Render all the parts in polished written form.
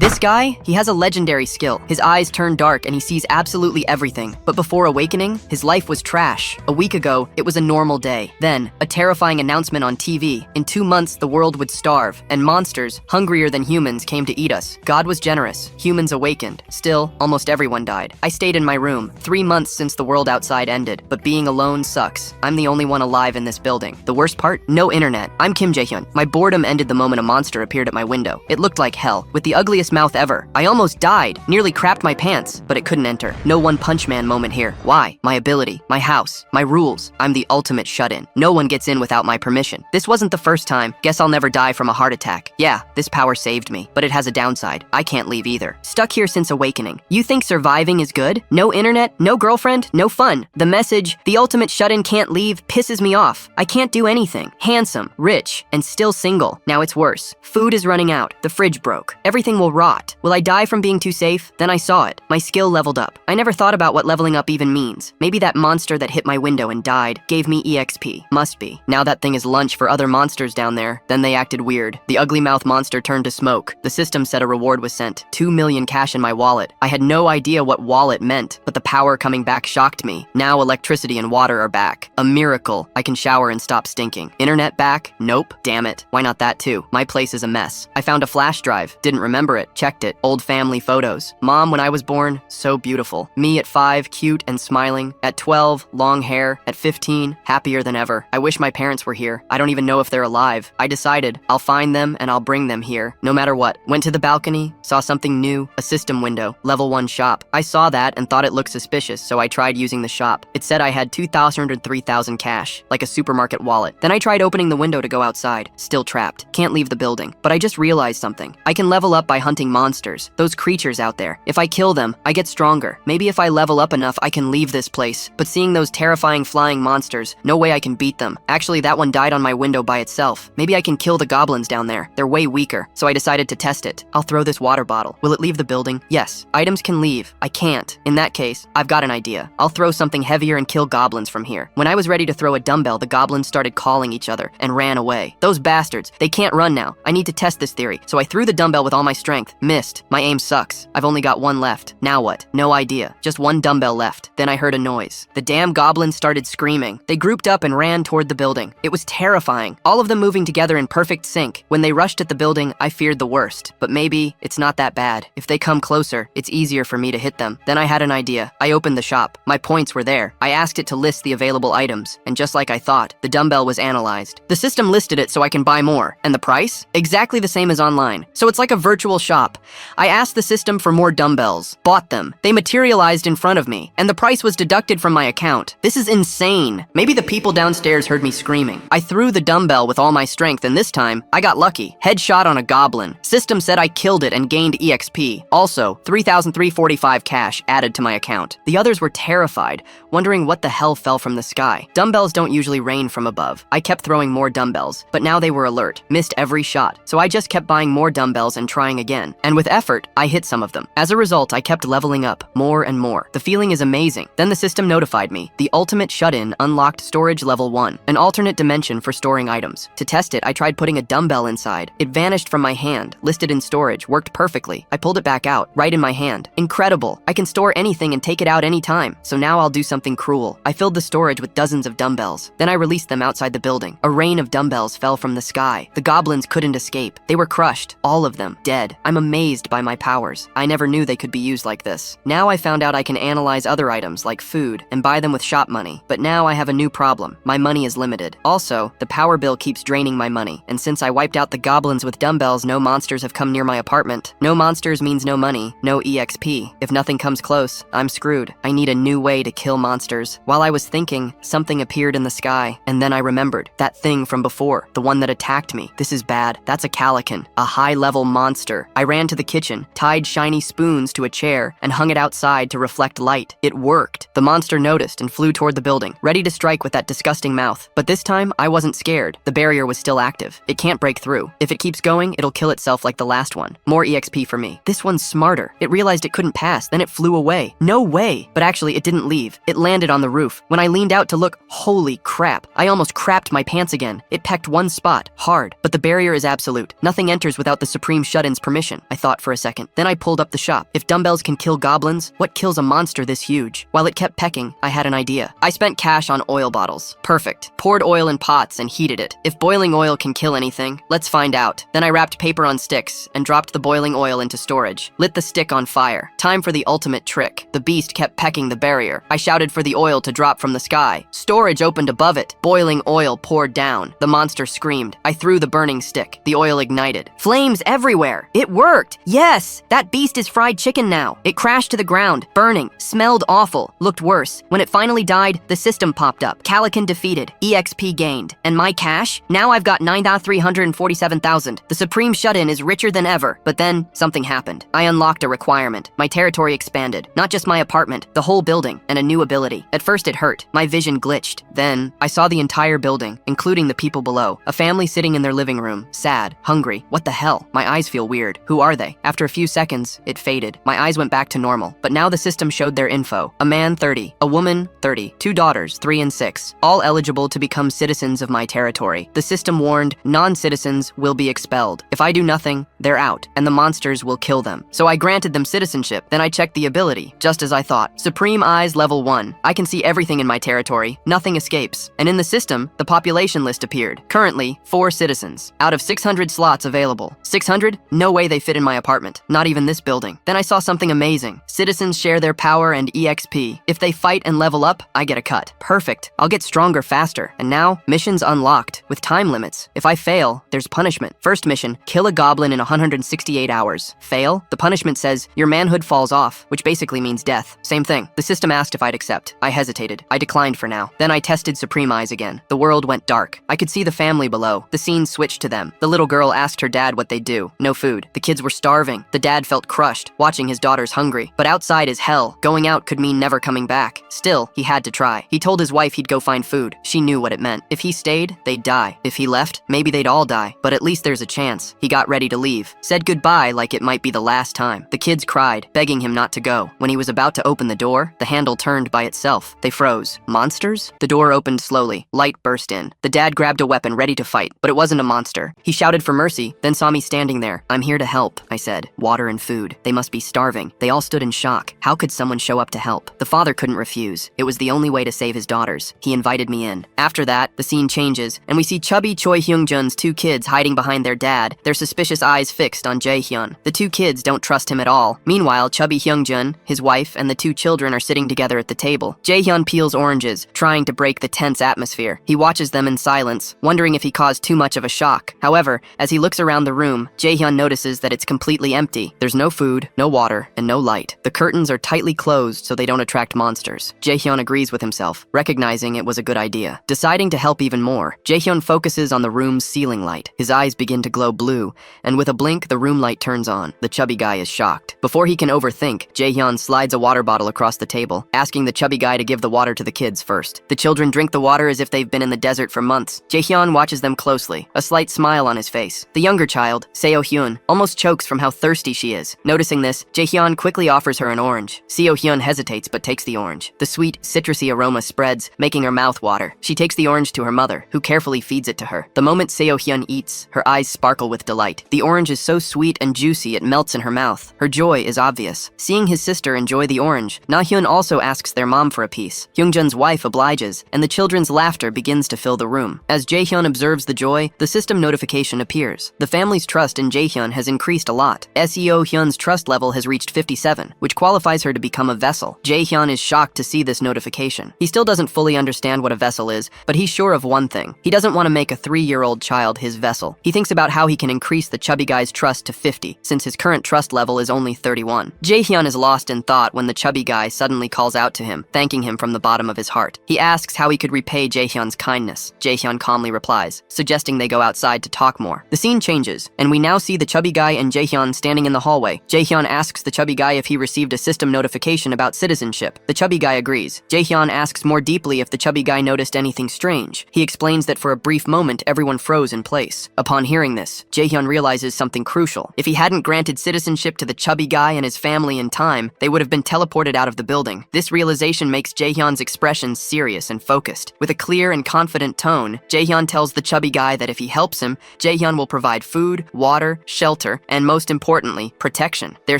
This guy, he has a legendary skill. His eyes turn dark and he sees absolutely everything. But before awakening, his life was trash. A week ago, it was a normal day. Then, a terrifying announcement on TV. In 2 months, the world would starve, and monsters, hungrier than humans, came to eat us. God was generous. Humans awakened. Still, almost everyone died. I stayed in my room. 3 months since the world outside ended, but being alone sucks. I'm the only one alive in this building. The worst part? No internet. I'm Kim Jae-hyun. My boredom ended the moment a monster appeared at my window. It looked like hell, with the ugliest mouth ever. I almost died, nearly crapped my pants, but it couldn't enter. No One Punch Man moment here. Why? My ability, my house, my rules. I'm the ultimate shut-in. No one gets in without my permission. This wasn't the first time. Guess I'll never die from a heart attack. Yeah, this power saved me, but it has a downside. I can't leave either. Stuck here since awakening. You think surviving is good? No internet, no girlfriend, no fun. The message, the ultimate shut-in can't leave, pisses me off. I can't do anything. Handsome, rich, and still single. Now it's worse. Food is running out. The fridge broke. Everything will rot. Will I die from being too safe? Then I saw it. My skill leveled up. I never thought about what leveling up even means. Maybe that monster that hit my window and died gave me EXP. Must be. Now that thing is lunch for other monsters down there. Then they acted weird. The ugly mouth monster turned to smoke. The system said a reward was sent. 2 million cash in my wallet. I had no idea what wallet meant, but the power coming back shocked me. Now electricity and water are back. A miracle. I can shower and stop stinking. Internet back? Nope. Damn it. Why not that too? My place is a mess. I found a flash drive. Didn't remember it. Checked it. Old family photos. Mom when I was born, so beautiful. Me at 5, cute and smiling. At 12, long hair. At 15, happier than ever. I wish my parents were here. I don't even know if they're alive. I decided I'll find them and I'll bring them here, no matter what. Went to the balcony, saw something new, a system window, level 1 shop. I saw that and thought it looked suspicious, so I tried using the shop. It said I had 2,003,000 cash, like a supermarket wallet. Then I tried opening the window to go outside. Still trapped. Can't leave the building. But I just realized something. I can level up by hunting monsters. Those creatures out there. If I kill them, I get stronger. Maybe if I level up enough, I can leave this place. But seeing those terrifying flying monsters, no way I can beat them. Actually, that one died on my window by itself. Maybe I can kill the goblins down there. They're way weaker, so I decided to test it. I'll throw this water bottle. Will it leave the building? Yes. Items can leave. I can't. In that case, I've got an idea. I'll throw something heavier and kill goblins from here. When I was ready to throw a dumbbell, the goblins started calling each other and ran away. Those bastards, they can't run now. I need to test this theory, so I threw the dumbbell with all my strength. Missed. My aim sucks. I've only got one left. Now what? No idea. Just one dumbbell left. Then I heard a noise. The damn goblins started screaming. They grouped up and ran toward the building. It was terrifying. All of them moving together in perfect sync. When they rushed at the building, I feared the worst. But maybe it's not that bad. If they come closer, it's easier for me to hit them. Then I had an idea. I opened the shop. My points were there. I asked it to list the available items, and just like I thought, the dumbbell was analyzed. The system listed it so I can buy more. And the price? Exactly the same as online. So it's like a virtual shop. I asked the system for more dumbbells. Bought them. They materialized in front of me, and the price was deducted from my account. This is insane. Maybe the people downstairs heard me screaming. I threw the dumbbell with all my strength, and this time, I got lucky. Headshot on a goblin. System said I killed it and gained EXP. Also, 3,345 cash added to my account. The others were terrified, wondering what the hell fell from the sky. Dumbbells don't usually rain from above. I kept throwing more dumbbells, but now they were alert. Missed every shot, so I just kept buying more dumbbells and trying again. And with effort, I hit some of them. As a result, I kept leveling up more and more. The feeling is amazing. Then the system notified me. The ultimate shut-in unlocked storage level 1, an alternate dimension for storing items. To test it, I tried putting a dumbbell inside. It vanished from my hand, listed in storage, worked perfectly. I pulled it back out, right in my hand. Incredible. I can store anything and take it out anytime. So now I'll do something cruel. I filled the storage with dozens of dumbbells. Then I released them outside the building. A rain of dumbbells fell from the sky. The goblins couldn't escape. They were crushed, all of them, dead. I'm amazed by my powers. I never knew they could be used like this. Now I found out I can analyze other items like food and buy them with shop money. But now I have a new problem. My money is limited. Also, the power bill keeps draining my money. And since I wiped out the goblins with dumbbells, no monsters have come near my apartment. No monsters means no money, no EXP. If nothing comes close, I'm screwed. I need a new way to kill monsters. While I was thinking, something appeared in the sky. And then I remembered. That thing from before. The one that attacked me. This is bad. That's a calican. A high-level monster. I ran to the kitchen, tied shiny spoons to a chair, and hung it outside to reflect light. It worked. The monster noticed and flew toward the building, ready to strike with that disgusting mouth. But this time, I wasn't scared. The barrier was still active. It can't break through. If it keeps going, it'll kill itself like the last one. More EXP for me. This one's smarter. It realized it couldn't pass, then it flew away. No way! But actually, it didn't leave. It landed on the roof. When I leaned out to look, holy crap. I almost crapped my pants again. It pecked one spot, hard. But the barrier is absolute. Nothing enters without the Supreme Shut-in's permission. I thought, thought for a second. Then I pulled up the shop. If dumbbells can kill goblins, what kills a monster this huge? While it kept pecking, I had an idea. I spent cash on oil bottles. Perfect. Poured oil in pots and heated it. If boiling oil can kill anything, let's find out. Then I wrapped paper on sticks and dropped the boiling oil into storage. Lit the stick on fire. Time for the ultimate trick. The beast kept pecking the barrier. I shouted for the oil to drop from the sky. Storage opened above it. Boiling oil poured down. The monster screamed. I threw the burning stick. The oil ignited. Flames everywhere. It worked. Yes, that beast is fried chicken now. It crashed to the ground, burning, smelled awful, looked worse. When it finally died, the system popped up. Calican defeated. EXP gained. And my cash? Now I've got 9,347,000. The Supreme Shut-In is richer than ever. But then, something happened. I unlocked a requirement. My territory expanded. Not just my apartment, the whole building, and a new ability. At first it hurt. My vision glitched. Then, I saw the entire building, including the people below. A family sitting in their living room, sad, hungry. What the hell? My eyes feel weird. Who are they? After a few seconds, it faded. My eyes went back to normal. But now the system showed their info. A man, 30. A woman, 30. 2 daughters, 3 and 6. All eligible to become citizens of my territory. The system warned, non-citizens will be expelled. If I do nothing, they're out, and the monsters will kill them. So I granted them citizenship. Then I checked the ability, just as I thought. Supreme Eyes level 1. I can see everything in my territory. Nothing escapes. And in the system, the population list appeared. Currently, 4 citizens. Out of 600 slots available. 600? No way they fit in my apartment. Not even this building. Then I saw something amazing. Citizens share their power and EXP. If they fight and level up, I get a cut. Perfect. I'll get stronger faster. And now, missions unlocked, with time limits. If I fail, there's punishment. First mission, kill a goblin in 168 hours. Fail? The punishment says, your manhood falls off, which basically means death. Same thing. The system asked if I'd accept. I hesitated. I declined for now. Then I tested Supreme Eyes again. The world went dark. I could see the family below. The scene switched to them. The little girl asked her dad what they'd do. No food. The kids were starving. The dad felt crushed, watching his daughters hungry. But outside is hell. Going out could mean never coming back. Still, he had to try. He told his wife he'd go find food. She knew what it meant. If he stayed, they'd die. If he left, maybe they'd all die. But at least there's a chance. He got ready to leave. Said goodbye like it might be the last time. The kids cried, begging him not to go. When he was about to open the door, the handle turned by itself. They froze. Monsters? The door opened slowly. Light burst in. The dad grabbed a weapon ready to fight, but it wasn't a monster. He shouted for mercy, then saw me standing there. I'm here to help, I said. Water and food. They must be starving. They all stood in shock. How could someone show up to help? The father couldn't refuse. It was the only way to save his daughters. He invited me in. After that, the scene changes, and we see chubby Choi Hyung-jun's 2 kids hiding behind their dad, their suspicious eyes fixed on Jae-hyun. The 2 kids don't trust him at all. Meanwhile, chubby Hyung-jun, his wife, and the 2 children are sitting together at the table. Jae-hyun peels oranges, trying to break the tense atmosphere. He watches them in silence, wondering if he caused too much of a shock. However, as he looks around the room, Jae-hyun notices that it's completely empty. There's no food, no water, and no light. The curtains are tightly closed so they don't attract monsters. Jae-hyun agrees with himself, recognizing it was a good idea. Deciding to help even more, Jae-hyun focuses on the room's ceiling light. His eyes begin to glow blue, and with a blink, the room light turns on. The chubby guy is shocked. Before he can overthink, Jae-hyun slides a water bottle across the table, asking the chubby guy to give the water to the kids first. The children drink the water as if they've been in the desert for months. Jae-hyun watches them closely, a slight smile on his face. The younger child, Seo-hyun, almost chokes from how thirsty she is. Noticing this, Jae-hyun quickly offers her an orange. Seo-hyun hesitates but takes the orange. The sweet, citrusy aroma spreads, making her mouth water. She takes the orange to her mother, who carefully feeds it to her. The moment Seo-hyun eats, her eyes sparkle with delight. The orange is so sweet and juicy it melts in her mouth. Her joy is obvious. Seeing his sister enjoy the orange, Na-hyun also asks their mom for a piece. Hyungjun's wife obliges, and the children's laughter begins to fill the room. As Jae-hyun observes the joy, the system notification appears. The family's trust in Jae-hyun has increased a lot. Seo-hyun's trust level has reached 57, which qualifies her to become a vessel. Jae-hyun is shocked to see this notification. He still doesn't fully understand what a vessel is, but he's sure of one thing. He doesn't want to make a 3-year-old child his vessel. He thinks about how he can increase the chubby guy's trust to 50, since his current trust level is only 31. Jae-hyun is lost in thought when the chubby guy suddenly calls out to him, thanking him from the bottom of his heart. He asks how he could repay Jae-hyun's kindness. Jae-hyun calmly replies, suggesting they go outside to talk more. The scene changes, and we now see the chubby guy and Jae-hyun standing in the hallway. Jae-hyun asks the chubby guy if he received a system notification about citizenship. The chubby guy agrees. Jae-hyun asks more deeply if the chubby guy noticed anything strange. He explains that for a brief moment, everyone froze in place. Upon hearing this, Jae-hyun realizes something crucial. If he hadn't granted citizenship to the chubby guy and his family in time, they would have been teleported out of the building. This realization makes Jae-hyun's expressions serious and focused. With a clear and confident tone, Jae-hyun tells the chubby guy that if he helps him, Jae-hyun will provide food, water, shelter, and most most importantly, protection. Their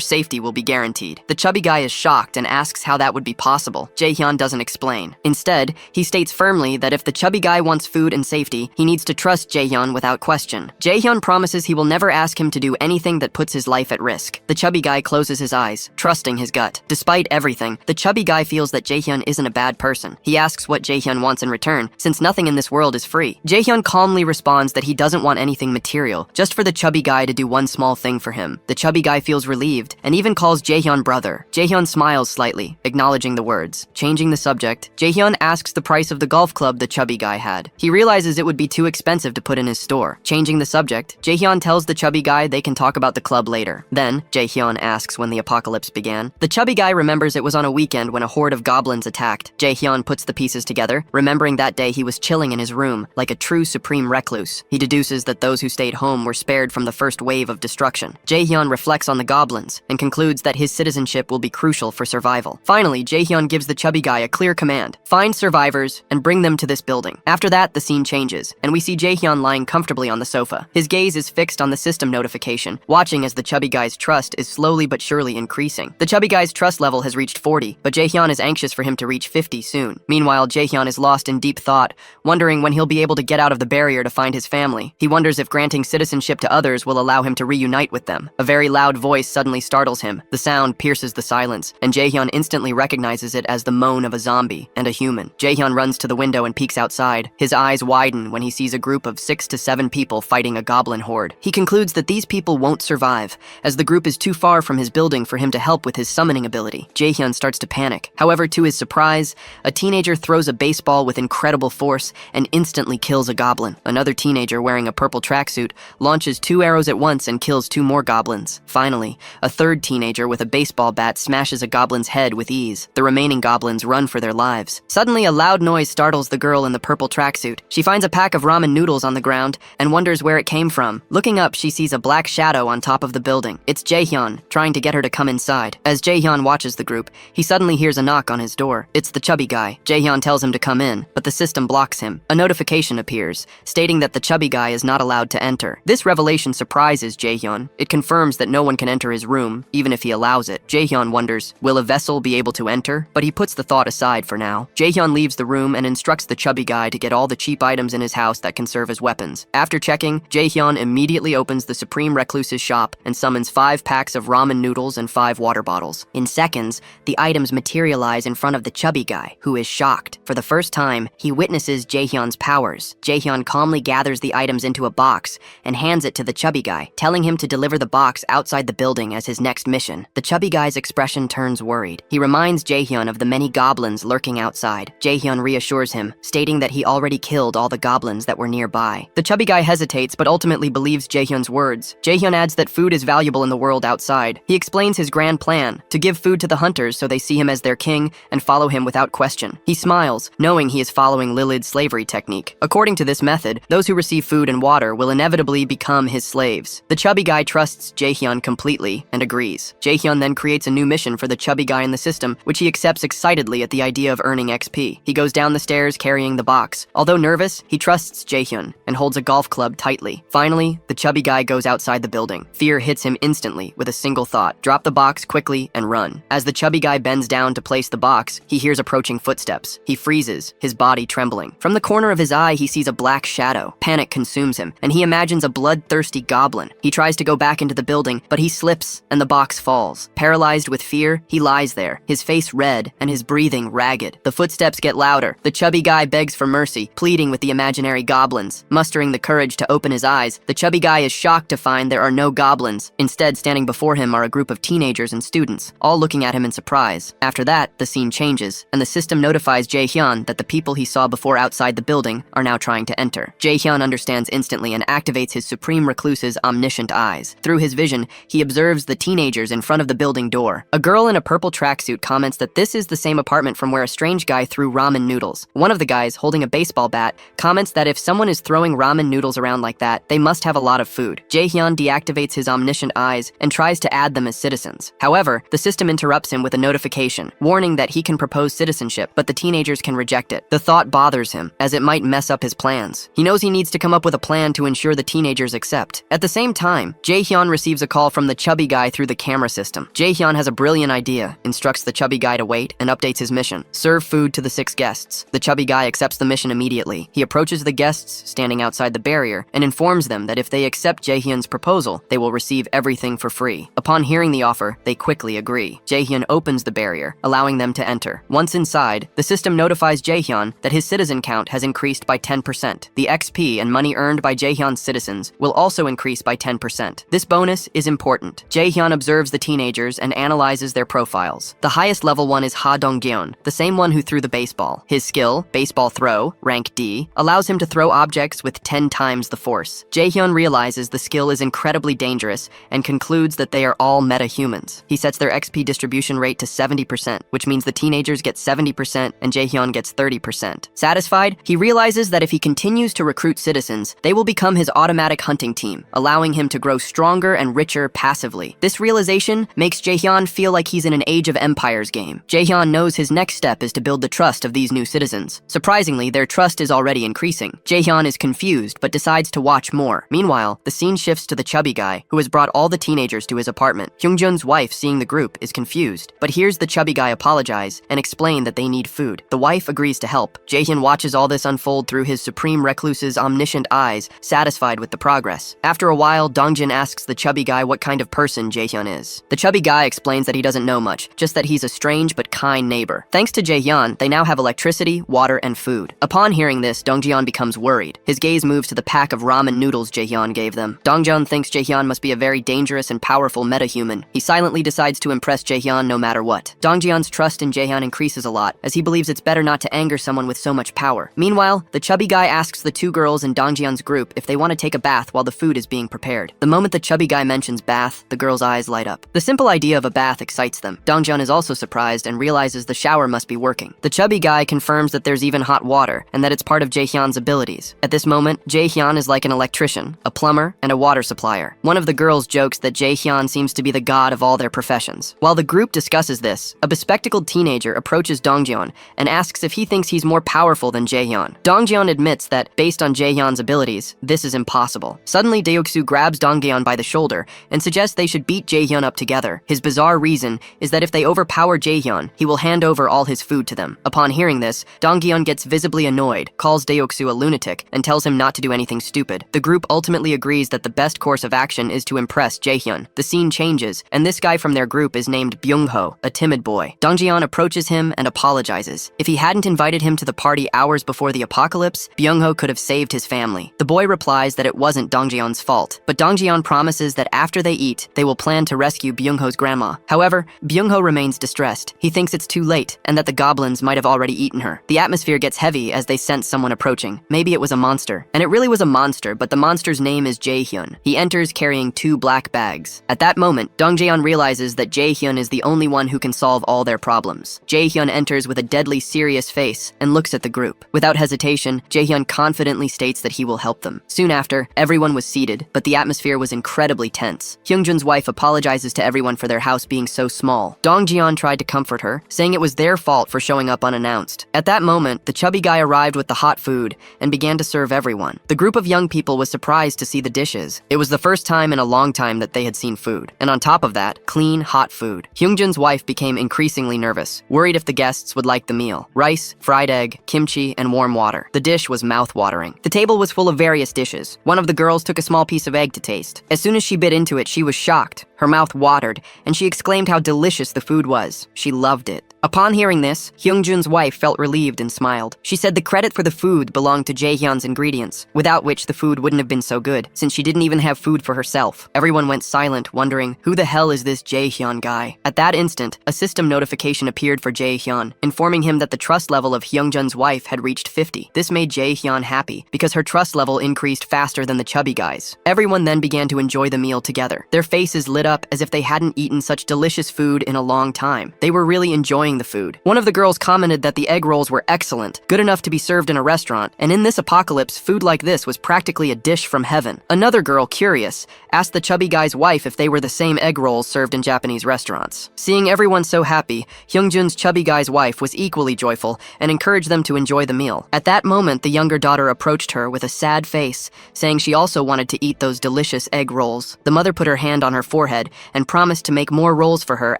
safety will be guaranteed. The chubby guy is shocked and asks how that would be possible. Jaehyun doesn't explain. Instead, he states firmly that if the chubby guy wants food and safety, he needs to trust Jaehyun without question. Jaehyun promises he will never ask him to do anything that puts his life at risk. The chubby guy closes his eyes, trusting his gut. Despite everything, the chubby guy feels that Jaehyun isn't a bad person. He asks what Jaehyun wants in return, since nothing in this world is free. Jaehyun calmly responds that he doesn't want anything material, just for the chubby guy to do one small thing for him. The chubby guy feels relieved, and even calls Jaehyun brother. Jaehyun smiles slightly, acknowledging the words. Changing the subject, Jaehyun asks the price of the golf club the chubby guy had. He realizes it would be too expensive to put in his store. Changing the subject, Jaehyun tells the chubby guy they can talk about the club later. Then, Jaehyun asks when the apocalypse began. The chubby guy remembers it was on a weekend when a horde of goblins attacked. Jaehyun puts the pieces together, remembering that day he was chilling in his room, like a true supreme recluse. He deduces that those who stayed home were spared from the first wave of destruction. Jaehyun reflects on the goblins, and concludes that his citizenship will be crucial for survival. Finally, Jaehyun gives the chubby guy a clear command. Find survivors, and bring them to this building. After that, the scene changes, and we see Jaehyun lying comfortably on the sofa. His gaze is fixed on the system notification, watching as the chubby guy's trust is slowly but surely increasing. The chubby guy's trust level has reached 40, but Jaehyun is anxious for him to reach 50 soon. Meanwhile, Jaehyun is lost in deep thought, wondering when he'll be able to get out of the barrier to find his family. He wonders if granting citizenship to others will allow him to reunite with them. A very loud voice suddenly startles him. The sound pierces the silence, and Jaehyun instantly recognizes it as the moan of a zombie and a human. Jaehyun runs to the window and peeks outside. His eyes widen when he sees a group of 6 to 7 people fighting a goblin horde. He concludes that these people won't survive, as the group is too far from his building for him to help with his summoning ability. Jaehyun starts to panic. However, to his surprise, a teenager throws a baseball with incredible force and instantly kills a goblin. Another teenager wearing a purple tracksuit launches 2 arrows at once and kills 2 more goblins. Finally, a third teenager with a baseball bat smashes a goblin's head with ease. The remaining goblins run for their lives. Suddenly, a loud noise startles the girl in the purple tracksuit. She finds a pack of ramen noodles on the ground and wonders where it came from. Looking up, she sees a black shadow on top of the building. It's Jaehyun, trying to get her to come inside. As Jaehyun watches the group, he suddenly hears a knock on his door. It's the chubby guy. Jaehyun tells him to come in, but the system blocks him. A notification appears, stating that the chubby guy is not allowed to enter. This revelation surprises Jaehyun. It confirms that no one can enter his room, even if he allows it. Jaehyun wonders, will a vessel be able to enter? But he puts the thought aside for now. Jaehyun leaves the room and instructs the chubby guy to get all the cheap items in his house that can serve as weapons. After checking, Jaehyun immediately opens the Supreme Recluse's shop and summons 5 packs of ramen noodles and 5 water bottles. In seconds, the items materialize in front of the chubby guy, who is shocked. For the first time, he witnesses Jaehyun's powers. Jaehyun calmly gathers the items into a box and hands it to the chubby guy, telling him to deliver the box outside the building as his next mission. The chubby guy's expression turns worried. He reminds Jaehyun of the many goblins lurking outside. Jaehyun reassures him, stating that he already killed all the goblins that were nearby. The chubby guy hesitates but ultimately believes Jaehyun's words. Jaehyun adds that food is valuable in the world outside. He explains his grand plan, to give food to the hunters so they see him as their king and follow him without question. He smiles, knowing he is following Lilith's slavery technique. According to this method, those who receive food and water will inevitably become his slaves. The chubby guy trusts Jaehyun completely and agrees. Jaehyun then creates a new mission for the chubby guy in the system, which he accepts excitedly at the idea of earning XP. He goes down the stairs carrying the box. Although nervous, he trusts Jaehyun and holds a golf club tightly. Finally, the chubby guy goes outside the building. Fear hits him instantly with a single thought: drop the box quickly and run. As the chubby guy bends down to place the box, he hears approaching footsteps. He freezes, his body trembling. From the corner of his eye, he sees a black shadow. Panic consumes him, and he imagines a bloodthirsty goblin. He tries to go back into the building, but he slips, and the box falls. Paralyzed with fear, he lies there, his face red and his breathing ragged. The footsteps get louder. The chubby guy begs for mercy, pleading with the imaginary goblins. Mustering the courage to open his eyes, the chubby guy is shocked to find there are no goblins. Instead, standing before him are a group of teenagers and students, all looking at him in surprise. After that, the scene changes, and the system notifies Jaehyun that the people he saw before outside the building are now trying to enter. Jaehyun understands instantly and activates his Supreme Recluse's omniscient eyes. Through his vision, he observes the teenagers in front of the building door. A girl in a purple tracksuit comments that this is the same apartment from where a strange guy threw ramen noodles. One of the guys, holding a baseball bat, comments that if someone is throwing ramen noodles around like that, they must have a lot of food. Jaehyun deactivates his omniscient eyes and tries to add them as citizens. However, the system interrupts him with a notification, warning that he can propose citizenship, but the teenagers can reject it. The thought bothers him, as it might mess up his plans. He knows he needs to come up with a plan to ensure the teenagers accept. At the same time, Jaehyun Jaehyun receives a call from the chubby guy through the camera system. Jaehyun has a brilliant idea, instructs the chubby guy to wait, and updates his mission. Serve food to the 6 guests. The chubby guy accepts the mission immediately. He approaches the guests standing outside the barrier and informs them that if they accept Jaehyun's proposal, they will receive everything for free. Upon hearing the offer, they quickly agree. Jaehyun opens the barrier, allowing them to enter. Once inside, the system notifies Jaehyun that his citizen count has increased by 10%. The XP and money earned by Jaehyun's citizens will also increase by 10%. This bonus is important. Jaehyun observes the teenagers and analyzes their profiles. The highest level one is Ha Dong-gyeon, the same one who threw the baseball. His skill, baseball throw, rank D, allows him to throw objects with 10 times the force. Jaehyun realizes the skill is incredibly dangerous and concludes that they are all meta-humans. He sets their XP distribution rate to 70%, which means the teenagers get 70% and Jaehyun gets 30%. Satisfied, he realizes that if he continues to recruit citizens, they will become his automatic hunting team, allowing him to grow stronger and richer passively. This realization makes Jaehyun feel like he's in an Age of Empires game. Jaehyun knows his next step is to build the trust of these new citizens. Surprisingly, their trust is already increasing. Jaehyun is confused, but decides to watch more. Meanwhile, the scene shifts to the chubby guy, who has brought all the teenagers to his apartment. Hyungjun's wife, seeing the group, is confused, but hears the chubby guy apologize and explain that they need food. The wife agrees to help. Jaehyun watches all this unfold through his supreme recluse's omniscient eyes, satisfied with the progress. After a while, Dongjin asks the chubby guy what kind of person Jaehyun is. The chubby guy explains that he doesn't know much, just that he's a strange but kind neighbor. Thanks to Jaehyun, they now have electricity, water, and food. Upon hearing this, Dongjin becomes worried. His gaze moves to the pack of ramen noodles Jaehyun gave them. Dongjin thinks Jaehyun must be a very dangerous and powerful metahuman. He silently decides to impress Jaehyun no matter what. Dongjin's trust in Jaehyun increases a lot, as he believes it's better not to anger someone with so much power. Meanwhile, the chubby guy asks the 2 girls in Dongjin's group if they want to take a bath while the food is being prepared. The moment the chubby guy mentions bath, the girls' eyes light up. The simple idea of a bath excites them. Dongjin is also surprised and realizes the shower must be working. The chubby guy confirms that there's even hot water and that it's part of Jaehyun's abilities. At this moment, Jaehyun is like an electrician, a plumber, and a water supplier. One of the girls jokes that Jaehyun seems to be the god of all their professions. While the group discusses this, a bespectacled teenager approaches Dongjin and asks if he thinks he's more powerful than Jaehyun. Dongjin admits that, based on Jaehyun's abilities, this is impossible. Suddenly, Deoksu grabs Dongjin by the shoulder and suggests they should beat Jaehyun up together. His bizarre reason is that if they overpower Jaehyun, he will hand over all his food to them. Upon hearing this, Dongjin gets visibly annoyed, calls Deoksu a lunatic, and tells him not to do anything stupid. The group ultimately agrees that the best course of action is to impress Jaehyun. The scene changes, and this guy from their group is named Byung-ho, a timid boy. Dongjin approaches him and apologizes. If he hadn't invited him to the party hours before the apocalypse, Byung-ho could have saved his family. The boy replies that it wasn't Dongjin's fault, but Dongjin promises that after they eat, they will plan to rescue Byung-ho's grandma. However, Byung-ho remains distressed. He thinks it's too late, and that the goblins might have already eaten her. The atmosphere gets heavy as they sense someone approaching. Maybe it was a monster. And it really was a monster, but the monster's name is Jaehyun. He enters carrying 2 black bags. At that moment, Dongjin realizes that Jaehyun is the only one who can solve all their problems. Jaehyun enters with a deadly serious face and looks at the group. Without hesitation, Jaehyun confidently states that he will help them. Soon after, everyone was seated, but the atmosphere was incredibly tense. Hyungjun's wife apologizes to everyone for their house being so small. Dongjin tried to comfort her, saying it was their fault for showing up unannounced. At that moment, the chubby guy arrived with the hot food and began to serve everyone. The group of young people was surprised to see the dishes. It was the first time in a long time that they had seen food. And on top of that, clean, hot food. Hyungjun's wife became increasingly nervous, worried if the guests would like the meal. Rice, fried egg, kimchi, and warm water. The dish was mouth-watering. The table was full of various dishes. One of the girls took a small piece of egg to taste. As soon as she bit into it, she was shocked. Her mouth watered, and she exclaimed how delicious the food was. She loved it. Upon hearing this, Hyungjun's wife felt relieved and smiled. She said the credit for the food belonged to Jaehyun's ingredients, without which the food wouldn't have been so good, since she didn't even have food for herself. Everyone went silent, wondering, who the hell is this Jaehyun guy? At that instant, a system notification appeared for Jaehyun, informing him that the trust level of Hyungjun's wife had reached 50. This made Jaehyun happy, because her trust level increased faster than the chubby guy's. Everyone then began to enjoy the meal together. Their faces lit up as if they hadn't eaten such delicious food in a long time. They were really enjoying the food. One of the girls commented that the egg rolls were excellent, good enough to be served in a restaurant, and in this apocalypse, food like this was practically a dish from heaven. Another girl, curious, asked the chubby guy's wife if they were the same egg rolls served in Japanese restaurants. Seeing everyone so happy, Hyungjun's chubby guy's wife was equally joyful and encouraged them to enjoy the meal. At that moment, the younger daughter approached her with a sad face, saying she also wanted to eat those delicious egg rolls. The mother put her hand on her forehead and promised to make more rolls for her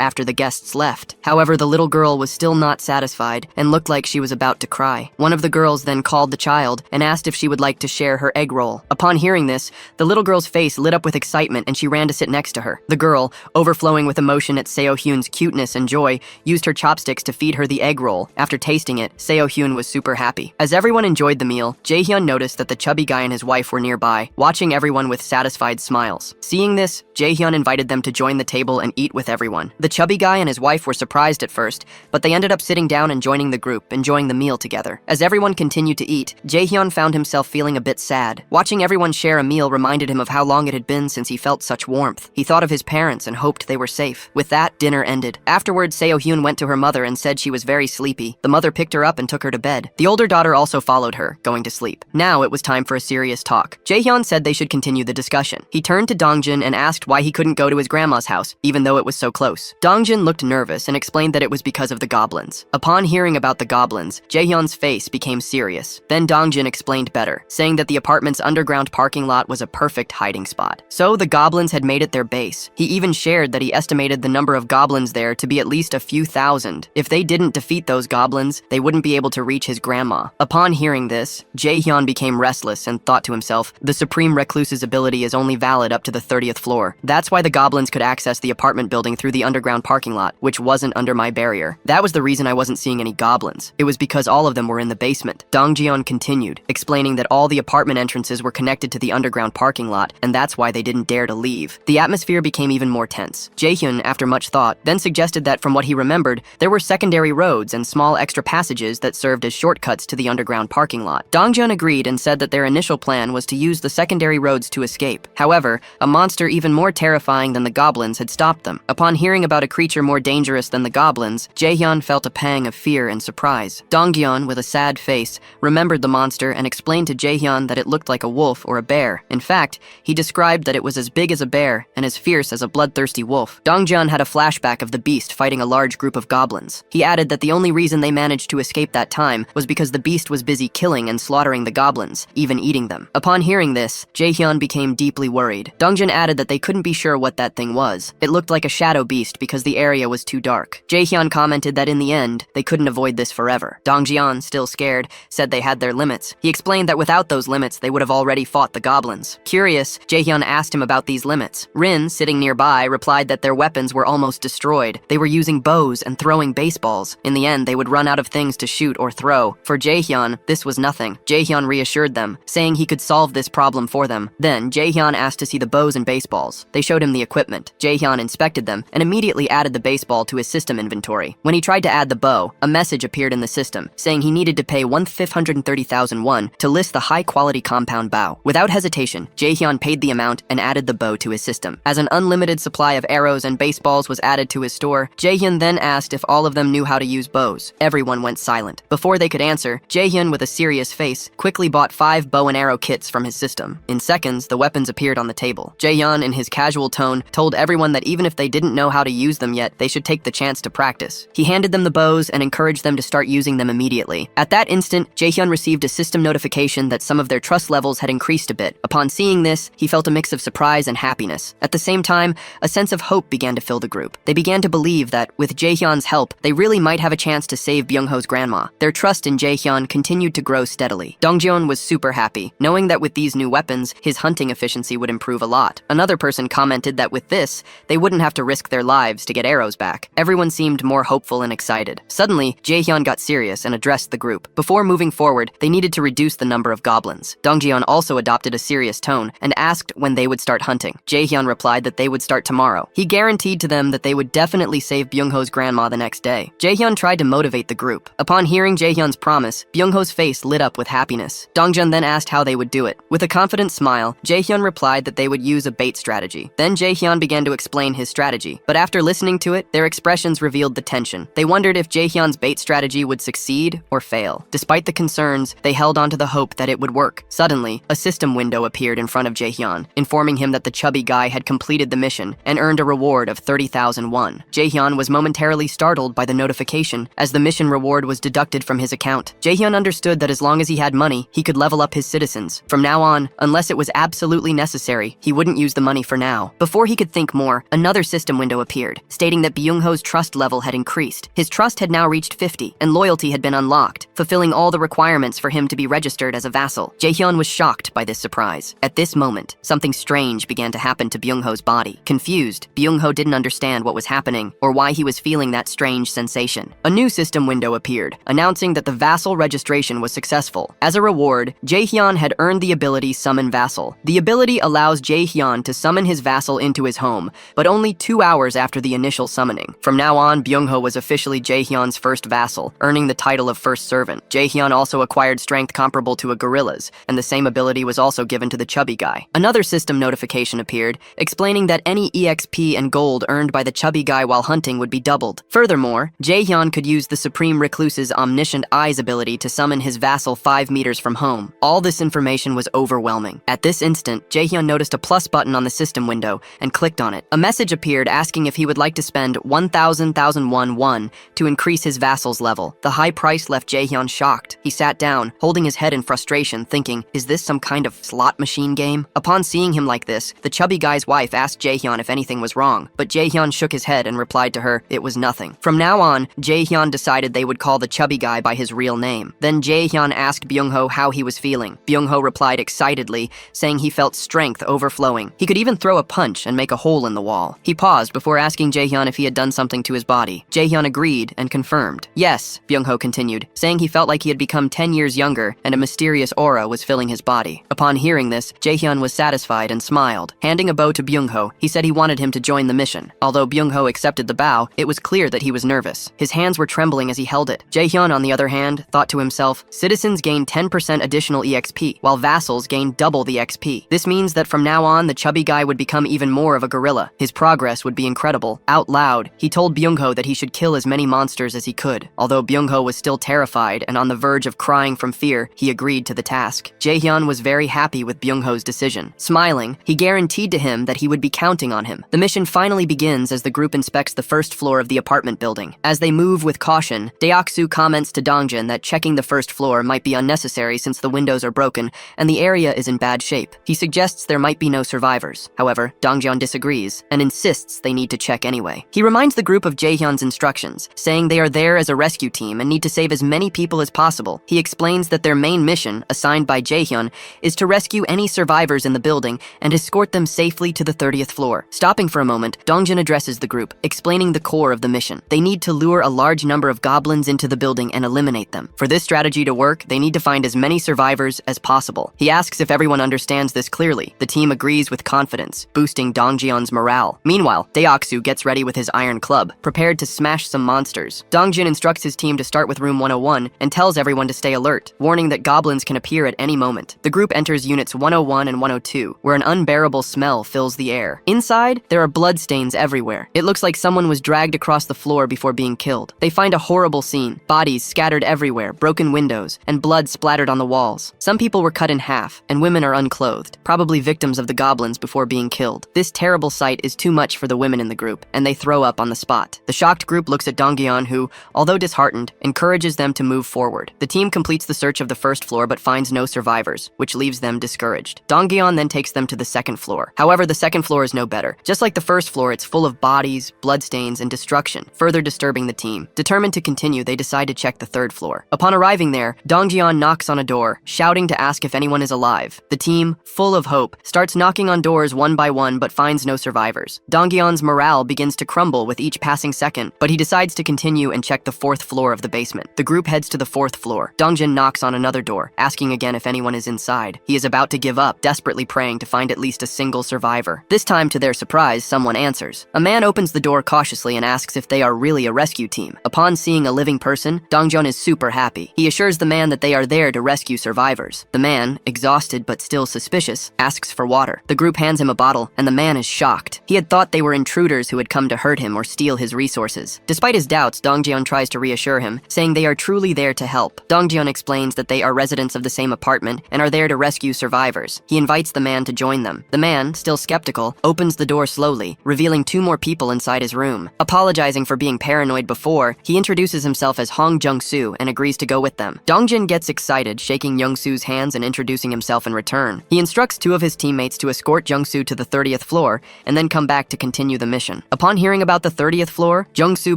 after the guests left. However, the little girl was still not satisfied and looked like she was about to cry. One of the girls then called the child and asked if she would like to share her egg roll. Upon hearing this, the little girl's face lit up with excitement and she ran to sit next to her. The girl, overflowing with emotion at Seo-hyun's cuteness and joy, used her chopsticks to feed her the egg roll. After tasting it, Seo-hyun was super happy. As everyone enjoyed the meal, Jae-hyun noticed that the chubby guy and his wife were nearby, watching everyone with satisfied smiles. Seeing this, Jae-hyun invited them to join the table and eat with everyone. The chubby guy and his wife were surprised at first, but they ended up sitting down and joining the group, enjoying the meal together. As everyone continued to eat, Jae-hyun found himself feeling a bit sad. Watching everyone share a meal reminded him of how long it had been since he felt such warmth. He thought of his parents and hoped they were safe. With that, dinner ended. Afterwards, Seo-hyun went to her mother and said she was very sleepy. The mother picked her up and took her to bed. The older daughter also followed her, going to sleep. Now it was time for a serious talk. Jae-hyun said they should continue the discussion. He turned to Dongjin and asked why he couldn't go to his grandma's house, even though it was so close. Dongjin looked nervous and explained that it was because of the goblins. Upon hearing about the goblins, Jae-hyun's face became serious. Then Dongjin explained better, saying that the apartment's underground parking lot was a perfect hiding spot. So the goblins had made it their base. He even shared that he estimated the number of goblins there to be at least a few thousand. If they didn't defeat those goblins, they wouldn't be able to reach his grandma. Upon hearing this, Jae-hyun became restless and thought to himself, the Supreme Recluse's ability is only valid up to the 30th floor. That's why the goblins could access the apartment building through the underground parking lot, which wasn't under my barrier. That was the reason I wasn't seeing any goblins. It was because all of them were in the basement. Dongjeon continued, explaining that all the apartment entrances were connected to the underground parking lot, and that's why they didn't dare to leave. The atmosphere became even more tense. Jaehyun, after much thought, then suggested that from what he remembered, there were secondary roads and small extra passages that served as shortcuts to the underground parking lot. Dongjeon agreed and said that their initial plan was to use the secondary roads to escape. However, a monster even more terrifying than the goblins had stopped them. Upon hearing about a creature more dangerous than the goblins, Jaehyun felt a pang of fear and surprise. Dongjeon, with a sad face, remembered the monster and explained to Jaehyun that it looked like a wolf or a bear. In fact, he described that it was as big as a bear and as fierce as a bloodthirsty wolf. Dongjeon had a flashback of the beast fighting a large group of goblins. He added that the only reason they managed to escape that time was because the beast was busy killing and slaughtering the goblins, even eating them. Upon hearing this, Jaehyun became deeply worried. Dongjeon added that they couldn't be sure what that thing was. It looked like a shadow beast because the area was too dark. Jaehyun commented that in the end, they couldn't avoid this forever. Dongjeon, still scared, said they had their limits. He explained that without those limits, they would have already fought the goblins. Curious, Jaehyun asked him about these limits. Rin, sitting nearby, replied that their weapons were almost destroyed. They were using bows and throwing baseballs. In the end, they would run out of things to shoot or throw. For Jaehyun, this was nothing. Jaehyun reassured them, saying he could solve this problem for them. Then, Jaehyun asked to see the bows and baseballs. They showed him the equipment. Jaehyun inspected them and immediately added the baseball to his system inventory. When he tried to add the bow, a message appeared in the system, saying he needed to pay 1,530,000 won to list the high-quality compound bow. Without hesitation, Jaehyun paid the amount and added the bow to his system. As an unlimited supply of arrows and baseballs was added to his store, Jaehyun then asked if all of them knew how to use bows. Everyone went silent. Before they could answer, Jaehyun, with a serious face, quickly bought 5 bow and arrow kits from his system. In seconds, the weapons appeared on the table. Jaehyun, in his casual tone, told everyone that even if they didn't know how to use them yet, they should take the chance to practice. He handed them the bows and encouraged them to start using them immediately. At that instant, Jaehyun received a system notification that some of their trust levels had increased a bit. Upon seeing this, he felt a mix of surprise and happiness. At the same time, a sense of hope began to fill the group. They began to believe that, with Jaehyun's help, they really might have a chance to save Byung-ho's grandma. Their trust in Jaehyun continued to grow steadily. Dongjeon was super happy, knowing that with these new weapons, his hunting efficiency would improve a lot. Another person commented that with this, they wouldn't have to risk their lives to get arrows back. Everyone seemed more hopeful and excited. Suddenly, Jaehyun got serious and addressed the group. Before moving forward, they needed to reduce the number of goblins. Dongjeon also adopted a serious tone and asked when they would start hunting. Jaehyun replied that they would start tomorrow. He guaranteed to them that they would definitely save Byung-ho's grandma the next day. Jaehyun tried to motivate the group. Upon hearing Jaehyun's promise, Byung-ho's face lit up with happiness. Dongjeon then asked how they would do it. With a confident smile, Jaehyun replied that they would use a bait strategy. Then Jaehyun Jaehyun began to explain his strategy, but after listening to it, their expressions revealed the tension. They wondered if Jaehyun's bait strategy would succeed or fail. Despite the concerns, they held on to the hope that it would work. Suddenly, a system window appeared in front of Jaehyun, informing him that the chubby guy had completed the mission and earned a reward of 30,000 won. Jaehyun was momentarily startled by the notification, as the mission reward was deducted from his account. Jaehyun understood that as long as he had money, he could level up his citizens. From now on, unless it was absolutely necessary, he wouldn't use the money for now. Before he could think more, another system window appeared, stating that Byung-ho's trust level had increased. His trust had now reached 50, and loyalty had been unlocked, fulfilling all the requirements for him to be registered as a vassal. Jaehyun was shocked by this surprise. At this moment, something strange began to happen to Byung-ho's body. Confused, Byung-ho didn't understand what was happening or why he was feeling that strange sensation. A new system window appeared, announcing that the vassal registration was successful. As a reward, Jaehyun had earned the ability Summon Vassal. The ability allows Jaehyun to summon his vassal into his home, but only 2 hours after the initial summoning. From now on, Byung-ho was officially Jaehyun's first vassal, earning the title of first servant. Jaehyun also acquired strength comparable to a gorilla's, and the same ability was also given to the chubby guy. Another system notification appeared, explaining that any EXP and gold earned by the chubby guy while hunting would be doubled. Furthermore, Jaehyun could use the Supreme Recluse's Omniscient Eyes ability to summon his vassal 5 meters from home. All this information was overwhelming. At this instant, Jaehyun noticed a plus button on the system window and clicked on it. A message appeared asking if he would like to spend 1,000 won to increase his vassal's level. The high price left Jaehyun shocked. He sat down, holding his head in frustration, thinking, is this some kind of slot machine game? Upon seeing him like this, the chubby guy's wife asked Jaehyun if anything was wrong, but Jaehyun shook his head and replied to her, it was nothing. From now on, Jaehyun decided they would call the chubby guy by his real name. Then Jaehyun asked Byung-ho how he was feeling. Byung-ho replied excitedly, saying he felt strength overflowing. He could even throw a punch and make a hole in the wall. He paused before asking Jaehyun if he had done something to his body. Jaehyun agreed and confirmed. Yes, Byung-ho continued, saying he felt like he had become 10 years younger and a mysterious aura was filling his body. Upon hearing this, Jaehyun was satisfied and smiled. Handing a bow to Byung-ho, he said he wanted him to join the mission. Although Byung-ho accepted the bow, it was clear that he was nervous. His hands were trembling as he held it. Jaehyun, on the other hand, thought to himself, citizens gain 10% additional EXP, while vassals gain double the XP. This means that from now on, the chubby guy would become even more of a gorilla. His progress would be incredible. Out loud, he told Byung-ho that he should kill as many monsters as he could. Although Byung-ho was still terrified and on the verge of crying from fear, he agreed to the task. Jaehyun was very happy with Byung-ho's decision. Smiling, he guaranteed to him that he would be counting on him. The mission finally begins as the group inspects the first floor of the apartment building. As they move with caution, Deoksu comments to Dongjin that checking the first floor might be unnecessary since the windows are broken and the area is in bad shape. He suggests there might be no survivors. However, Dongjin disagrees and insists they need to check anyway. He reminds the group of Jaehyun's instructions, saying they are there as a rescue team and need to save as many people as possible. He explains that their main mission, assigned by Jaehyun, is to rescue any survivors in the building and escort them safely to the 30th floor. Stopping for a moment, Dongjin addresses the group, explaining the core of the mission. They need to lure a large number of goblins into the building and eliminate them. For this strategy to work, they need to find as many survivors as possible. He asks if everyone understands this clearly. The team agrees with confidence, boosting Dongjin's morale. Meanwhile, Deoksu gets ready with his iron club, prepared to smash some monsters. Dongjin instructs his team to start with room 101 and tells everyone to stay alert, warning that goblins can appear at any moment. The group enters units 101 and 102, where an unbearable smell fills the air. Inside, there are bloodstains everywhere. It looks like someone was dragged across the floor before being killed. They find a horrible scene, bodies scattered everywhere, broken windows, and blood splattered on the walls. Some people were cut in half, and women are unclothed, probably victims of the goblins before being killed. This terrible sight is too much for the women in the group, and they throw up on the spot. The shocked group looks at Dongjin, who, although disheartened, encourages them to move forward. The team completes the search of the first floor but finds no survivors, which leaves them discouraged. Dongjin then takes them to the second floor. However, the second floor is no better. Just like the first floor, it's full of bodies, bloodstains, and destruction, further disturbing the team. Determined to continue, they decide to check the third floor. Upon arriving there, Dongjin knocks on a door, shouting to ask if anyone is alive. The team, full of hope, starts knocking on doors one by one but finds no survivors. Dongjin's morale begins to crumble with each passing second, but he decides to continue and check the fourth floor of the basement. The group heads to the fourth floor. Dongjin knocks on another door, asking again if anyone is inside. He is about to give up, desperately praying to find at least a single survivor. This time, to their surprise, someone answers. A man opens the door cautiously and asks if they are really a rescue team. Upon seeing a living person, Dongjin is super happy. He assures the man that they are there to rescue survivors. The man, exhausted but still suspicious, asks for water. The group hands him a bottle, and the man man is shocked. He had thought they were intruders who had come to hurt him or steal his resources. Despite his doubts, Dongjeon tries to reassure him, saying they are truly there to help. Dongjeon explains that they are residents of the same apartment and are there to rescue survivors. He invites the man to join them. The man, still skeptical, opens the door slowly, revealing 2 more people inside his room. Apologizing for being paranoid before, he introduces himself as Hong Jung-soo and agrees to go with them. Dongjin gets excited, shaking Young-soo's hands and introducing himself in return. He instructs 2 of his teammates to escort Jung-soo to the 30th floor and then come back to continue the mission. Upon hearing about the 30th floor, Jung-soo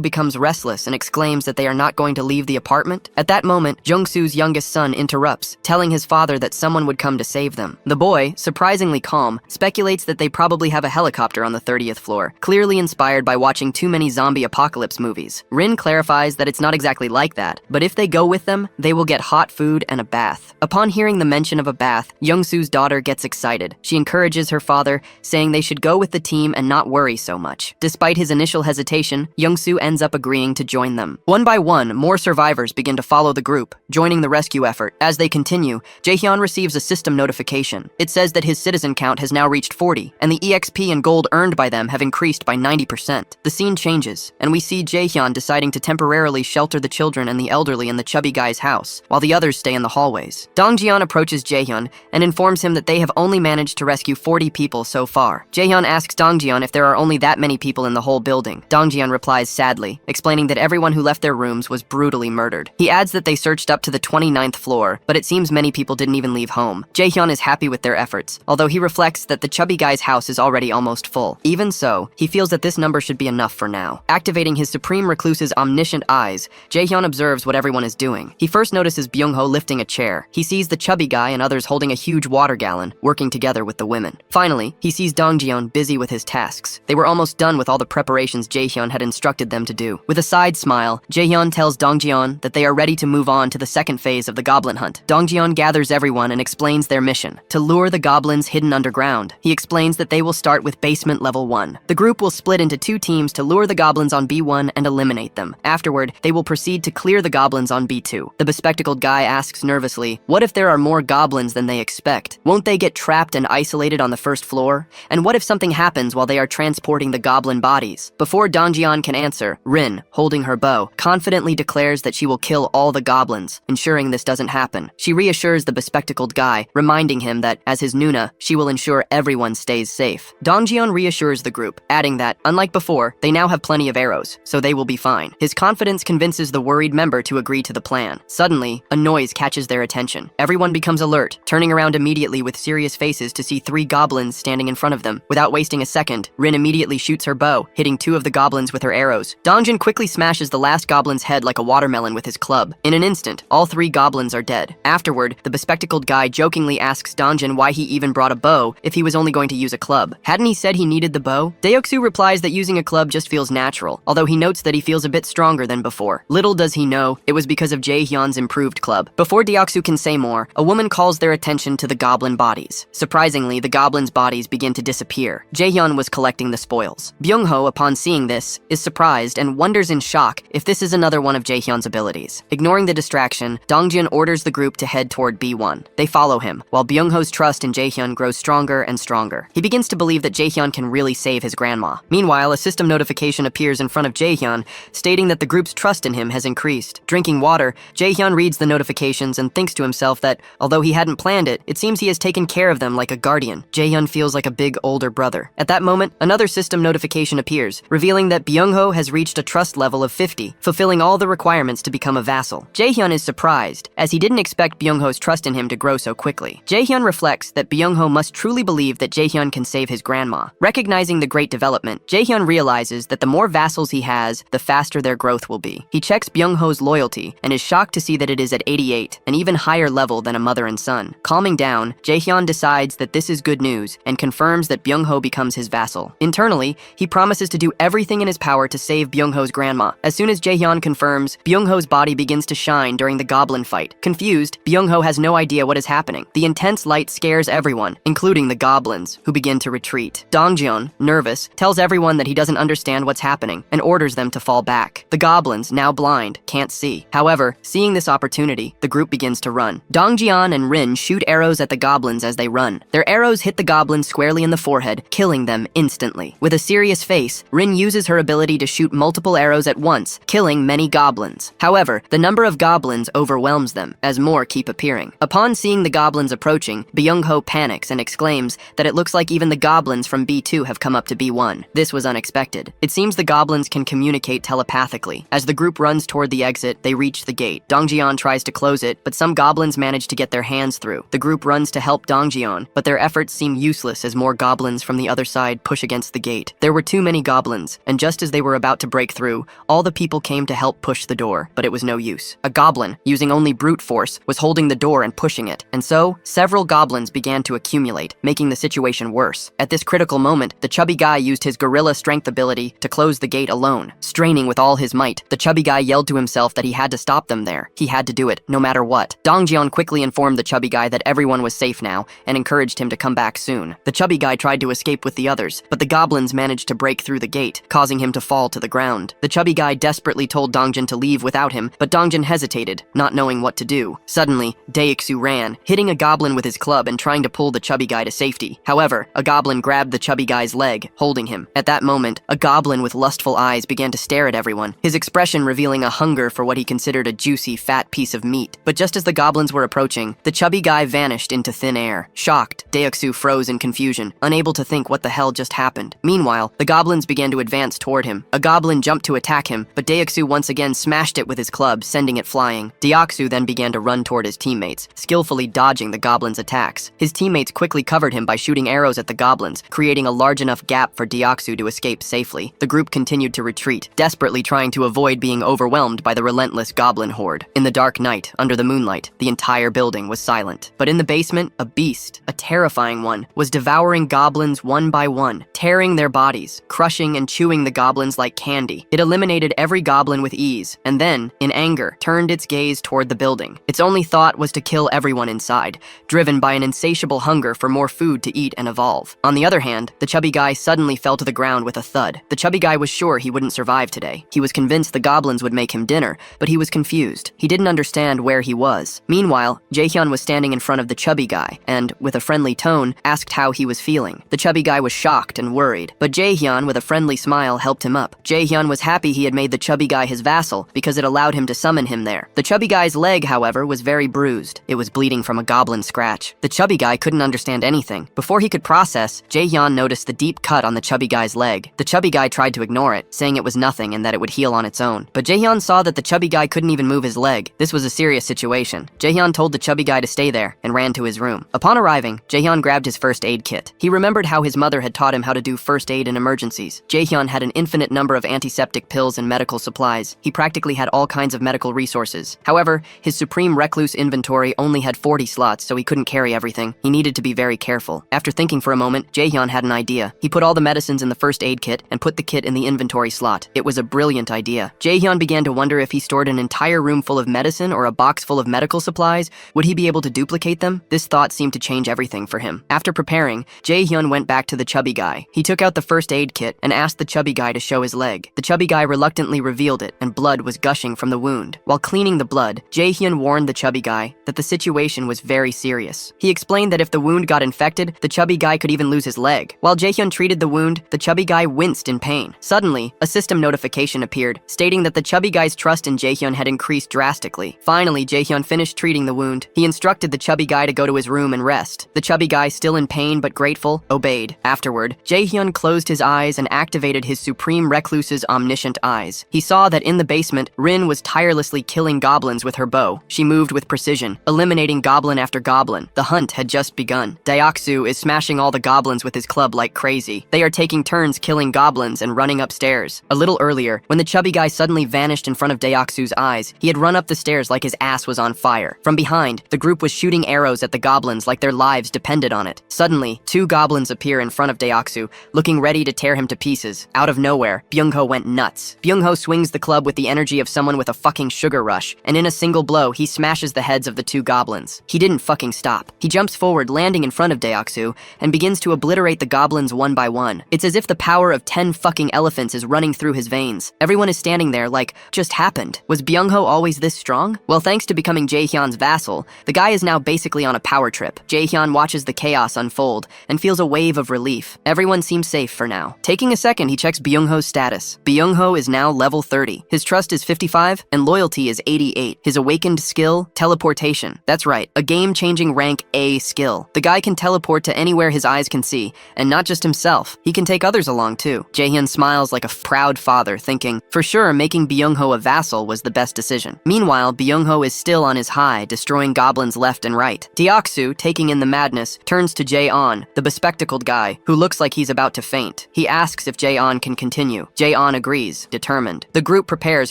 becomes restless and exclaims that they are not going to leave the apartment. At that moment, Jung-soo's youngest son interrupts, telling his father that someone would come to save them. The boy, surprisingly calm, speculates that they probably have a helicopter on the 30th floor, clearly inspired by watching too many zombie apocalypse movies. Rin clarifies that it's not exactly like that, but if they go with them, they will get hot food and a bath. Upon hearing the mention of a bath, Young-soo's daughter gets excited. She encourages her father, saying they should go with the team and not worry so much. Despite his initial hesitation, Young-soo ends up agreeing to join them. One by one, more survivors begin to follow the group, joining the rescue effort. As they continue, Jaehyun receives a system notification. It says that his citizen count has now reached 40, and the EXP and gold earned by them have increased by 90%. The scene changes, and we see Jaehyun deciding to temporarily shelter the children and the elderly in the chubby guy's house, while the others stay in the hallways. Dongjeon approaches Jaehyun and informs him that they have only managed to rescue 40 people so far. Jaehyun asks Dongjeon if there are only that many people in the whole building. Dongjeon replies sadly, explaining that everyone who left their rooms was brutally murdered. He adds that they searched up to the 29th floor, but it seems many people didn't even leave home. Jaehyun is happy with their efforts, although he reflects that the chubby guy's house is already almost full. Even so, he feels that this number should be enough for now. Activating his Supreme Recluse's omniscient eyes, Jaehyun observes what everyone is doing. He first notices Byung-ho lifting a chair. He sees the chubby guy and others holding a huge water gallon, working together with the women. Finally, he sees Dongjeon busy with his tasks. They were almost done with all the preparations Jaehyun had instructed them to do. With a side smile, Jaehyun tells Dongjeon that they are ready to move on to the second phase of the goblin hunt. Dongjeon gathers everyone and explains their mission: to lure the goblins hidden underground. He explains that they will start with basement level 1. The group will split into 2 teams to lure the goblins on B1 and eliminate them. Afterward, they will proceed to clear the goblins on B2. The bespectacled guy asks nervously, what if there are more goblins than they expect? Won't they get trapped and isolated on the first floor? And what if something happens while they are transporting the goblin bodies? Before Dongjeon can answer, Rin, holding her bow, confidently declares that she will kill all the goblins, ensuring this doesn't happen. She reassures the bespectacled guy, reminding him that, as his Nuna, she will ensure everyone stays safe. Dongjeon reassures the group, adding that, unlike before, they now have plenty of arrows, so they will be fine. His confidence convinces the worried member to agree to the plan. Suddenly, a noise catches their attention. Everyone becomes alert, turning around immediately with serious faces to see 3 goblins standing in front of them. Without wasting a second, Rin immediately shoots her bow, hitting 2 of the goblins with her arrows. Dongjin quickly smashes the last goblin's head like a watermelon with his club. In an instant, all 3 goblins are dead. Afterward, the bespectacled guy jokingly asks Dongjin why he even brought a bow if he was only going to use a club. Hadn't he said he needed the bow? Deoksu replies that using a club just feels natural, although he notes that he feels a bit stronger than before. Little does he know, it was because of Jaehyun's improved club. Before Deoksu can say more, a woman calls their attention to the goblin bodies. Surprisingly, the goblins' bodies begin to disappear. Jaehyun was collecting the spoils. Byung-ho, upon seeing this, is surprised and wonders in shock if this is another one of Jaehyun's abilities. Ignoring the distraction, Dongjin orders the group to head toward B1. They follow him, while Byung-ho's trust in Jaehyun grows stronger and stronger. He begins to believe that Jaehyun can really save his grandma. Meanwhile, a system notification appears in front of Jaehyun, stating that the group's trust in him has increased. Drinking water, Jaehyun reads the notifications and thinks to himself that, although he hadn't planned it, it seems he has taken care of them like a guardian. Jaehyun feels like a big older brother. At that moment, another system notification appears, revealing that Byung-ho has reached a trust level of 50, fulfilling all the requirements to become a vassal. Jaehyun is surprised, as he didn't expect Byung-ho's trust in him to grow so quickly. Jaehyun reflects that Byung-ho must truly believe that Jaehyun can save his grandma. Recognizing the great development, Jaehyun realizes that the more vassals he has, the faster their growth will be. He checks Byung-ho's loyalty and is shocked to see that it is at 88, an even higher level than a mother and son. Calming down, Jaehyun decides that this is good news and confirms that Byung-ho becomes his vassal. Internally, he promises to do everything in his power to save Byung-ho's grandma. As soon as Jaehyun confirms, Byung-ho's body begins to shine during the goblin fight. Confused, Byung-ho has no idea what is happening. The intense light scares everyone, including the goblins, who begin to retreat. Dongjin, nervous, tells everyone that he doesn't understand what's happening and orders them to fall back. The goblins, now blind, can't see. However, seeing this opportunity, the group begins to run. Dongjian and Rin shoot arrows at the goblins as they run. Their arrows hit the goblins squarely in the forehead forehead, killing them instantly. With a serious face, Rin uses her ability to shoot multiple arrows at once, killing many goblins. However, the number of goblins overwhelms them, as more keep appearing. Upon seeing the goblins approaching, Byung-ho panics and exclaims that it looks like even the goblins from B2 have come up to B1. This was unexpected. It seems the goblins can communicate telepathically. As the group runs toward the exit, they reach the gate. Dongjian tries to close it, but some goblins manage to get their hands through. The group runs to help Dongjian, but their efforts seem useless as more goblins from the other side push against the gate. There were too many goblins, and just as they were about to break through, all the people came to help push the door, but it was no use. A goblin, using only brute force, was holding the door and pushing it, and so, several goblins began to accumulate, making the situation worse. At this critical moment, the chubby guy used his gorilla strength ability to close the gate alone. Straining with all his might, the chubby guy yelled to himself that he had to stop them there. He had to do it, no matter what. Dongjian quickly informed the chubby guy that everyone was safe now, and encouraged him to come back soon. The chubby guy tried to escape with the others, but the goblins managed to break through the gate, causing him to fall to the ground. The chubby guy desperately told Dongjin to leave without him, but Dongjin hesitated, not knowing what to do. Suddenly, Daixu ran, hitting a goblin with his club and trying to pull the chubby guy to safety. However, a goblin grabbed the chubby guy's leg, holding him. At that moment, a goblin with lustful eyes began to stare at everyone, his expression revealing a hunger for what he considered a juicy, fat piece of meat. But just as the goblins were approaching, the chubby guy vanished into thin air. Shocked, Daixu froze in confusion, unable to think what the hell just happened. Meanwhile, the goblins began to advance toward him. A goblin jumped to attack him, but Daixu once again smashed it with his club, sending it flying. Daixu then began to run toward his teammates, skillfully dodging the goblins' attacks. His teammates quickly covered him by shooting arrows at the goblins, creating a large enough gap for Daixu to escape safely. The group continued to retreat, desperately trying to avoid being overwhelmed by the relentless goblin horde. In the dark night, under the moonlight, the entire building was silent. But in the basement, a beast, a terrifying one, was devouring goblins one by one, tearing their bodies, crushing and chewing the goblins like candy. It eliminated every goblin with ease, and then, in anger, turned its gaze toward the building. Its only thought was to kill everyone inside, driven by an insatiable hunger for more food to eat and evolve. On the other hand, the chubby guy suddenly fell to the ground with a thud. The chubby guy was sure he wouldn't survive today. He was convinced the goblins would make him dinner, but he was confused. He didn't understand where he was. Meanwhile, Jaehyun was standing in front of the chubby guy, and, with a friendly tone, asked how he was feeling. The chubby guy was shocked and worried, but Jaehyun, with a friendly smile, helped him up. Jaehyun was happy he had made the chubby guy his vassal, because it allowed him to summon him there. The chubby guy's leg, however, was very bruised. It was bleeding from a goblin scratch. The chubby guy couldn't understand anything. Before he could process, Jaehyun noticed the deep cut on the chubby guy's leg. The chubby guy tried to ignore it, saying it was nothing and that it would heal on its own. But Jaehyun saw that the chubby guy couldn't even move his leg. This was a serious situation. Jaehyun told the chubby guy to stay there and ran to his room. Upon arriving, Jaehyun grabbed his first aid kit. He remembered how his mother had taught him how to do first aid in emergencies. Jaehyun had an infinite number of antiseptic pills and medical supplies. He practically had all kinds of medical resources. However, his supreme recluse inventory only had 40 slots, so he couldn't carry everything. He needed to be very careful. After thinking for a moment, Jaehyun had an idea. He put all the medicines in the first aid kit and put the kit in the inventory slot. It was a brilliant idea. Jaehyun began to wonder if he stored an entire room full of medicine or a box full of medical supplies, would he be able to duplicate them? This thought seemed to change everything for him. After preparing, Jaehyun went back to the chubby guy. He took out the first aid kit and asked the chubby guy to show his leg. The chubby guy reluctantly revealed it, and blood was gushing from the wound. While cleaning the blood, Jaehyun warned the chubby guy that the situation was very serious. He explained that if the wound got infected, the chubby guy could even lose his leg. While Jaehyun treated the wound, the chubby guy winced in pain. Suddenly, a system notification appeared, stating that the chubby guy's trust in Jaehyun had increased drastically. Finally, Jaehyun finished treating the wound. He instructed the chubby guy to go to his room and rest. The chubby guy, still in pain but grateful, obeyed. Afterward, Jaehyun closed his eyes and activated his supreme recluse's omniscient eyes. He saw that in the basement, Rin was tirelessly killing goblins with her bow. She moved with precision, eliminating goblin after goblin. The hunt had just begun. Daixu is smashing all the goblins with his club like crazy. They are taking turns killing goblins and running upstairs. A little earlier, when the chubby guy suddenly vanished in front of Daixu's eyes, he had run up the stairs like his ass was on fire. From behind, the group was shooting arrows at the goblins like their lives depended on it. Suddenly, two goblins appear in front of Daixu, looking ready to tear him to pieces. Out of nowhere, Byung-ho went nuts. Byung-ho swings the club with the energy of someone with a fucking sugar rush, and in a single blow, he smashes the heads of the two goblins. He didn't fucking stop. He jumps forward, landing in front of Daixu, and begins to obliterate the goblins one by one. It's as if the power of 10 fucking elephants is running through his veins. Everyone is standing there like, just happened. Was Byung-ho always this strong? Well, thanks to becoming Jaehyun's vassal, the guy is now basically on a power trip. Jaehyun watches the chaos unfold and feels a wave of relief. Everyone seems safe for now. Taking a second, he checks Byung-ho's status. Byung-ho is now level 30. His trust is 55, and loyalty is 88. His awakened skill, teleportation. That's right, a game-changing rank A skill. The guy can teleport to anywhere his eyes can see, and not just himself. He can take others along too. Jae-hyun smiles like a proud father, thinking, for sure, making Byung-ho a vassal was the best decision. Meanwhile, Byung-ho is still on his high, destroying goblins left and right. Deoksu, taking in the madness, turns to Jae-on, the bespectacled guy, who looks like he's about to faint. He asks if Jae-on can continue. Jae-on agrees, determined. The group prepares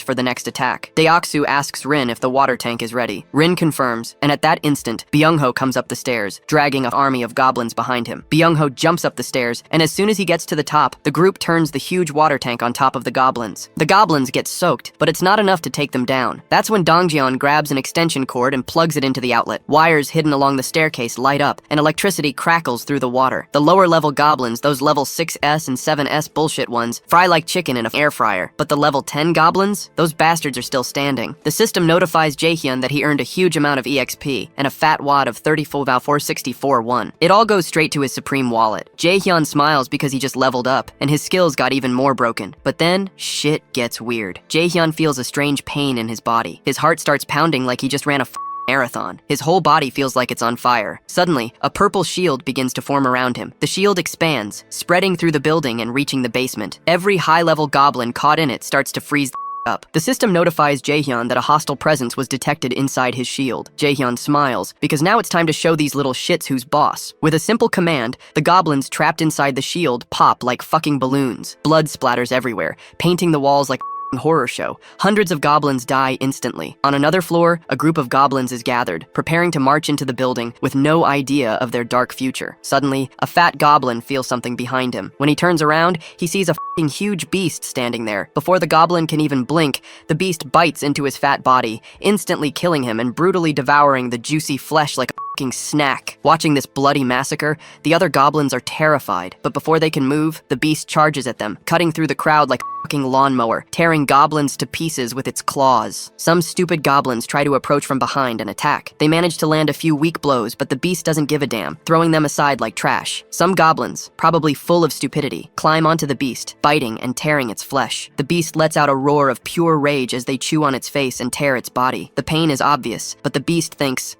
for the next attack. Deoksu asks Rin if the water tank is ready. Rin confirms, and at that instant, Byung-ho comes up the stairs, dragging an army of goblins behind him. Byung-ho jumps up the stairs, and as soon as he gets to the top, the group turns the huge water tank on top of the goblins. The goblins get soaked, but it's not enough to take them down. That's when Dongjeon grabs an extension cord and plugs it into the outlet. Wires hidden along the staircase light up, and electricity crackles through the water. The lower-level goblins, those level 6S and 7S bullshit ones, fry like chicken in an air fryer. But the level 10 goblins? Those bastards are still standing. The system notifies Jae-hyun that he earned a huge amount of EXP, and a fat wad of 34,464 It all goes straight to his supreme wallet. Jae-hyun smiles because he just leveled up, and his skills got even more broken. But then, shit gets weird. Jae-hyun feels a strange pain in his body. His heart starts pounding like he just ran a marathon. His whole body feels like it's on fire. Suddenly, a purple shield begins to form around him. The shield expands, spreading through the building and reaching the basement. Every high-level goblin caught in it starts to freeze up. The system notifies Jae-hyun that a hostile presence was detected inside his shield. Jae-hyun smiles, because now it's time to show these little shits who's boss. With a simple command, the goblins trapped inside the shield pop like fucking balloons. Blood splatters everywhere, painting the walls like horror show. Hundreds of goblins die instantly. On another floor, a group of goblins is gathered, preparing to march into the building with no idea of their dark future. Suddenly, a fat goblin feels something behind him. When he turns around, he sees a huge beast standing there. Before the goblin can even blink, the beast bites into his fat body, instantly killing him and brutally devouring the juicy flesh like a snack. Watching this bloody massacre, the other goblins are terrified, but before they can move, the beast charges at them, cutting through the crowd like a fucking lawnmower, tearing goblins to pieces with its claws. Some stupid goblins try to approach from behind and attack. They manage to land a few weak blows, but the beast doesn't give a damn, throwing them aside like trash. Some goblins, probably full of stupidity, climb onto the beast, biting and tearing its flesh. The beast lets out a roar of pure rage as they chew on its face and tear its body. The pain is obvious, but the beast thinks,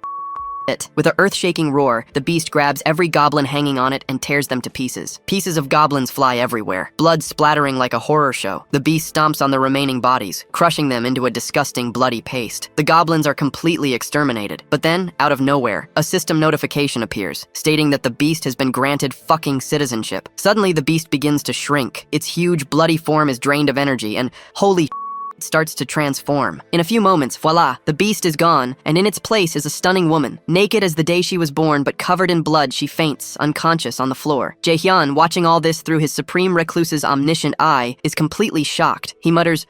it. With a earth-shaking roar, the beast grabs every goblin hanging on it and tears them to pieces. Pieces of goblins fly everywhere, blood splattering like a horror show. The beast stomps on the remaining bodies, crushing them into a disgusting bloody paste. The goblins are completely exterminated. But then, out of nowhere, a system notification appears, stating that the beast has been granted fucking citizenship. Suddenly, the beast begins to shrink. Its huge, bloody form is drained of energy, and holy starts to transform. In a few moments, voila, the beast is gone, and in its place is a stunning woman. Naked as the day she was born, but covered in blood, she faints, unconscious on the floor. Jae-hyun, watching all this through his supreme recluse's omniscient eye, is completely shocked. He mutters,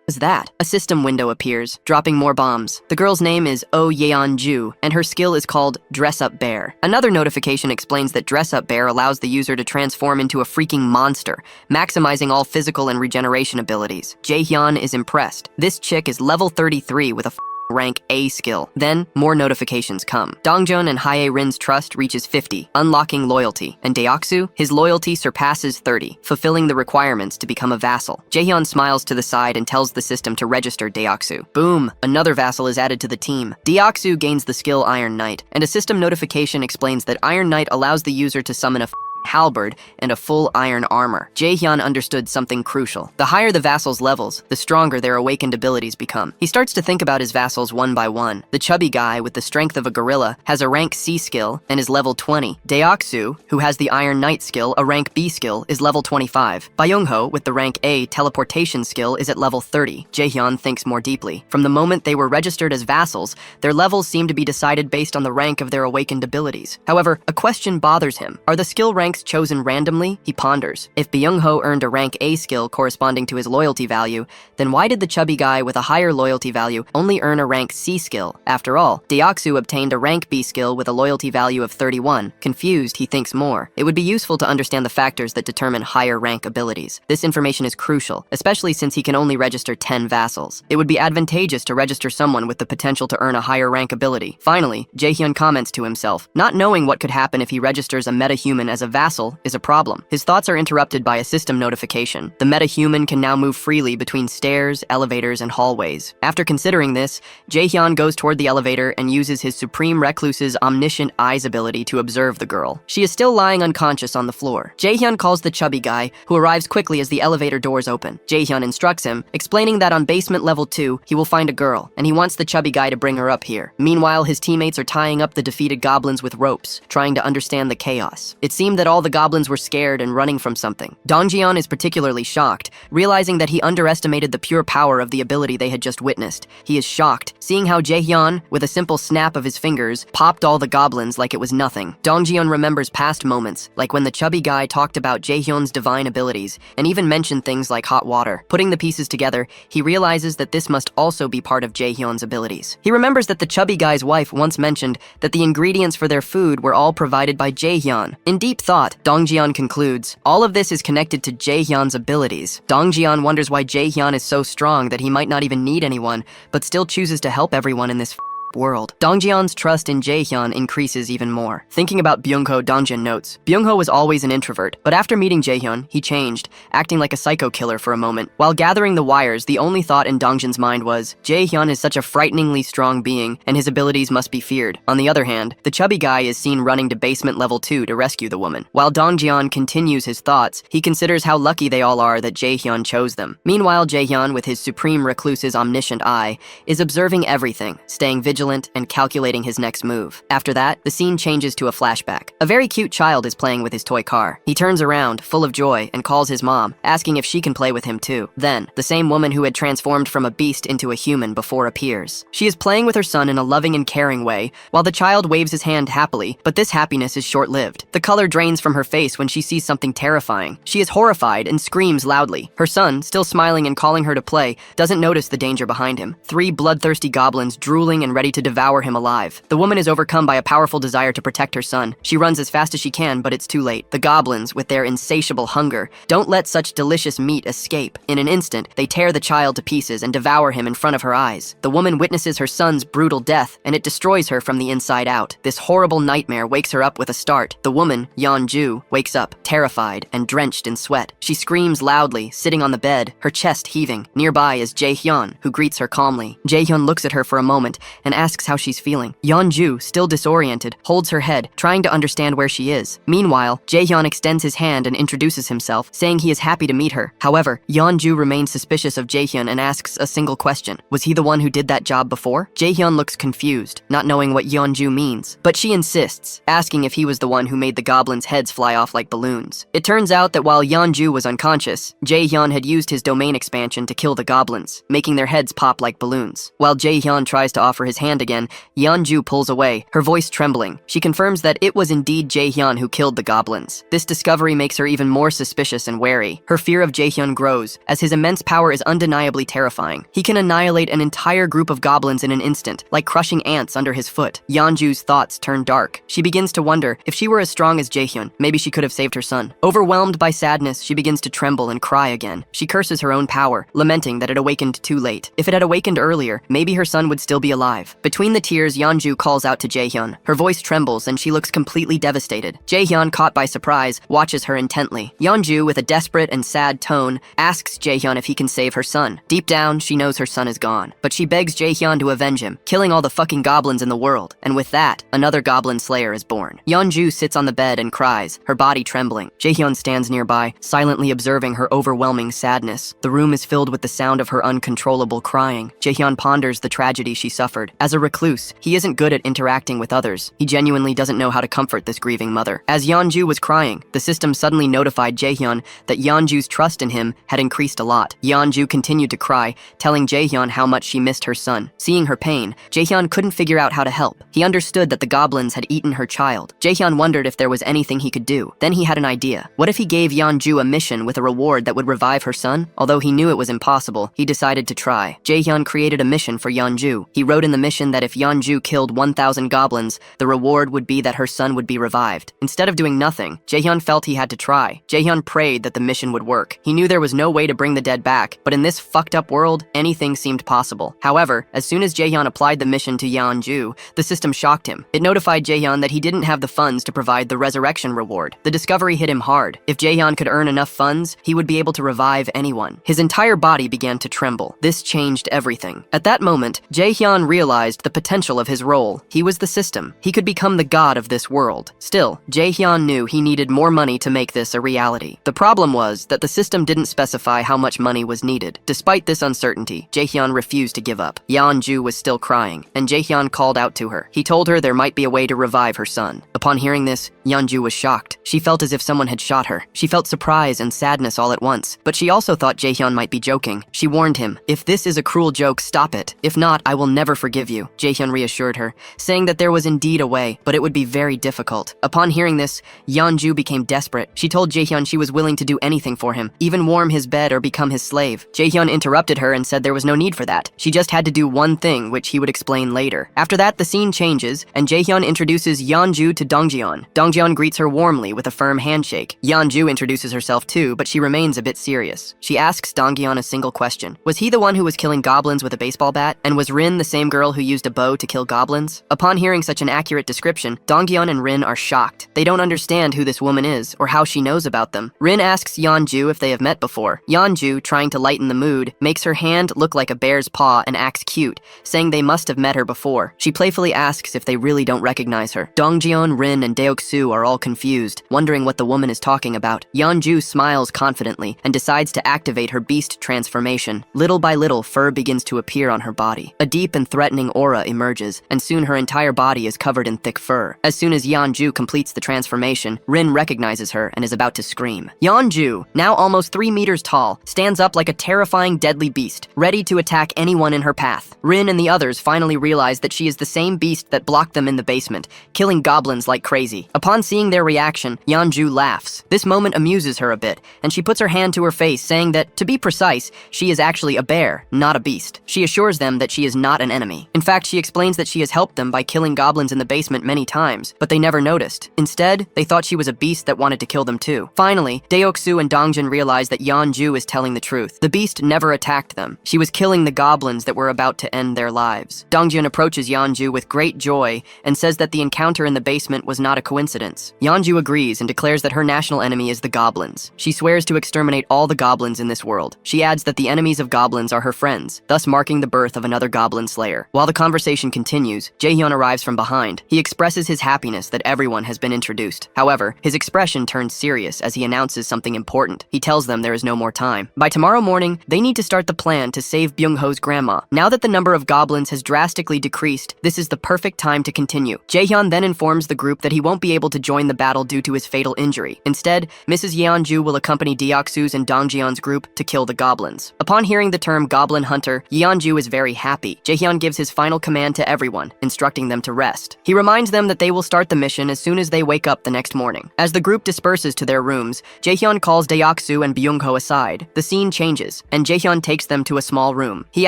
"Is that?" A system window appears, dropping more bombs. The girl's name is Oh Yeon-ju, and her skill is called Dress Up Bear. Another notification explains that Dress Up Bear allows the user to transform into a freaking monster, maximizing all physical and regeneration abilities. Jae-hyun is impressed. This chick is level 33 with a rank A skill. Then, more notifications come. Dongjeon and Hae-rin's trust reaches 50, unlocking loyalty, and Deoksu, his loyalty surpasses 30, fulfilling the requirements to become a vassal. Jae-hyun smiles to the side and tells the system to register Deoksu. Boom! Another vassal is added to the team. Deoksu gains the skill Iron Knight, and a system notification explains that Iron Knight allows the user to summon a halberd and a full iron armor. Jae-hyun understood something crucial. The higher the vassal's levels, the stronger their awakened abilities become. He starts to think about his vassals one by one. The chubby guy with the strength of a gorilla has a rank C skill and is level 20. Deoksu, who has the Iron Knight skill, a rank B skill, is level 25. Byung-ho, with the rank A teleportation skill, is at level 30. Jae-hyun thinks more deeply. From the moment they were registered as vassals, their levels seem to be decided based on the rank of their awakened abilities. However, a question bothers him. Are the skill ranks chosen randomly? He ponders. If Byung-ho earned a rank A skill corresponding to his loyalty value, then why did the chubby guy with a higher loyalty value only earn a rank C skill? After all, Deoksu obtained a rank B skill with a loyalty value of 31. Confused, he thinks more. It would be useful to understand the factors that determine higher rank abilities. This information is crucial, especially since he can only register 10 vassals. It would be advantageous to register someone with the potential to earn a higher rank ability. Finally, Jae-hyun comments to himself, not knowing what could happen if he registers a metahuman as a vassal. castle is a problem. His thoughts are interrupted by a system notification. The meta-human can now move freely between stairs, elevators, and hallways. After considering this, Jaehyun goes toward the elevator and uses his Supreme Recluse's omniscient eyes ability to observe the girl. She is still lying unconscious on the floor. Jaehyun calls the chubby guy, who arrives quickly as the elevator doors open. Jaehyun instructs him, explaining that on basement level 2, he will find a girl, and he wants the chubby guy to bring her up here. Meanwhile, his teammates are tying up the defeated goblins with ropes, trying to understand the chaos. It seemed that all the goblins were scared and running from something. Dongjeon is particularly shocked, realizing that he underestimated the pure power of the ability they had just witnessed. He is shocked, seeing how Jaehyun, with a simple snap of his fingers, popped all the goblins like it was nothing. Dongjeon remembers past moments, like when the chubby guy talked about Jaehyun's divine abilities, and even mentioned things like hot water. Putting the pieces together, he realizes that this must also be part of Jaehyun's abilities. He remembers that the chubby guy's wife once mentioned that the ingredients for their food were all provided by Jaehyun. In deep thought, Dongjeon concludes, all of this is connected to Jaehyun's abilities. Dongjeon wonders why Jaehyun is so strong that he might not even need anyone, but still chooses to help everyone in this world. Dongjeon's trust in Jaehyun increases even more. Thinking about Byungho, Dongjeon notes, Byungho was always an introvert, but after meeting Jaehyun, he changed, acting like a psycho killer for a moment. While gathering the wires, the only thought in Dongjeon's mind was, Jaehyun is such a frighteningly strong being, and his abilities must be feared. On the other hand, the chubby guy is seen running to basement level 2 to rescue the woman. While Dongjeon continues his thoughts, he considers how lucky they all are that Jaehyun chose them. Meanwhile, Jaehyun, with his Supreme Recluse's omniscient eye, is observing everything, staying vigilant and calculating his next move. After that, the scene changes to a flashback. A very cute child is playing with his toy car. He turns around, full of joy, and calls his mom, asking if she can play with him too. Then, the same woman who had transformed from a beast into a human before appears. She is playing with her son in a loving and caring way, while the child waves his hand happily, but this happiness is short-lived. The color drains from her face when she sees something terrifying. She is horrified and screams loudly. Her son, still smiling and calling her to play, doesn't notice the danger behind him. 3 bloodthirsty goblins drooling and ready to devour him alive. The woman is overcome by a powerful desire to protect her son. She runs as fast as she can, but it's too late. The goblins, with their insatiable hunger, don't let such delicious meat escape. In an instant, they tear the child to pieces and devour him in front of her eyes. The woman witnesses her son's brutal death, and it destroys her from the inside out. This horrible nightmare wakes her up with a start. The woman, Yeonju, wakes up, terrified and drenched in sweat. She screams loudly, sitting on the bed, her chest heaving. Nearby is Jaehyun, who greets her calmly. Jaehyun looks at her for a moment and asks how she's feeling. Yeonju, still disoriented, holds her head, trying to understand where she is. Meanwhile, Jaehyun extends his hand and introduces himself, saying he is happy to meet her. However, Yeonju remains suspicious of Jaehyun and asks a single question. Was he the one who did that job before? Jaehyun looks confused, not knowing what Yeonju means, but she insists, asking if he was the one who made the goblins' heads fly off like balloons. It turns out that while Yeonju was unconscious, Jaehyun had used his domain expansion to kill the goblins, making their heads pop like balloons. While Jaehyun tries to offer his hand again, Yeonju pulls away, her voice trembling. She confirms that it was indeed Jaehyun who killed the goblins. This discovery makes her even more suspicious and wary. Her fear of Jaehyun grows, as his immense power is undeniably terrifying. He can annihilate an entire group of goblins in an instant, like crushing ants under his foot. Yeonju's thoughts turn dark. She begins to wonder, if she were as strong as Jaehyun, maybe she could have saved her son. Overwhelmed by sadness, she begins to tremble and cry again. She curses her own power, lamenting that it awakened too late. If it had awakened earlier, maybe her son would still be alive. Between the tears, Yeonju calls out to Jaehyun. Her voice trembles and she looks completely devastated. Jaehyun, caught by surprise, watches her intently. Yeonju, with a desperate and sad tone, asks Jaehyun if he can save her son. Deep down, she knows her son is gone, but she begs Jaehyun to avenge him, killing all the fucking goblins in the world. And with that, another goblin slayer is born. Yeonju sits on the bed and cries, her body trembling. Jaehyun stands nearby, silently observing her overwhelming sadness. The room is filled with the sound of her uncontrollable crying. Jaehyun ponders the tragedy she suffered. As a recluse, he isn't good at interacting with others. He genuinely doesn't know how to comfort this grieving mother. As Yeonju was crying, the system suddenly notified Jaehyun that Yeonju's trust in him had increased a lot. Yeonju continued to cry, telling Jaehyun how much she missed her son. Seeing her pain, Jaehyun couldn't figure out how to help. He understood that the goblins had eaten her child. Jaehyun wondered if there was anything he could do. Then he had an idea. What if he gave Yeonju a mission with a reward that would revive her son? Although he knew it was impossible, he decided to try. Jaehyun created a mission for Yeonju. He wrote in the mission mentioned that if Yeonju killed 1,000 goblins, the reward would be that her son would be revived. Instead of doing nothing, Jaehyun felt he had to try. Jaehyun prayed that the mission would work. He knew there was no way to bring the dead back, but in this fucked up world, anything seemed possible. However, as soon as Jaehyun applied the mission to Yeonju, the system shocked him. It notified Jaehyun that he didn't have the funds to provide the resurrection reward. The discovery hit him hard. If Jaehyun could earn enough funds, he would be able to revive anyone. His entire body began to tremble. This changed everything. At that moment, Jaehyun realized the potential of his role. He was the system. He could become the god of this world. Still, Jaehyun knew he needed more money to make this a reality. The problem was that the system didn't specify how much money was needed. Despite this uncertainty, Jaehyun refused to give up. Yeonju was still crying, and Jaehyun called out to her. He told her there might be a way to revive her son. Upon hearing this, Yeonju was shocked. She felt as if someone had shot her. She felt surprise and sadness all at once, but she also thought Jaehyun might be joking. She warned him, "If this is a cruel joke, stop it. If not, I will never forgive you." Jaehyun reassured her, saying that there was indeed a way, but it would be very difficult. Upon hearing this, Yeonju became desperate. She told Jaehyun she was willing to do anything for him, even warm his bed or become his slave. Jaehyun interrupted her and said there was no need for that. She just had to do one thing, which he would explain later. After that, the scene changes, and Jaehyun introduces Yeonju to Dongjeon. Dongjeon greets her warmly with a firm handshake. Yeonju introduces herself too, but she remains a bit serious. She asks Dongjeon a single question. Was he the one who was killing goblins with a baseball bat? And was Rin the same girl who used a bow to kill goblins? Upon hearing such an accurate description, Dongjeon and Rin are shocked. They don't understand who this woman is or how she knows about them. Rin asks Yeonju if they have met before. Yeonju, trying to lighten the mood, makes her hand look like a bear's paw and acts cute, saying they must have met her before. She playfully asks if they really don't recognize her. Dongjeon, Rin, and Deoksu are all confused, wondering what the woman is talking about. Yeonju smiles confidently and decides to activate her beast transformation. Little by little, fur begins to appear on her body. A deep and threatening aura emerges, and soon her entire body is covered in thick fur. As soon as Yeonju completes the transformation, Rin recognizes her and is about to scream. Yeonju, now almost 3 meters tall, stands up like a terrifying deadly beast, ready to attack anyone in her path. Rin and the others finally realize that she is the same beast that blocked them in the basement, killing goblins like crazy. Upon seeing their reaction, Yeonju laughs. This moment amuses her a bit, and she puts her hand to her face, saying that, to be precise, she is actually a bear, not a beast. She assures them that she is not an enemy. In fact, she explains that she has helped them by killing goblins in the basement many times, but they never noticed. Instead, they thought she was a beast that wanted to kill them too. Finally, Deoksu and Dongjin realize that Yeonju is telling the truth. The beast never attacked them. She was killing the goblins that were about to end their lives. Dongjin approaches Yeonju with great joy and says that the encounter in the basement was not a coincidence. Yeonju agrees and declares that her national enemy is the goblins. She swears to exterminate all the goblins in this world. She adds that the enemies of goblins are her friends, thus marking the birth of another goblin slayer. While the conversation continues, Jaehyun arrives from behind. He expresses his happiness that everyone has been introduced. However, his expression turns serious as he announces something important. He tells them there is no more time. By tomorrow morning, they need to start the plan to save Byung-ho's grandma. Now that the number of goblins has drastically decreased, this is the perfect time to continue. Jaehyun then informs the group that he won't be able to join the battle due to his fatal injury. Instead, Mrs. Yeonju will accompany Deoksu's and Dongjeon's group to kill the goblins. Upon hearing the term goblin hunter, Yeonju is very happy. Jaehyun gives his final command to everyone, instructing them to rest. He reminds them that they will start the mission as soon as they wake up the next morning. As the group disperses to their rooms, Jaehyun calls Deoksu and Byung-ho aside. The scene changes, and Jaehyun takes them to a small room. He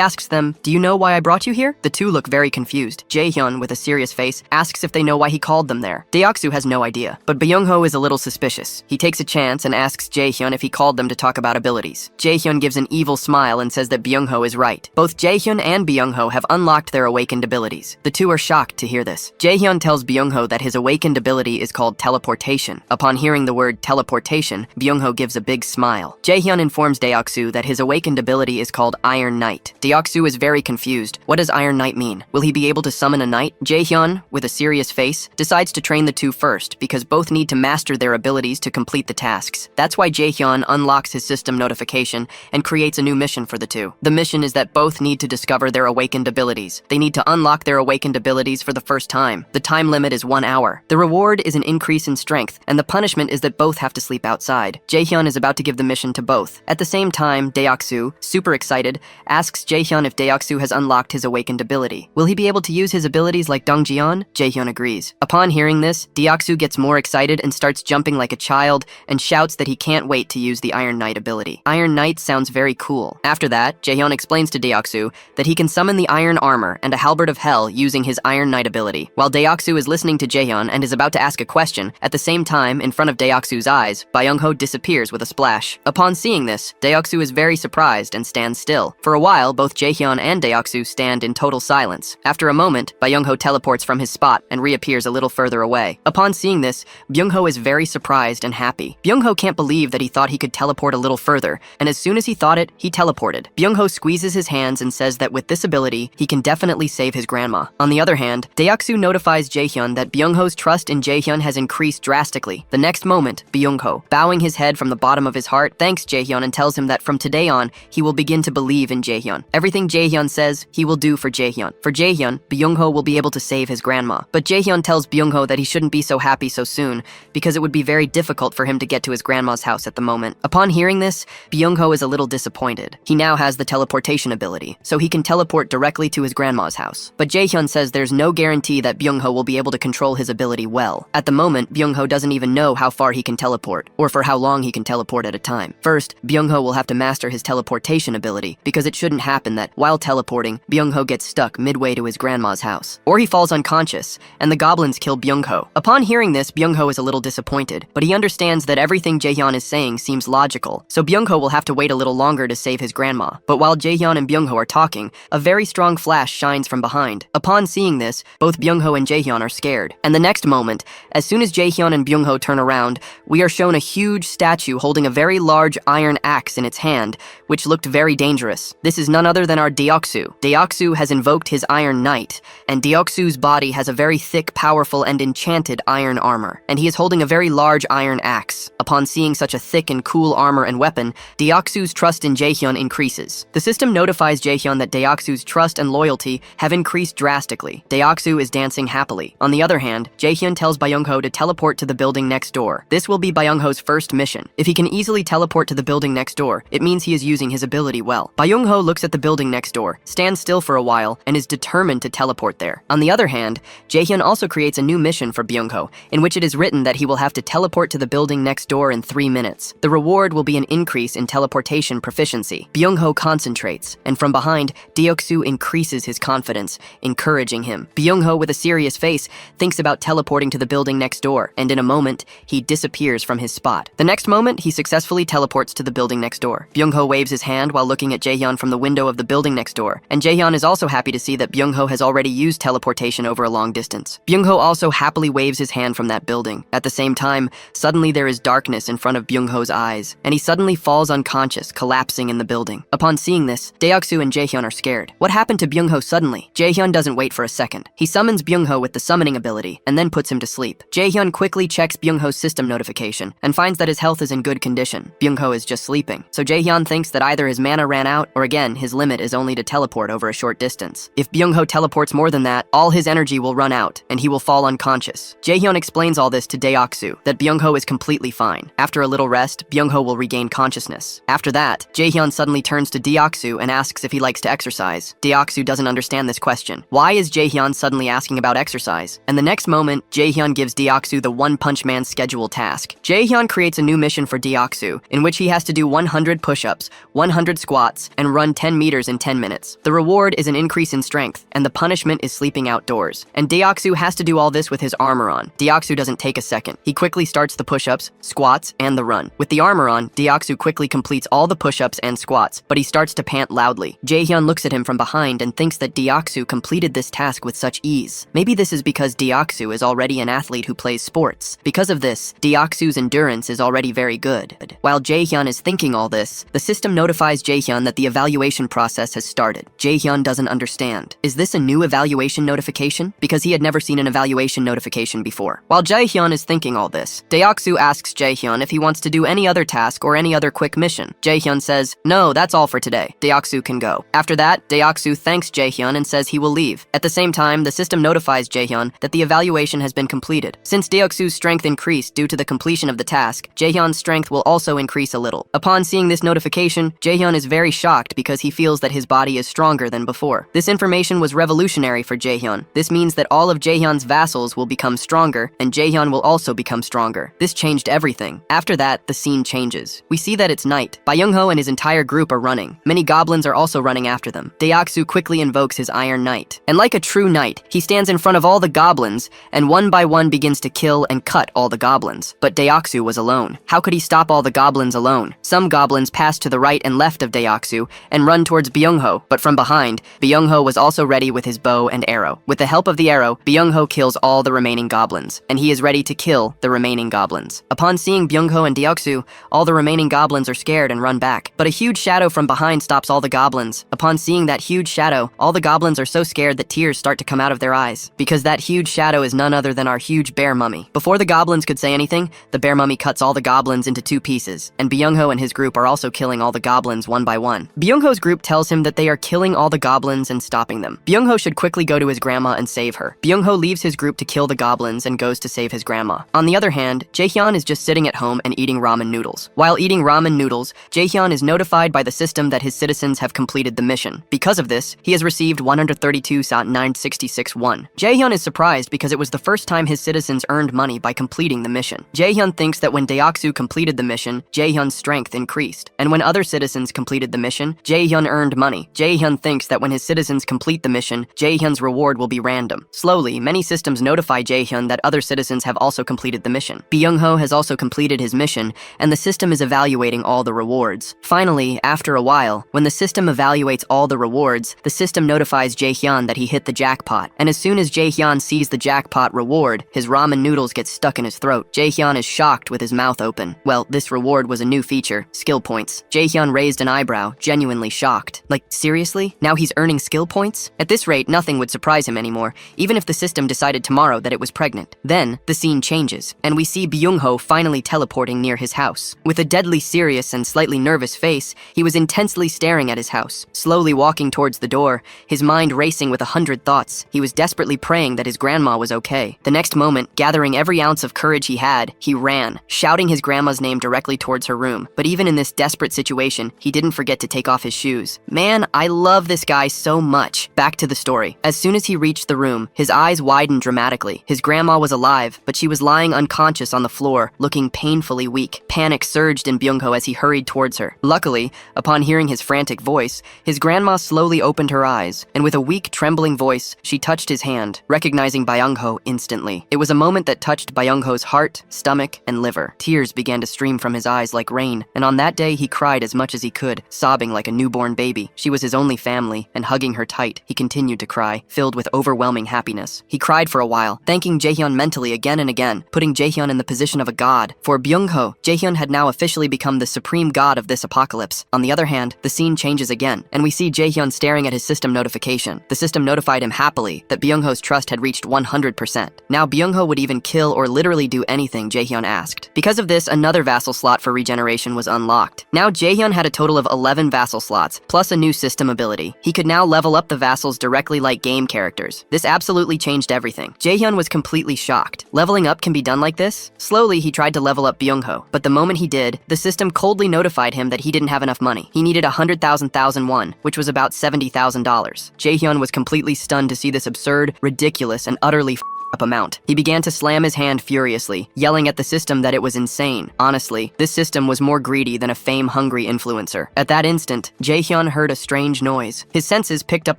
asks them, "Do you know why I brought you here?" The two look very confused. Jaehyun, with a serious face, asks if they know why he called them there. Deoksu has no idea, but Byung-ho is a little suspicious. He takes a chance and asks Jaehyun if he called them to talk about abilities. Jaehyun gives an evil smile and says that Byung-ho is right. Both Jaehyun and Byung-ho have unlocked their awakened abilities. The two are shocked to hear this. Jaehyun tells Byung-ho that his awakened ability is called teleportation. Upon hearing the word teleportation, Byung-ho gives a big smile. Jaehyun informs Deoksu that his awakened ability is called Iron Knight. Deoksu is very confused. What does Iron Knight mean? Will he be able to summon a knight? Jaehyun, with a serious face, decides to train the two first because both need to master their abilities to complete the tasks. That's why Jaehyun unlocks his system notification and creates a new mission for the two. The mission is that both need to discover their awakened abilities. They need to unlock their awakened abilities for the first time. The time limit is 1 hour. The reward is an increase in strength, and the punishment is that both have to sleep outside. Jaehyun is about to give the mission to both. At the same time, Deoksu, super excited, asks Jaehyun if Deoksu has unlocked his awakened ability. Will he be able to use his abilities like Dongjeon? Jaehyun agrees. Upon hearing this, Deoksu Deoksu gets more excited and starts jumping like a child and shouts that he can't wait to use the Iron Knight ability. Iron Knight sounds very cool. After that, Jaehyun explains to Deoksu that he can summon the Iron Armor and a Halberd of Hell using his Iron Knight ability. While Deoksu is listening to Jaehyun and is about to ask a question, at the same time, in front of Deoksu's eyes, Byung-ho disappears with a splash. Upon seeing this, Deoksu is very surprised and stands still. For a while, both Jaehyun and Deoksu stand in total silence. After a moment, Byung-ho teleports from his spot and reappears a little further away. Upon seeing this, Byung-ho is very surprised and happy. Byung-ho can't believe that he thought he could teleport a little further, and as soon as he thought it, he teleported. Byung-ho squeezes his hands and says that with this ability, he can definitely save his grandma. On the other hand, Deoksu notifies Jaehyun that Byung-ho's trust in Jaehyun has increased drastically. The next moment, Byung-ho, bowing his head from the bottom of his heart, thanks Jaehyun and tells him that from today on, he will begin to believe in Jaehyun. Everything Jaehyun says, he will do for Jaehyun. For Jaehyun, Byung-ho will be able to save his grandma. But Jaehyun tells Byung-ho that he shouldn't be so happy so soon, because it would be very difficult for him to get to his grandma's house at the moment. Upon hearing this, Byung-ho is a little disappointed. He now has the teleportation ability, so he can teleport directly to his grandma's house. But Jaehyun says there's no guarantee that Byung-ho will be able to control his ability well. At the moment, Byung-ho doesn't even know how far he can teleport, or for how long he can teleport at a time. First, Byung-ho will have to master his teleportation ability, because it shouldn't happen that, while teleporting, Byung-ho gets stuck midway to his grandma's house. Or he falls unconscious, and the goblins kill Byung-ho. Upon hearing this, Byung-ho is a little disappointed, but he understands that everything Jaehyun is saying seems logical, so Byung-ho will have to wait a little longer to save his grandma. But while Jaehyun and Byung-ho are talking, a very strong flash shines from behind. Upon seeing this, both Byung-ho and Jaehyun are scared. And the next moment, as soon as Jaehyun and Byung-ho turn around, we are shown a huge statue holding a very large iron axe in its hand, which looked very dangerous. This is none other than our Deoksu. Deoksu has invoked his Iron Knight, and Deoksu's body has a very thick, powerful, and enchanted iron armor, and he is holding a very large iron axe. Upon seeing such a thick and cool armor and weapon, Deoksu's trust in Jaehyun increases. The system notifies Jaehyun that Deoksu's trust and loyalty have increased drastically. Deoksu is dancing happily. On the other hand, Jaehyun tells Byung-ho to teleport to the building next door. This will be Byung-ho's first mission. If he can easily teleport to the building next door, it means he is using his ability well. Byung-ho looks at the building next door, stands still for a while, and is determined to teleport there. On the other hand, Jaehyun also creates a new mission for Byung-ho, in which it is written that he will have to teleport to the building next door in 3 minutes. The reward will be an increase in teleportation proficiency. Byung-ho concentrates, and from behind, Deoksu increases his confidence, encouraging him. Byung-ho, with a serious face, thinks about teleporting to the building next door, and in a moment, he disappears from his spot. The next moment, he successfully teleports to the building next door. Byung-ho waves his hand while looking at Jaehyun from the window of the building next door, and Jaehyun is also happy to see that Byung-ho has already used teleportation over a long distance. Byung-ho also happily waves his hand from that building. At the same time, suddenly there is darkness in front of Byung-ho's eyes, and he suddenly falls unconscious, collapsing in the building. Upon seeing this, Deoksu and Jaehyun are scared. What happened to Byung-ho suddenly? Jaehyun doesn't wait for a second. He summons Byung-ho with the summoning ability, and then puts him to sleep. Jaehyun quickly checks Byung-ho's system notification, and finds that his health is in good condition. Byung-ho is just sleeping. So Jaehyun thinks that either his mana ran out, or again, his limit is only to teleport over a short distance. If Byung-ho teleports more than that, all his energy will run out, and he will fall unconscious. Jaehyun explains all this to Deoksu, that Byung-ho is completely fine. After a little rest, Byung-ho will regain consciousness. After that, Jaehyun suddenly turns to Deoksu and asks if he likes to exercise. Deoksu doesn't understand this question. Why is Jaehyun suddenly asking about exercise? And the next moment, Jaehyun gives Deoksu the One Punch Man schedule task. Jaehyun creates a new mission for Deoksu, in which he has to do 100 push-ups, 100 squats, and run 10 meters in 10 minutes. The reward is an increase in strength, and the punishment is sleeping outdoors. And Deoksu has to do all this with his armor on. Deoksu doesn't take a second. He quickly starts the push-ups, squats, and the run. With the armor on, Deoksu quickly completes all the push-ups and squats, but he starts to pant loudly. Jaehyun looks at him from behind and thinks that Deoksu completed this task with such ease. Maybe this is because Deoksu is already an athlete who plays sports. Because of this, Deoksu's endurance is already very good. While Jaehyun is thinking all this, the system notifies Jaehyun that the evaluation process has started. Jaehyun doesn't understand. Is this a new evaluation notification? Because he had never seen an evaluation notification before. While Jaehyun is thinking all this, Deoksu asks Jaehyun if he wants to do any other task or any other quick mission. Jaehyun says, "No, that's all for today. Deoksu can go." After that, Deoksu thanks Jaehyun and says he will leave. At the same time, the system notifies Jaehyun that the evaluation has been completed. Since Deoksu's strength increased due to the completion of the task, Jaehyun's strength will also increase a little. Upon seeing this notification, Jaehyun is very shocked because he feels that his body is stronger than before. This information was revolutionary for Jaehyun. This means that all of Jaehyun's vassals will become stronger stronger, and Jaehyun will also become stronger. This changed everything. After that, the scene changes. We see that it's night. Byung-ho and his entire group are running. Many goblins are also running after them. Deoksu quickly invokes his Iron Knight. And like a true knight, he stands in front of all the goblins, and one by one begins to kill and cut all the goblins. But Deoksu was alone. How could he stop all the goblins alone? Some goblins pass to the right and left of Deoksu and run towards Byung-ho, but from behind, Byung-ho was also ready with his bow and arrow. With the help of the arrow, Byung-ho kills all the remaining goblins, and he is ready to kill the remaining goblins. Upon seeing Byung-ho and Deoksu, all the remaining goblins are scared and run back. But a huge shadow from behind stops all the goblins. Upon seeing that huge shadow, all the goblins are so scared that tears start to come out of their eyes, because that huge shadow is none other than our huge bear mummy. Before the goblins could say anything, the bear mummy cuts all the goblins into 2 pieces, and Byung-ho and his group are also killing all the goblins one by one. Byung-ho's group tells him that they are killing all the goblins and stopping them. Byung-ho should quickly go to his grandma and save her. Byung-ho leaves his group to kill the goblins and goes to save his grandma. On the other hand, Jaehyun is just sitting at home and eating ramen noodles. While eating ramen noodles, Jaehyun is notified by the system that his citizens have completed the mission. Because of this, he has received 132,966 won. Jaehyun is surprised because it was the first time his citizens earned money by completing the mission. Jaehyun thinks that when Deoksu completed the mission, Jaehyun's strength increased. And when other citizens completed the mission, Jaehyun earned money. Jaehyun thinks that when his citizens complete the mission, Jaehyun's reward will be random. Slowly, many systems notify Jaehyun that other citizens have also completed the mission. Byung-ho has also completed his mission, and the system is evaluating all the rewards. Finally, after a while, when the system evaluates all the rewards, the system notifies Jaehyun that he hit the jackpot. And as soon as Jaehyun sees the jackpot reward, his ramen noodles get stuck in his throat. Jaehyun is shocked with his mouth open. Well, this reward was a new feature, skill points. Jaehyun raised an eyebrow, genuinely shocked. Like, seriously? Now he's earning skill points? At this rate, nothing would surprise him anymore, even if the system decided tomorrow that it was pregnant. Then, the scene changes, and we see Byung-ho finally teleporting near his house. With a deadly serious and slightly nervous face, he was intensely staring at his house, slowly walking towards the door, his mind racing with 100 thoughts. He was desperately praying that his grandma was okay. The next moment, gathering every ounce of courage he had, he ran, shouting his grandma's name directly towards her room. But even in this desperate situation, he didn't forget to take off his shoes. Man, I love this guy so much. Back to the story. As soon as he reached the room, his eyes widened dramatically. His grandma was alive, but she was lying unconscious on the floor, looking painfully weak. Panic surged in Byung-ho as he hurried towards her. Luckily, upon hearing his frantic voice, his grandma slowly opened her eyes, and with a weak, trembling voice, she touched his hand, recognizing Byung-ho instantly. It was a moment that touched Byung-ho's heart, stomach, and liver. Tears began to stream from his eyes like rain, and on that day he cried as much as he could, sobbing like a newborn baby. She was his only family, and hugging her tight, he continued to cry, filled with overwhelming happiness. He cried for a while, thanking Jaehyun mentally again and again, putting Jaehyun in the position of a god. For Byung-ho, Jaehyun had now officially become the supreme god of this apocalypse. On the other hand, the scene changes again, and we see Jaehyun staring at his system notification. The system notified him happily that Byung-ho's trust had reached 100%. Now Byung-ho would even kill or literally do anything Jaehyun asked. Because of this, another vassal slot for regeneration was unlocked. Now Jaehyun had a total of 11 vassal slots, plus a new system ability. He could now level up the vassals directly like game characters. This absolutely changed everything. Jaehyun was completely shocked. Leveling up can be done like this? Slowly, he tried to level up Byung-ho, but the moment he did, the system coldly notified him that he didn't have enough money. He needed 100,000 won, which was about $70,000. Jaehyun was completely stunned to see this absurd, ridiculous, and utterly up amount. He began to slam his hand furiously, yelling at the system that it was insane. Honestly, this system was more greedy than a fame-hungry influencer. At that instant, Jaehyun heard a strange noise. His senses picked up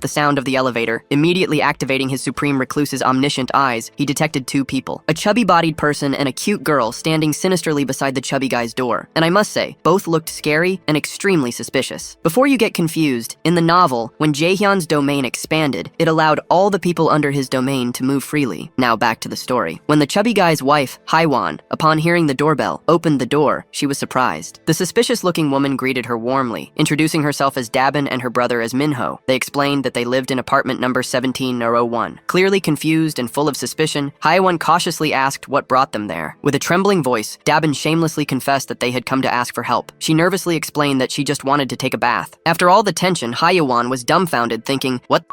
the sound of the elevator. Immediately activating his Supreme Recluse's omniscient eyes, he detected 2 people. A chubby-bodied person and a cute girl standing sinisterly beside the chubby guy's door. And I must say, both looked scary and extremely suspicious. Before you get confused, in the novel, when Jaehyun's domain expanded, it allowed all the people under his domain to move freely. Now back to the story. When the chubby guy's wife, Haiwan, upon hearing the doorbell, opened the door, she was surprised. The suspicious-looking woman greeted her warmly, introducing herself as Dabin and her brother as Minho. They explained that they lived in apartment number 1701. Clearly confused and full of suspicion, Haiwan cautiously asked what brought them there. With a trembling voice, Dabin shamelessly confessed that they had come to ask for help. She nervously explained that she just wanted to take a bath. After all the tension, Haiwan was dumbfounded, thinking, "What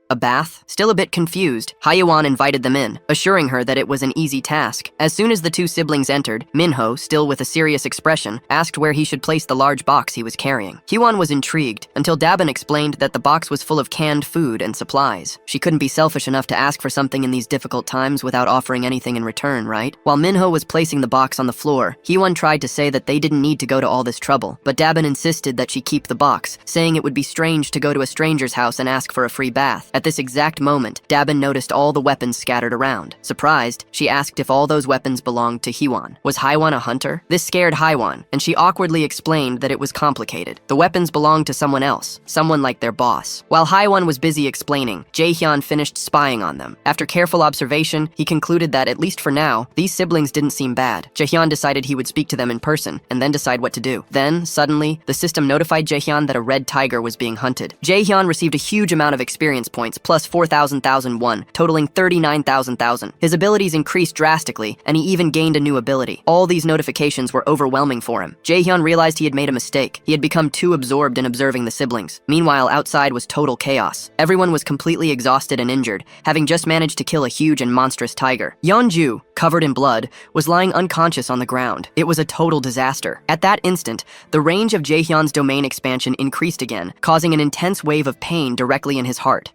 A bath? Still a bit confused, Haeyeon invited them in, assuring her that it was an easy task. As soon as the two siblings entered, Minho, still with a serious expression, asked where he should place the large box he was carrying. Hwon was intrigued, until Dabin explained that the box was full of canned food and supplies. She couldn't be selfish enough to ask for something in these difficult times without offering anything in return, right? While Minho was placing the box on the floor, Hwon tried to say that they didn't need to go to all this trouble, but Dabin insisted that she keep the box, saying it would be strange to go to a stranger's house and ask for a free bath. At this exact moment, Dabin noticed all the weapons scattered around. Surprised, she asked if all those weapons belonged to Hwon. Was Hwon a hunter? This scared Hwon, and she awkwardly explained that it was complicated. The weapons belonged to someone else, someone like their boss. While Hwon was busy explaining, Jaehyun finished spying on them. After careful observation, he concluded that, at least for now, these siblings didn't seem bad. Jaehyun decided he would speak to them in person, and then decide what to do. Then, suddenly, the system notified Jaehyun that a red tiger was being hunted. Jaehyun received a huge amount of experience points, plus 4,000,001, totaling 39,000. His abilities increased drastically, and he even gained a new ability. All these notifications were overwhelming for him. Jaehyun realized he had made a mistake. He had become too absorbed in observing the siblings. Meanwhile, outside was total chaos. Everyone was completely exhausted and injured, having just managed to kill a huge and monstrous tiger. Yeonju, covered in blood, was lying unconscious on the ground. It was a total disaster. At that instant, the range of Jaehyun's domain expansion increased again, causing an intense wave of pain directly in his heart.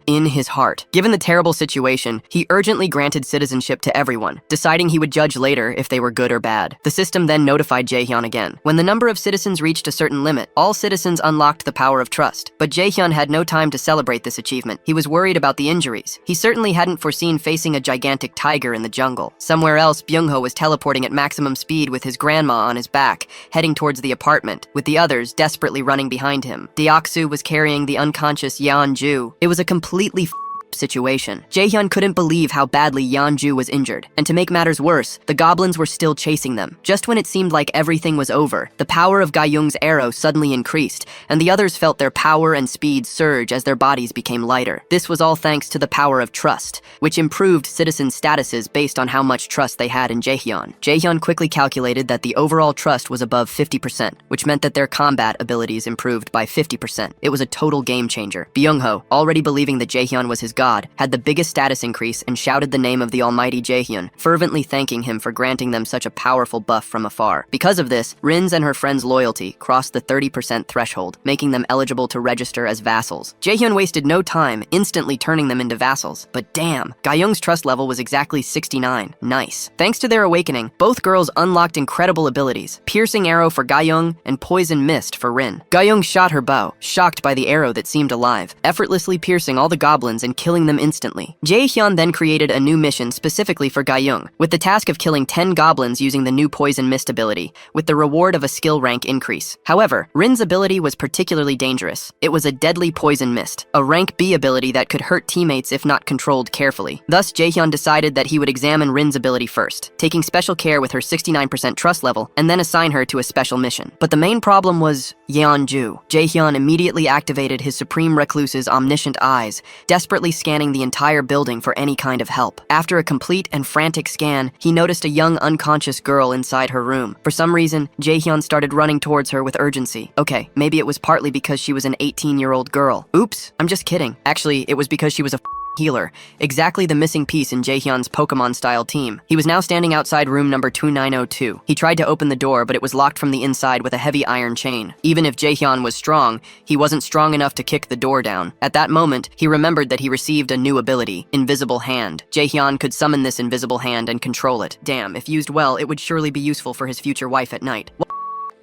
In his heart. Given the terrible situation, he urgently granted citizenship to everyone, deciding he would judge later if they were good or bad. The system then notified Jaehyun again. When the number of citizens reached a certain limit, all citizens unlocked the power of trust. But Jaehyun had no time to celebrate this achievement. He was worried about the injuries. He certainly hadn't foreseen facing a gigantic tiger in the jungle. Somewhere else, Byung-ho was teleporting at maximum speed with his grandma on his back, heading towards the apartment, with the others desperately running behind him. Deoksu was carrying the unconscious Yeonju. It was a completely situation. Jaehyun couldn't believe how badly Yeonju was injured, and to make matters worse, the goblins were still chasing them. Just when it seemed like everything was over, the power of Ga-young's arrow suddenly increased, and the others felt their power and speed surge as their bodies became lighter. This was all thanks to the power of trust, which improved citizens' statuses based on how much trust they had in Jaehyun. Jaehyun quickly calculated that the overall trust was above 50%, which meant that their combat abilities improved by 50%. It was a total game changer. Byung-ho, already believing that Jaehyun was his god, had the biggest status increase and shouted the name of the almighty Jaehyun, fervently thanking him for granting them such a powerful buff from afar. Because of this, Rin's and her friends' loyalty crossed the 30% threshold, making them eligible to register as vassals. Jaehyun wasted no time, instantly turning them into vassals. But damn, Ga-young's trust level was exactly 69. Nice. Thanks to their awakening, both girls unlocked incredible abilities: piercing arrow for Ga-young and poison mist for Rin. Ga-young shot her bow, shocked by the arrow that seemed alive, effortlessly piercing all the goblins and killing them instantly. Jaehyun then created a new mission specifically for Ga-young, with the task of killing 10 goblins using the new poison mist ability, with the reward of a skill rank increase. However, Rin's ability was particularly dangerous. It was a deadly poison mist, a rank B ability that could hurt teammates if not controlled carefully. Thus, Jaehyun decided that he would examine Rin's ability first, taking special care with her 69% trust level, and then assign her to a special mission. But the main problem was Yeonju. Jaehyun immediately activated his Supreme Recluse's omniscient eyes, desperately scanning the entire building for any kind of help. After a complete and frantic scan, he noticed a young unconscious girl inside her room. For some reason, Jaehyun started running towards her with urgency. Okay, maybe it was partly because she was an 18-year-old girl. Oops, I'm just kidding. Actually, it was because she was a healer, exactly the missing piece in Jaehyun's Pokemon-style team. He was now standing outside room number 2902. He tried to open the door, but it was locked from the inside with a heavy iron chain. Even if Jaehyun was strong, he wasn't strong enough to kick the door down. At that moment, he remembered that he received a new ability, Invisible Hand. Jaehyun could summon this invisible hand and control it. Damn, if used well, it would surely be useful for his future wife at night.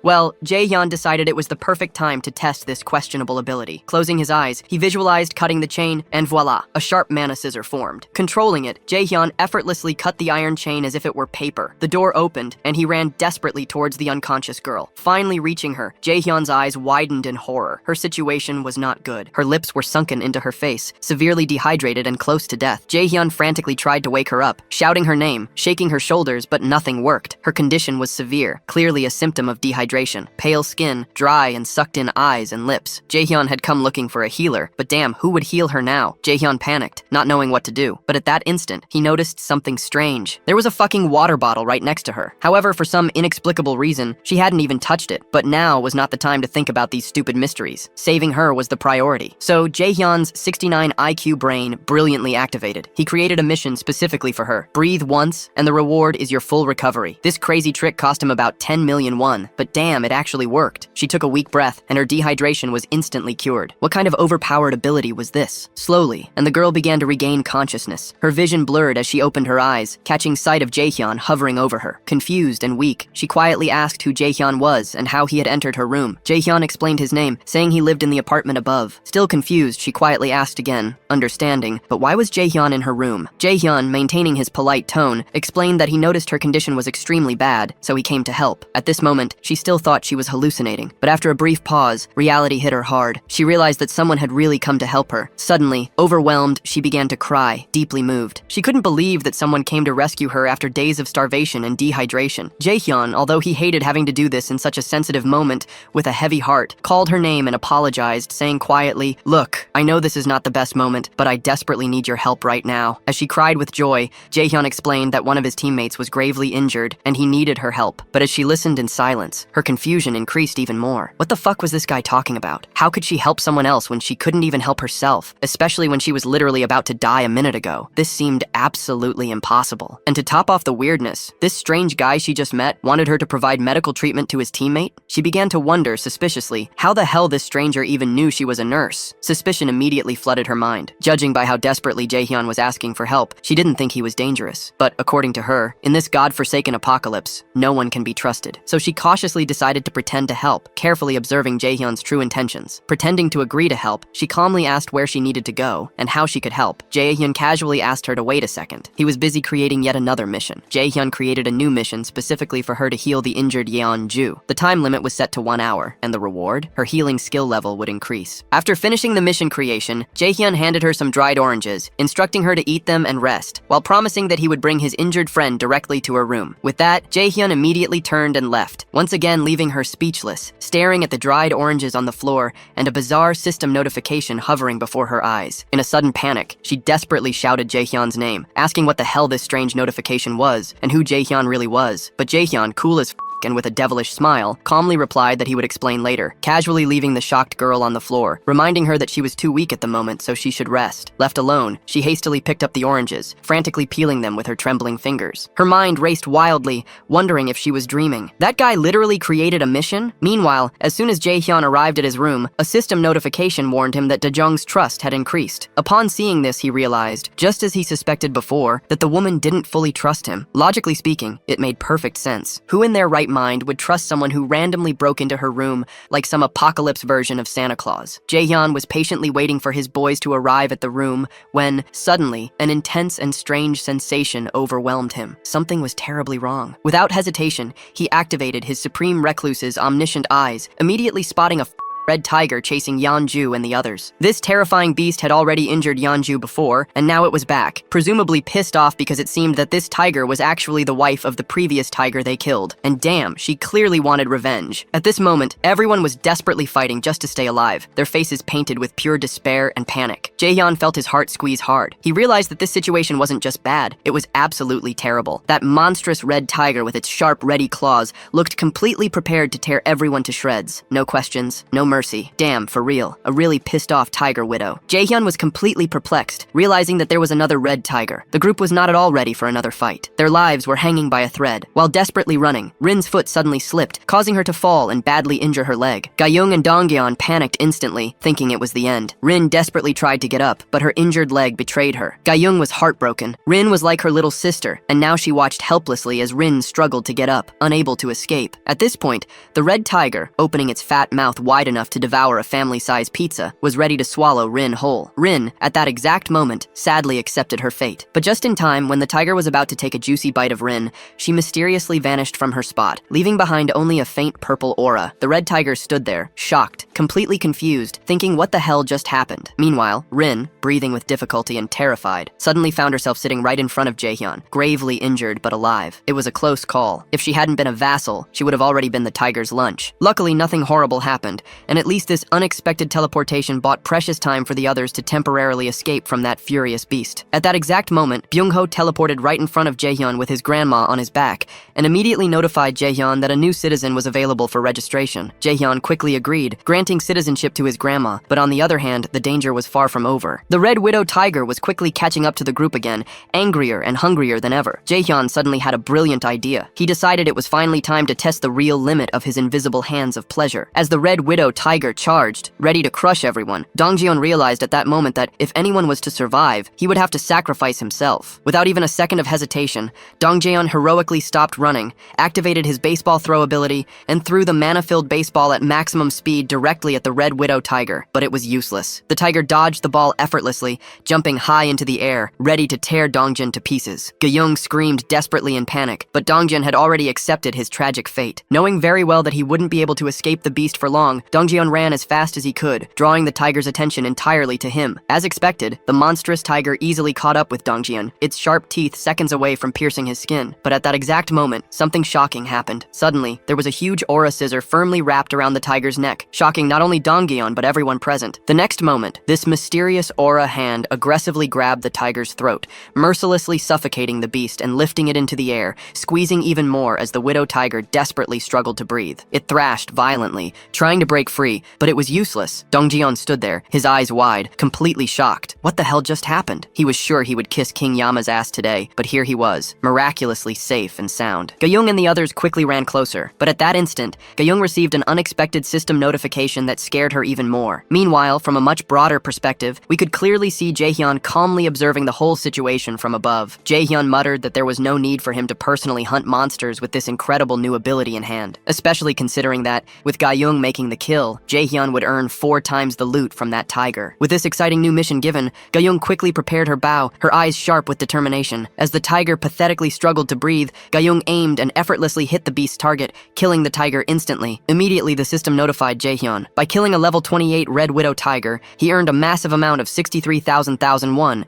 Well, Jaehyun decided it was the perfect time to test this questionable ability. Closing his eyes, he visualized cutting the chain, and voila, a sharp mana scissor formed. Controlling it, Jaehyun effortlessly cut the iron chain as if it were paper. The door opened, and he ran desperately towards the unconscious girl. Finally reaching her, Jaehyun's eyes widened in horror. Her situation was not good. Her lips were sunken into her face, severely dehydrated and close to death. Jaehyun frantically tried to wake her up, shouting her name, shaking her shoulders, but nothing worked. Her condition was severe, clearly a symptom of dehydration. dehydration, pale skin, dry and sucked-in eyes and lips. Jaehyun had come looking for a healer, but damn, who would heal her now? Jaehyun panicked, not knowing what to do. But at that instant, he noticed something strange. There was a fucking water bottle right next to her. However, for some inexplicable reason, she hadn't even touched it. But now was not the time to think about these stupid mysteries. Saving her was the priority. So Jaehyun's 69 IQ brain brilliantly activated. He created a mission specifically for her. Breathe once, and the reward is your full recovery. This crazy trick cost him about 10 million won, but damn, it actually worked. She took a weak breath, and her dehydration was instantly cured. What kind of overpowered ability was this? Slowly, and the girl began to regain consciousness. Her vision blurred as she opened her eyes, catching sight of Jaehyun hovering over her. Confused and weak, she quietly asked who Jaehyun was and how he had entered her room. Jaehyun explained his name, saying he lived in the apartment above. Still confused, she quietly asked again, understanding, but why was Jaehyun in her room? Jaehyun, maintaining his polite tone, explained that he noticed her condition was extremely bad, so he came to help. At this moment, she still thought she was hallucinating, but after a brief pause, reality hit her hard. She realized that someone had really come to help her. Suddenly, overwhelmed, she began to cry, deeply moved. She couldn't believe that someone came to rescue her after days of starvation and dehydration. Jaehyun, although he hated having to do this in such a sensitive moment, with a heavy heart, called her name and apologized, saying quietly, "Look, I know this is not the best moment, but I desperately need your help right now." As she cried with joy, Jaehyun explained that one of his teammates was gravely injured and he needed her help. But as she listened in silence, her confusion increased even more. What the fuck was this guy talking about? How could she help someone else when she couldn't even help herself, especially when she was literally about to die a minute ago? This seemed absolutely impossible. And to top off the weirdness, this strange guy she just met wanted her to provide medical treatment to his teammate? She began to wonder, suspiciously, how the hell this stranger even knew she was a nurse. Suspicion immediately flooded her mind. Judging by how desperately Jaehyun was asking for help, she didn't think he was dangerous. But according to her, in this godforsaken apocalypse, no one can be trusted. So she cautiously decided to pretend to help, carefully observing Jaehyun's true intentions. Pretending to agree to help, she calmly asked where she needed to go and how she could help. Jaehyun casually asked her to wait a second. He was busy creating yet another mission. Jaehyun created a new mission specifically for her to heal the injured Yeon-ju. The time limit was set to 1 hour, and the reward? Her healing skill level would increase. After finishing the mission creation, Jaehyun handed her some dried oranges, instructing her to eat them and rest, while promising that he would bring his injured friend directly to her room. With that, Jaehyun immediately turned and left, once again leaving her speechless, staring at the dried oranges on the floor and a bizarre system notification hovering before her eyes. In a sudden panic, she desperately shouted Jaehyun's name, asking what the hell this strange notification was and who Jaehyun really was. But Jaehyun, cool as and with a devilish smile, calmly replied that he would explain later, casually leaving the shocked girl on the floor, reminding her that she was too weak at the moment so she should rest. Left alone, she hastily picked up the oranges, frantically peeling them with her trembling fingers. Her mind raced wildly, wondering if she was dreaming. That guy literally created a mission? Meanwhile, as soon as Jaehyun arrived at his room, a system notification warned him that Daejong's trust had increased. Upon seeing this, he realized, just as he suspected before, that the woman didn't fully trust him. Logically speaking, it made perfect sense. Who in their right mind would trust someone who randomly broke into her room like some apocalypse version of Santa Claus? Jaehyun was patiently waiting for his boys to arrive at the room when, suddenly, an intense and strange sensation overwhelmed him. Something was terribly wrong. Without hesitation, he activated his Supreme Recluse's omniscient eyes, immediately spotting a red tiger chasing Yeon-ju and the others. This terrifying beast had already injured Yeon-ju before, and now it was back, presumably pissed off because it seemed that this tiger was actually the wife of the previous tiger they killed. And damn, she clearly wanted revenge. At this moment, everyone was desperately fighting just to stay alive, their faces painted with pure despair and panic. Jaehyun felt his heart squeeze hard. He realized that this situation wasn't just bad, it was absolutely terrible. That monstrous red tiger with its sharp, ready claws looked completely prepared to tear everyone to shreds. No questions, no mercy. Damn, for real. A really pissed off tiger widow. Jaehyun was completely perplexed, realizing that there was another red tiger. The group was not at all ready for another fight. Their lives were hanging by a thread. While desperately running, Rin's foot suddenly slipped, causing her to fall and badly injure her leg. Gayung and Dongyeon panicked instantly, thinking it was the end. Rin desperately tried to get up, but her injured leg betrayed her. Gayung was heartbroken. Rin was like her little sister, and now she watched helplessly as Rin struggled to get up, unable to escape. At this point, the red tiger, opening its fat mouth wide enough enough to devour a family-sized pizza, was ready to swallow Rin whole. Rin, at that exact moment, sadly accepted her fate. But just in time, when the tiger was about to take a juicy bite of Rin, she mysteriously vanished from her spot, leaving behind only a faint purple aura. The red tiger stood there, shocked, completely confused, thinking what the hell just happened. Meanwhile, Rin, breathing with difficulty and terrified, suddenly found herself sitting right in front of Jaehyun, gravely injured but alive. It was a close call. If she hadn't been a vassal, she would have already been the tiger's lunch. Luckily, nothing horrible happened, and at least this unexpected teleportation bought precious time for the others to temporarily escape from that furious beast. At that exact moment, Byung-ho teleported right in front of Jaehyun with his grandma on his back, and immediately notified Jaehyun that a new citizen was available for registration. Jaehyun quickly agreed, granting citizenship to his grandma, but on the other hand, the danger was far from over. The Red Widow tiger was quickly catching up to the group again, angrier and hungrier than ever. Jaehyun suddenly had a brilliant idea. He decided it was finally time to test the real limit of his invisible hands of pleasure. As the Red Widow tiger charged, ready to crush everyone, Dongjeon realized at that moment that if anyone was to survive, he would have to sacrifice himself. Without even a second of hesitation, Dongjeon heroically stopped running, activated his baseball throw ability, and threw the mana-filled baseball at maximum speed directly at the Red Widow tiger. But it was useless. The tiger dodged the ball effortlessly, jumping high into the air, ready to tear Dongjeon to pieces. Gyeong screamed desperately in panic, but Dongjeon had already accepted his tragic fate. Knowing very well that he wouldn't be able to escape the beast for long, Dongjeon ran as fast as he could, drawing the tiger's attention entirely to him. As expected, the monstrous tiger easily caught up with Dongjeon, its sharp teeth seconds away from piercing his skin. But at that exact moment, something shocking happened. Suddenly, there was a huge aura scissor firmly wrapped around the tiger's neck, shocking not only Dongjeon but everyone present. The next moment, this mysterious aura hand aggressively grabbed the tiger's throat, mercilessly suffocating the beast and lifting it into the air, squeezing even more as the widow tiger desperately struggled to breathe. It thrashed violently, trying to break free, but it was useless. Dongjeon stood there, his eyes wide, completely shocked. What the hell just happened? He was sure he would kiss King Yama's ass today, but here he was, miraculously safe and sound. Gyeong and the others quickly ran closer, but at that instant, Gyeong received an unexpected system notification that scared her even more. Meanwhile, from a much broader perspective, we could clearly see Jaehyun calmly observing the whole situation from above. Jaehyun muttered that there was no need for him to personally hunt monsters with this incredible new ability in hand, especially considering that, with Gyeong making the kill, Jaehyun would earn 4 times the loot from that tiger. With this exciting new mission given, Gyeong quickly prepared her bow, her eyes sharp with determination. As the tiger pathetically struggled to breathe, Gyeong aimed and effortlessly hit the beast's target, killing the tiger instantly. Immediately, the system notified Jaehyun. By killing a level 28 Red Widow tiger, he earned a massive amount of 63,000,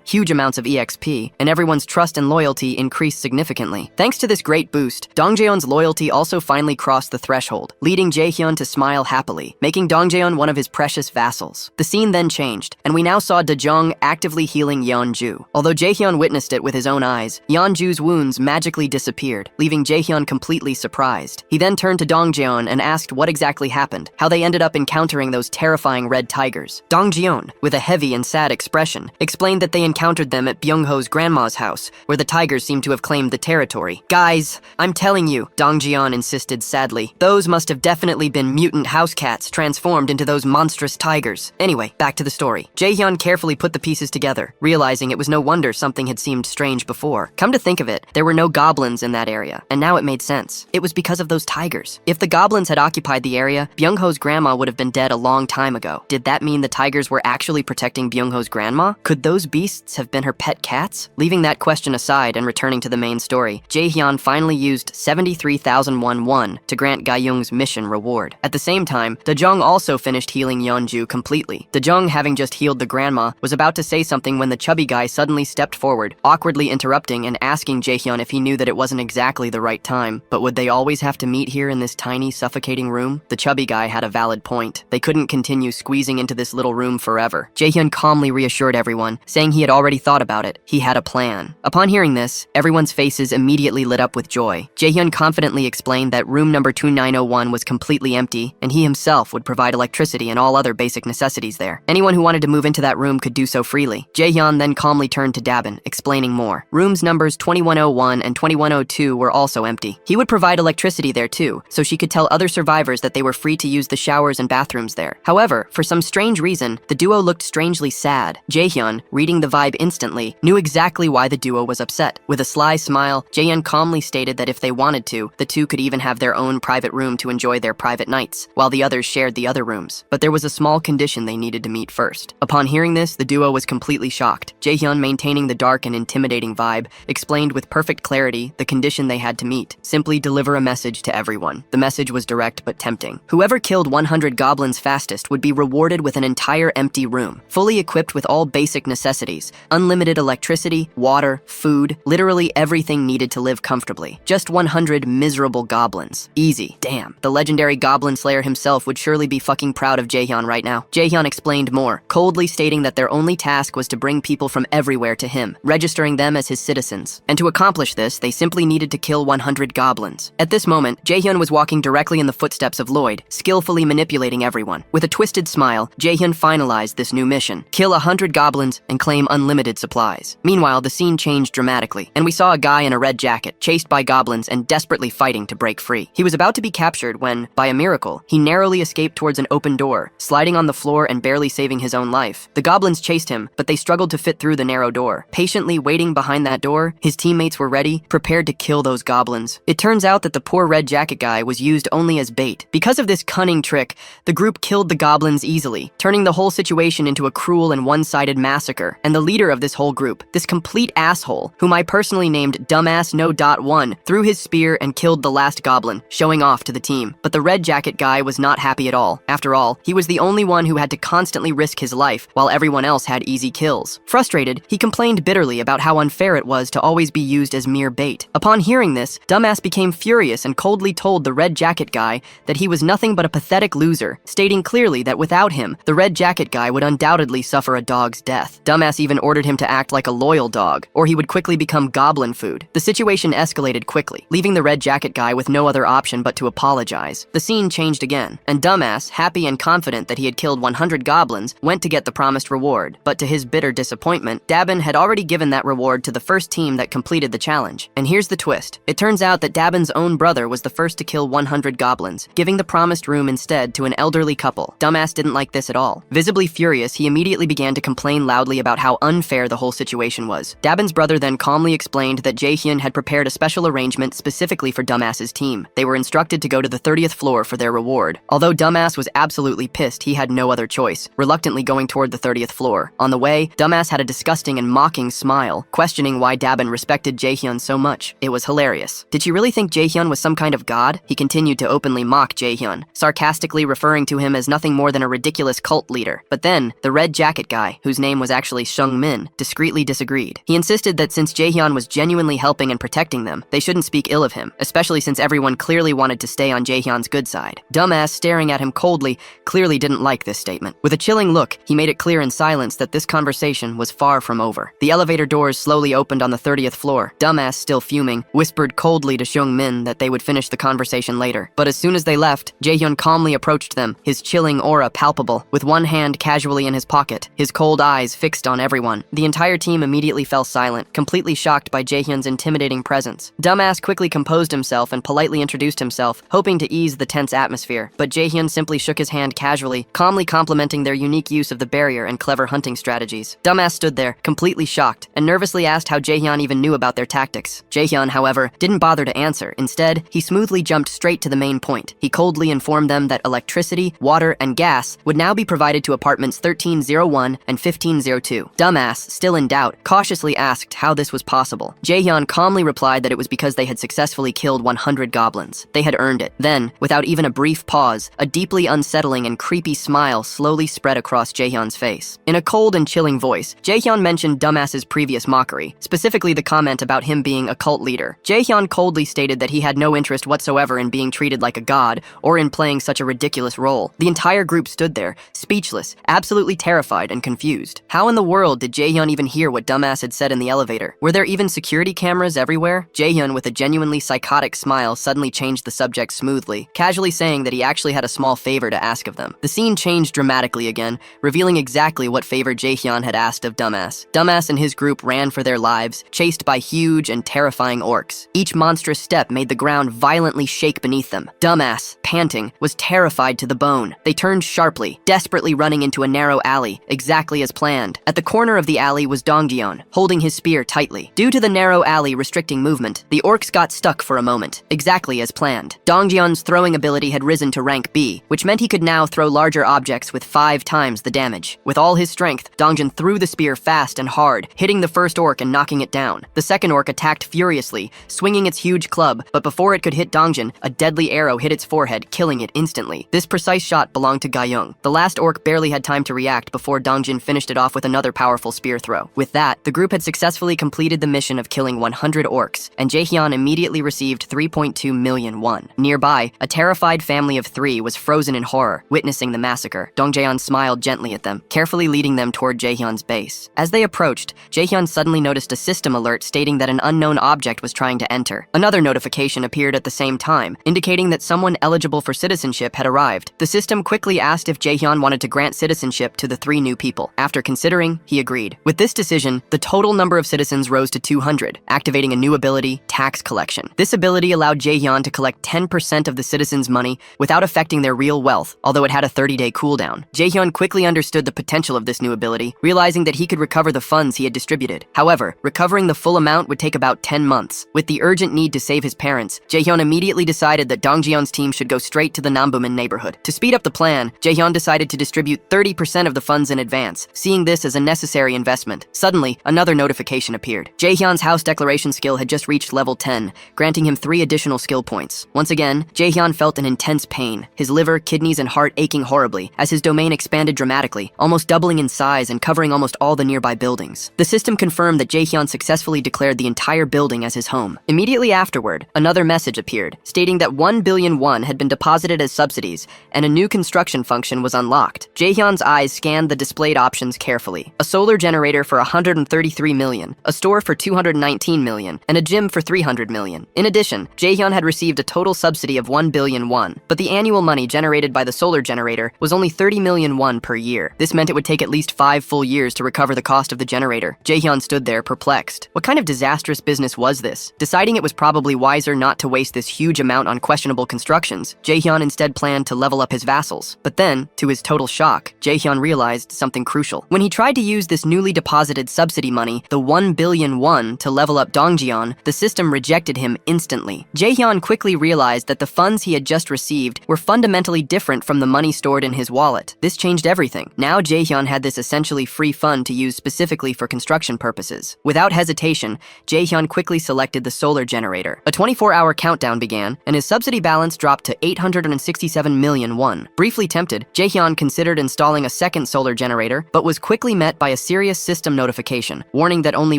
huge amounts of EXP, and everyone's trust and loyalty increased significantly. Thanks to this great boost, Dongjeon's loyalty also finally crossed the threshold, leading Jaehyun to smile happily, making Dongjeon one of his precious vassals. The scene then changed, and we now saw Dejong actively healing Yeonju. Although Jaehyun witnessed it with his own eyes, Yeonju's wounds magically disappeared, leaving Jaehyun completely surprised. He then turned to Dongjeon and asked what exactly happened, how they ended up encountering those terrifying red tigers. Dongjeon, with a heavy and sad expression, explained that they encountered them at Byung-ho's grandma's house, where the tigers seemed to have claimed the territory. Guys, I'm telling you, Dongjeon insisted sadly, those must have definitely been mutant house cats transformed into those monstrous tigers. Anyway, back to the story. Jaehyun carefully put the pieces together, realizing it was no wonder something had seemed strange before. Come to think of it, there were no goblins in that area, and now it made sense. It was because of those tigers. If the goblins had occupied the area, Byung-ho's grandma would have been dead a long time ago. Did that mean the tigers were actually protecting Byung-ho's grandma? Could those beasts have been her pet cats? Leaving that question aside and returning to the main story, Jaehyun finally used 73,001 won to grant Gyeong's mission reward. At the same time, Dejong also finished healing Yeonju completely. Dejong, having just healed the grandma, was about to say something when the chubby guy suddenly stepped forward, awkwardly interrupting and asking Jaehyun if he knew that it wasn't exactly the right time. But would they always have to meet here in this tiny, suffocating room? The chubby guy had a valid point. They couldn't continue squeezing into this little room forever. Jaehyun calmly reassured everyone, saying he had already thought about it. He had a plan. Upon hearing this, everyone's faces immediately lit up with joy. Jaehyun confidently explained that room number 2901 was completely empty, and he himself would provide electricity and all other basic necessities there. Anyone who wanted to move into that room could do so freely. Jaehyun then calmly turned to Dabin, explaining more. Rooms numbers 2101 and 2102 were also empty. He would provide electricity there too, so she could tell other survivors that they were free to use the showers and bathrooms there. However, for some strange reason, the duo looked strangely sad. Jaehyun, reading the vibe instantly, knew exactly why the duo was upset. With a sly smile, Jaehyun calmly stated that if they wanted to, the two could even have their own private room to enjoy their private nights, while the others shared scared the other rooms. But there was a small condition they needed to meet first. Upon hearing this, the duo was completely shocked. Jaehyun, maintaining the dark and intimidating vibe, explained with perfect clarity the condition they had to meet. Simply deliver a message to everyone. The message was direct but tempting. Whoever killed 100 goblins fastest would be rewarded with an entire empty room, fully equipped with all basic necessities, unlimited electricity, water, food, literally everything needed to live comfortably. Just 100 miserable goblins. Easy. Damn. The legendary Goblin Slayer himself would surely be fucking proud of Jaehyun right now. Jaehyun explained more, coldly stating that their only task was to bring people from everywhere to him, registering them as his citizens. And to accomplish this, they simply needed to kill 100 goblins. At this moment, Jaehyun was walking directly in the footsteps of Lloyd, skillfully manipulating everyone. With a twisted smile, Jaehyun finalized this new mission: kill 100 goblins and claim unlimited supplies. Meanwhile, the scene changed dramatically, and we saw a guy in a red jacket, chased by goblins and desperately fighting to break free. He was about to be captured when, by a miracle, he narrowly escaped towards an open door, sliding on the floor and barely saving his own life. The goblins chased him, but they struggled to fit through the narrow door. Patiently waiting behind that door, his teammates were ready, prepared to kill those goblins. It turns out that the poor red jacket guy was used only as bait. Because of this cunning trick, the group killed the goblins easily, turning the whole situation into a cruel and one-sided massacre. And the leader of this whole group, this complete asshole, whom I personally named Dumbass No.1, threw his spear and killed the last goblin, showing off to the team. But the red jacket guy was not happy at all. After all, he was the only one who had to constantly risk his life, while everyone else had easy kills. Frustrated, he complained bitterly about how unfair it was to always be used as mere bait. Upon hearing this, Dumbass became furious and coldly told the red jacket guy that he was nothing but a pathetic loser, stating clearly that without him, the red jacket guy would undoubtedly suffer a dog's death. Dumbass even ordered him to act like a loyal dog, or he would quickly become goblin food. The situation escalated quickly, leaving the red jacket guy with no other option but to apologize. The scene changed again, and Dumbass, happy and confident that he had killed 100 goblins, went to get the promised reward. But to his bitter disappointment, Dabin had already given that reward to the first team that completed the challenge. And here's the twist. It turns out that Dabin's own brother was the first to kill 100 goblins, giving the promised room instead to an elderly couple. Dumbass didn't like this at all. Visibly furious, he immediately began to complain loudly about how unfair the whole situation was. Dabin's brother then calmly explained that Jaehyun had prepared a special arrangement specifically for Dumbass's team. They were instructed to go to the 30th floor for their reward. Although Dumbass was absolutely pissed, he had no other choice, reluctantly going toward the 30th floor. On the way, Dumbass had a disgusting and mocking smile, questioning why Dabin respected Jaehyun so much. It was hilarious. Did you really think Jaehyun was some kind of god? He continued to openly mock Jaehyun, sarcastically referring to him as nothing more than a ridiculous cult leader. But then, the red jacket guy, whose name was actually Seung Min, discreetly disagreed. He insisted that since Jaehyun was genuinely helping and protecting them, they shouldn't speak ill of him, especially since everyone clearly wanted to stay on Jaehyun's good side. Dumbass, staring at him coldly, clearly didn't like this statement. With a chilling look, he made it clear in silence that this conversation was far from over. The elevator doors slowly opened on the 30th floor. Dumbass, still fuming, whispered coldly to Seung Min that they would finish the conversation later. But as soon as they left, Jaehyun calmly approached them, his chilling aura palpable, with one hand casually in his pocket, his cold eyes fixed on everyone. The entire team immediately fell silent, completely shocked by Jaehyun's intimidating presence. Dumbass quickly composed himself and politely introduced himself, hoping to ease the tense atmosphere, but Jaehyun simply shook his hand casually, calmly complimenting their unique use of the barrier and clever hunting strategies. Dumbass stood there, completely shocked, and nervously asked how Jaehyun even knew about their tactics. Jaehyun, however, didn't bother to answer. Instead, he smoothly jumped straight to the main point. He coldly informed them that electricity, water, and gas would now be provided to apartments 1301 and 1502. Dumbass, still in doubt, cautiously asked how this was possible. Jaehyun calmly replied that it was because they had successfully killed 100 goblins. They had earned it. Then, without even a brief pause, a deeply unsettling and creepy smile slowly spread across Jaehyun's face. In a cold and chilling voice, Jaehyun mentioned Dumbass's previous mockery, specifically the comment about him being a cult leader. Jaehyun coldly stated that he had no interest whatsoever in being treated like a god or in playing such a ridiculous role. The entire group stood there, speechless, absolutely terrified and confused. How in the world did Jaehyun even hear what Dumbass had said in the elevator? Were there even security cameras everywhere? Jaehyun, with a genuinely psychotic smile, suddenly changed the subject smoothly, casually saying that he actually had a small favor to ask of them. The scene changed dramatically again, revealing exactly what favor Jaehyun had asked of Dumbass. Dumbass and his group ran for their lives, chased by huge and terrifying orcs. Each monstrous step made the ground violently shake beneath them. Dumbass, panting, was terrified to the bone. They turned sharply, desperately running into a narrow alley, exactly as planned. At the corner of the alley was Dongjion, holding his spear tightly. Due to the narrow alley restricting movement, the orcs got stuck for a moment, exactly as planned. Dongjion's throwing ability had risen to rank B, which meant he could now throw larger objects with 5 times the damage. With all his strength, Dongjion threw the spear fast and hard, hitting the first orc and knocking it down. The second orc attacked furiously, swinging its huge club, but before it could hit Dongjion, a deadly arrow hit its forehead, killing it instantly. This precise shot belonged to Gaiyong. The last orc barely had time to react before Dongjin finished it off with another powerful spear throw. With that, the group had successfully completed the mission of killing 100 orcs, and Jaehyun immediately received 3.2 million won. Nearby, a terrified family of 3 was frozen in horror, witnessing the massacre. Dongjaeon smiled gently at them, carefully leading them toward Jaehyun's base. As they approached, Jaehyun suddenly noticed a system alert stating that an unknown object was trying to enter. Another notification appeared at the same time, indicating that someone eligible for citizenship had arrived. The system quickly asked if Jaehyun wanted to grant citizenship to the 3 new people. After considering, he agreed. With this decision, the total number of citizens rose to 200, activating a new ability, tax collection. This ability allowed Jaehyun to collect 10% of the citizens' money without affecting their real wealth, although it had a 30-day cooldown. Jaehyun quickly understood the potential of this new ability, realizing that he could recover the funds he had distributed. However, recovering the full amount would take about 10 months. With the urgent need to save his parents, Jaehyun immediately decided that Dongjion's team should go straight to the Nambuman neighborhood. To speed up the plan, Jaehyun decided to distribute 30% of the funds in advance, seeing this as a necessary investment. Suddenly, another notification appeared. Jaehyun's house declaration skill had just reached level 10, granting him 3 additional skill points. Once again, Jaehyun felt an intense pain, his liver, kidneys, and heart aching horribly, as his domain expanded dramatically, almost doubling in size and covering almost all the nearby buildings. The system confirmed that Jaehyun successfully declared the entire building as his home. Immediately afterward, another message appeared, stating that 1 billion won had been deposited as subsidies, and a new construction function was unlocked. Jaehyun's eyes scanned the displayed options carefully. A solar generator for 133 million, a store for 219 million, and a gym for 300 million. In addition, Jaehyun had received a total subsidy of 1 billion won, but the annual money generated by the solar generator was only 30 million won per year. This meant it would take at least 5 full years to recover the cost of the generator. Jaehyun stood there perplexed. What kind of disastrous business was this? Deciding it was probably wiser not to waste this huge amount on questionable constructions, Jaehyun instead planned to level up his vassals. But then, to his total shock, Jaehyun realized something crucial. When he tried to use this newly deposited subsidy money, the 1 billion won, to level up Dongjion, the system rejected him instantly. Jaehyun quickly realized that the funds he had just received were fundamentally different from the money stored in his wallet. This changed everything. Now Jaehyun had this essentially free fund to use specifically for construction purposes. Without hesitation, Jaehyun quickly selected the solar generator. A 24-hour countdown began, and his subsidy balance dropped to 867 million won. Briefly tempted, Jaehyun considered installing a second solar generator, but was quickly met by a serious system notification, warning that only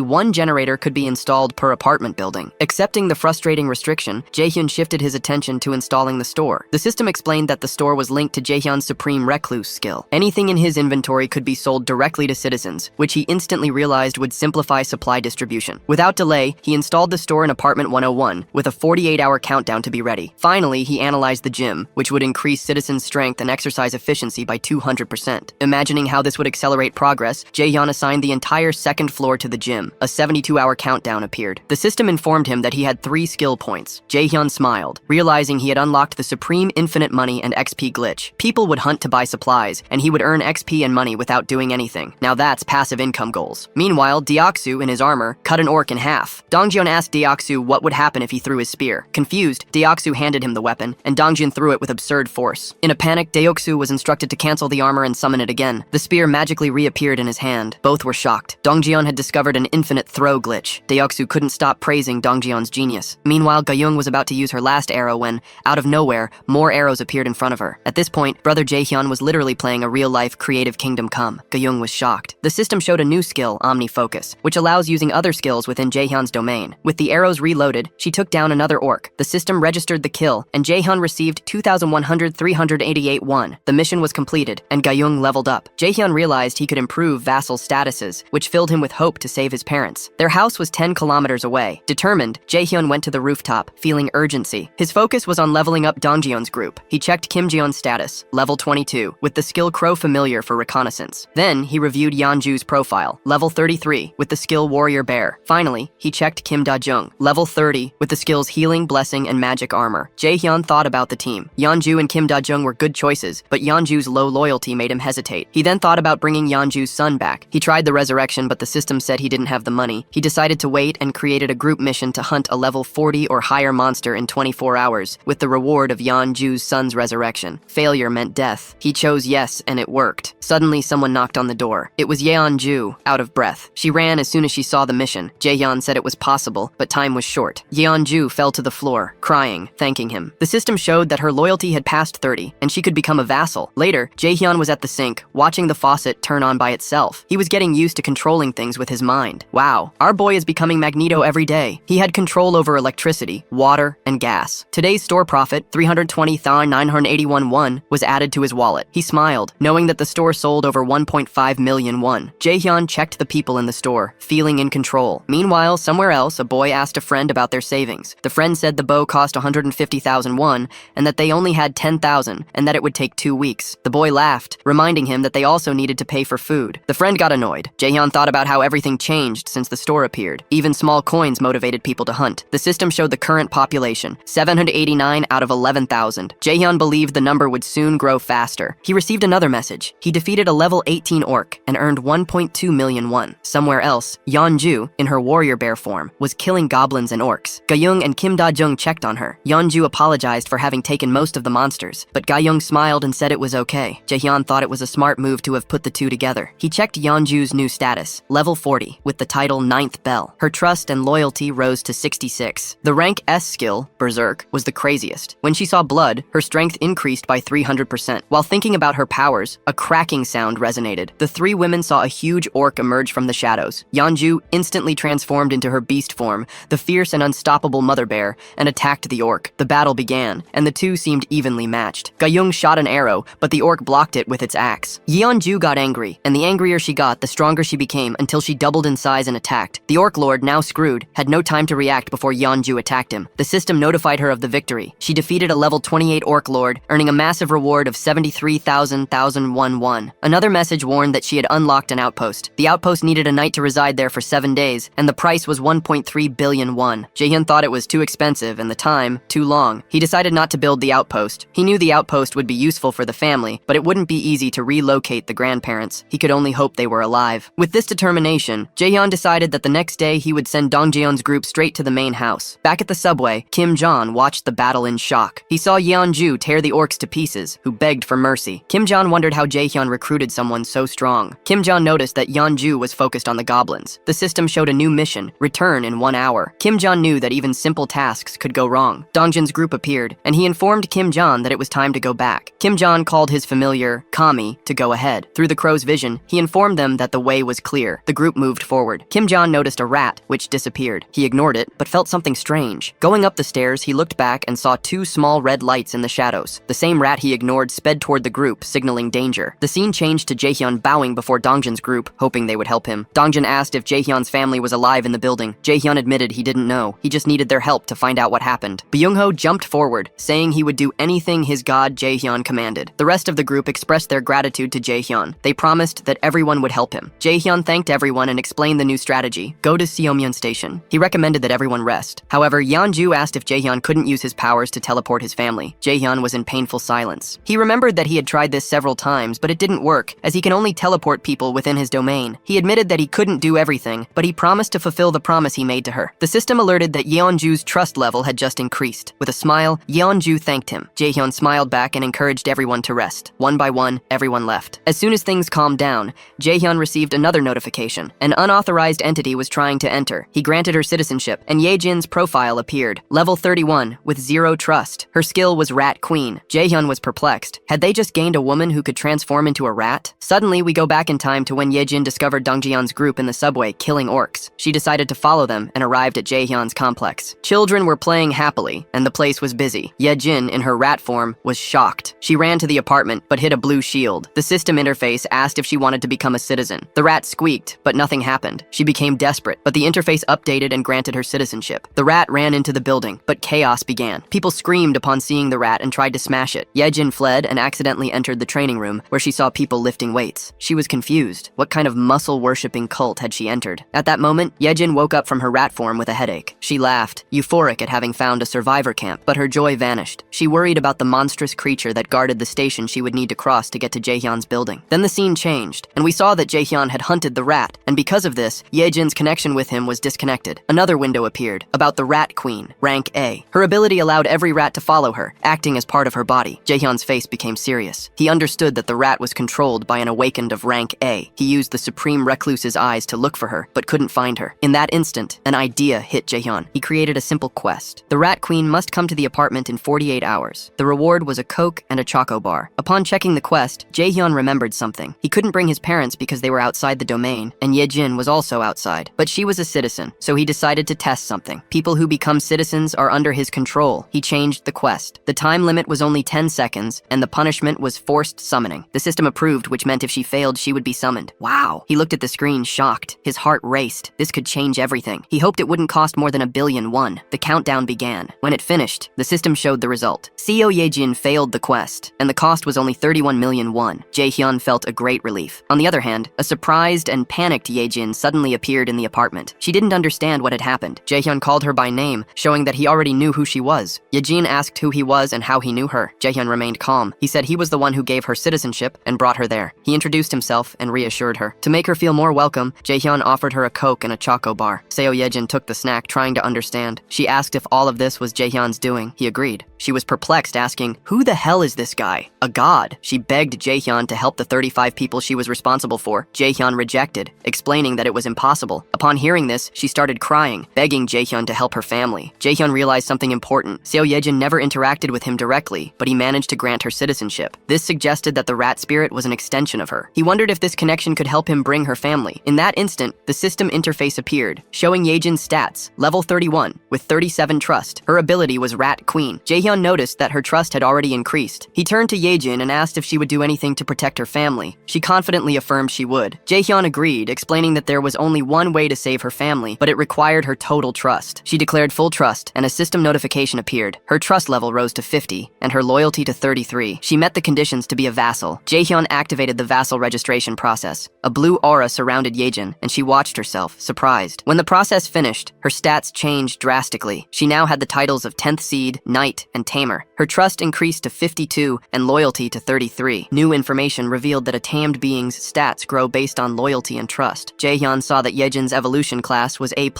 1 generator could be installed per apartment building. Accepting the frustrating restriction, Jaehyun shifted his attention to installing the store. The system explained that the store was linked to Jaehyun's Supreme Recluse skill. Anything in his inventory could be sold directly to citizens, which he instantly realized would simplify supply distribution. Without delay, he installed the store in apartment 101, with a 48-hour countdown to be ready. Finally, he analyzed the gym, which would increase citizens' strength and exercise efficiency by 200%. Imagining how this would accelerate progress, Jaehyun assigned the entire second floor to the gym. A 72-hour countdown appeared. The system informed him that he had 3 skill points. Jaehyun smiled, realizing he had unlocked the Supreme Infinite Money and XP glitch. People would hunt to buy supplies, and he would earn XP and money without doing anything. Now that's passive income goals. Meanwhile, Deoksu, in his armor, cut an orc in half. Dongjion asked Deoksu what would happen if he threw his spear. Confused, Deoksu handed him the weapon, and Dongjin threw it with absurd force. In a panic, Deoksu was instructed to cancel the armor and summon it again. The spear magically reappeared in his hand. Both were shocked. Dongjion had discovered an infinite throw glitch. Deoksu couldn't stop praising Dongjion's genius. Meanwhile, Gaiyong was about to use her last arrow when, out of nowhere, more arrows appeared in front of her. At this point, brother Jaehyun was literally playing a real-life Creative Kingdom Come. Gaiyong was shocked. The system showed a new skill, Omni-Focus, which allows using other skills within Jaehyun's domain. With the arrows reloaded, she took down another orc. The system registered the kill, and Jaehyun received 2,388 won. The mission was completed, and Gaiyong leveled up. Jaehyun realized he could improve vassal statuses, which filled him with hope to save his parents. Their house was 10 kilometers away. Determined, Jaehyun went to the rooftop, feeling urgency. His focus was on leveling up Dongjion's group. He checked Kim Jeon's status, level 22, with the skill Crow Familiar for reconnaissance. Then, he reviewed Yeonju's Yeonju's profile, level 33, with the skill Warrior Bear. Finally, he checked Kim Da-jung, level 30, with the skills Healing, Blessing, and Magic Armor. Jaehyun thought about the team. Yeonju and Kim Da-jung were good choices, but Yeonju's low loyalty made him hesitate. He then thought about bringing Yeonju's son back. He tried the resurrection, but the system said he didn't have the money. He decided to wait and created a group mission to hunt a level 40 or higher monster in 24 hours, with the reward of Yeonju's son's resurrection. Failure meant death. He chose yes, and it worked. Suddenly, someone knocked on the door. It was Yeonju, out of breath. She ran as soon as she saw the mission. Jaehyun said it was possible, but time was short. Yeonju fell to the floor, crying, thanking him. The system showed that her loyalty had passed 30, and she could become a vassal. Later, Jaehyun was at the sink, watching the faucet turn on by itself. He was getting used to controlling things with his mind. Wow, our boy is becoming Magneto every day. He had control over electricity, water, and gas. Today's store profit, 320,981 won, was added to his wallet. He smiled, knowing that the store sold over 1.5 million won. Jaehyun checked the people in the store, feeling in control. Meanwhile, somewhere else, a boy asked a friend about their savings. The friend said the bow cost 150,000 won, and that they only had 10,000, and that it would take 2 weeks. The boy laughed, reminding him that they also needed to pay for food. The friend got annoyed. Jaehyun thought about how everything changed since the store appeared. Even small coins motivated people to hunt. The system showed the current population, 789 out of 11,000. Jaehyun believed the number would soon grow faster. He received another message. He defeated a level 18 orc and earned 1.2 million won. Somewhere else, Yeonju, in her warrior bear form, was killing goblins and orcs. Ga-young and Kim Da-jung checked on her. Yeonju apologized for having taken most of the monsters, but Ga-young smiled and said it was okay. Jaehyun thought it was a smart move to have put the two together. He checked Yeonju's new status, level 40, with the title 9th Bell. Her trust and loyalty rose to 66. The rank S skill, Berserk, was the craziest. When she saw blood, her strength increased by 300%. While thinking about her powers, a cracking sound resonated. The three women saw a huge orc emerge from the shadows. Yeonju instantly transformed into her beast form, the fierce and unstoppable mother bear, and attacked the orc. The battle began, and the two seemed evenly matched. Ga-young shot an arrow, but the orc blocked it with its axe. Yeonju got angry, and the angrier she got, the stronger she became until she doubled in size and attacked. The orc lord, now screwed, had no time to react before Yeonju attacked him. The system notified her of the victory. She defeated a level 28 orc lord, earning a massive reward of 73,000 won. Another message warned that she had unlocked an outpost. The outpost needed a knight to reside there for 7 days, and the price was 1.3 billion won. Jaehyun thought it was too expensive and the time too long. He decided not to build the outpost. He knew the outpost would be useful for the family, but it wouldn't be easy to relocate the grandparents. He could only hope they were alive. With this determination, Jaehyun decided that the next day he would send Dongjeon's group straight to the main house. Back at the subway, Kim Jon watched the battle in shock. He saw Yeonju tear the orcs to pieces, who begged for mercy. Kim Jon wondered how Jaehyun recruited someone so strong. Kim Jon noticed that Yeonju was focused on the goblins. The system showed a new mission, return in 1 hour. Kim Jon knew that even simple tasks could go wrong. Dongjin's group appeared, and he informed Kim Jon that it was time to go back. Kim Jon called his familiar, Kami, to go ahead. Through the crow's vision, he informed them that the way was clear. The group moved forward. Kim Jon noticed a rat, which disappeared. He ignored it, but felt something strange. Going up the stairs, he looked back and saw 2 small red lights in the shadows. The same rat he ignored sped toward the group, signaling danger. The scene changed to Jaehyun bowing before Dongjin's group, hoping they would help him. Dongjin asked if Jaehyun's family was alive in the building. Jaehyun admitted he didn't know. He just needed their help to find out what happened. Byung-ho jumped forward, saying he would do anything his god Jaehyun commanded. The rest of the group expressed their gratitude to Jaehyun. They promised that everyone would help him. Jaehyun thanked everyone and explained the new strategy. Go to Seomyeon Station. He recommended that everyone rest. However, Yeonju asked if Jaehyun couldn't use his powers to teleport his family. Jaehyun was in painful silence. He remembered that he had tried this several times, but it didn't work, as he can only teleport people within his domain. He admitted that he couldn't do everything, but he promised to fulfill the promise he made to her. The system alerted that Yeonju's trust level had just increased. With a smile, Yeonju thanked him. Jaehyun smiled back and encouraged everyone to rest. One by one, everyone left. As soon as things calmed down, Jaehyun received another notification. An unauthorized entity was trying to enter. He granted her citizenship, and Yejin's profile appeared. Level 31, with 0 trust. Her skill was Rat Queen. Jaehyun was perplexed. Had they just gained a woman who could transform into a rat? Suddenly, we go back in time to when Yejin discovered Dongjeon's group in the subway killing orcs. She decided to follow them and arrived at Jaehyun's complex. Children were playing happily, and the place was busy. Yejin, in her rat form, was shocked. She ran to the apartment, but hit a blue shield. The system interface asked if she wanted to become a citizen. The rat squeaked, but nothing happened. She became desperate, but the interface updated and granted her citizenship. The rat ran into the building, but chaos began. People screamed upon seeing the rat and tried to smash it. Yejin fled and accidentally entered the training room, where she saw people lifting weights. She was confused. confused. What kind of muscle-worshipping cult had she entered? At that moment, Yejin woke up from her rat form with a headache. She laughed, euphoric at having found a survivor camp, but her joy vanished. She worried about the monstrous creature that guarded the station she would need to cross to get to Jaehyun's building. Then the scene changed, and we saw that Jaehyun had hunted the rat, and because of this, Yejin's connection with him was disconnected. Another window appeared, about the Rat Queen, rank A. Her ability allowed every rat to follow her, acting as part of her body. Jaehyun's face became serious. He understood that the rat was controlled by an awakened of rank A. He used the Supreme Recluse's eyes to look for her, but couldn't find her. In that instant, an idea hit Jaehyun. He created a simple quest. The Rat Queen must come to the apartment in 48 hours. The reward was a Coke and a Choco Bar. Upon checking the quest, Jaehyun remembered something. He couldn't bring his parents because they were outside the domain, and Yejin was also outside. But she was a citizen, so he decided to test something. People who become citizens are under his control. He changed the quest. The time limit was only 10 seconds, and the punishment was forced summoning. The system approved, which meant if she failed, she would be summoned. Wow! He looked at the screen, shocked. His heart raced. This could change everything. He hoped it wouldn't cost more than 1,000,000,000 won. The countdown began. When it finished, the system showed the result. CEO Yejin failed the quest, and the cost was only 31,000,000 won. Jaehyun felt a great relief. On the other hand, a surprised and panicked Yejin suddenly appeared in the apartment. She didn't understand what had happened. Jaehyun called her by name, showing that he already knew who she was. Yejin asked who he was and how he knew her. Jaehyun remained calm. He said he was the one who gave her citizenship and brought her there. He introduced himself and reassured her. To make her feel more welcome, Jaehyun offered her a Coke and a Choco Bar. Seo Yejin took the snack, trying to understand. She asked if all of this was Jaehyun's doing. He agreed. She was perplexed, asking, "Who the hell is this guy? A god?" She begged Jaehyun to help the 35 people she was responsible for. Jaehyun rejected, explaining that it was impossible. Upon hearing this, she started crying, begging Jaehyun to help her family. Jaehyun realized something important. Seo Yejin never interacted with him directly, but he managed to grant her citizenship. This suggested that the rat spirit was an extension of her. He wondered if this connection could help him bring her family. In that instant, the system interface appeared, showing Yejin's stats, level 31, with 37 trust. Her ability was Rat Queen. Jaehyun noticed that her trust had already increased. He turned to Yejin and asked if she would do anything to protect her family. She confidently affirmed she would. Jaehyun agreed, explaining that there was only one way to save her family, but it required her total trust. She declared full trust, and a system notification appeared. Her trust level rose to 50, and her loyalty to 33. She met the conditions to be a vassal. Jaehyun activated the vassal registration process. A blue aura surrounded Yejin, and she watched herself, surprised. When the process finished, her stats changed drastically. She now had the titles of 10th Seed, Knight, and Tamer. Her trust increased to 52, and loyalty to 33. New information revealed that a tamed being's stats grow based on loyalty and trust. Jaehyun saw that Yejin's evolution class was A+,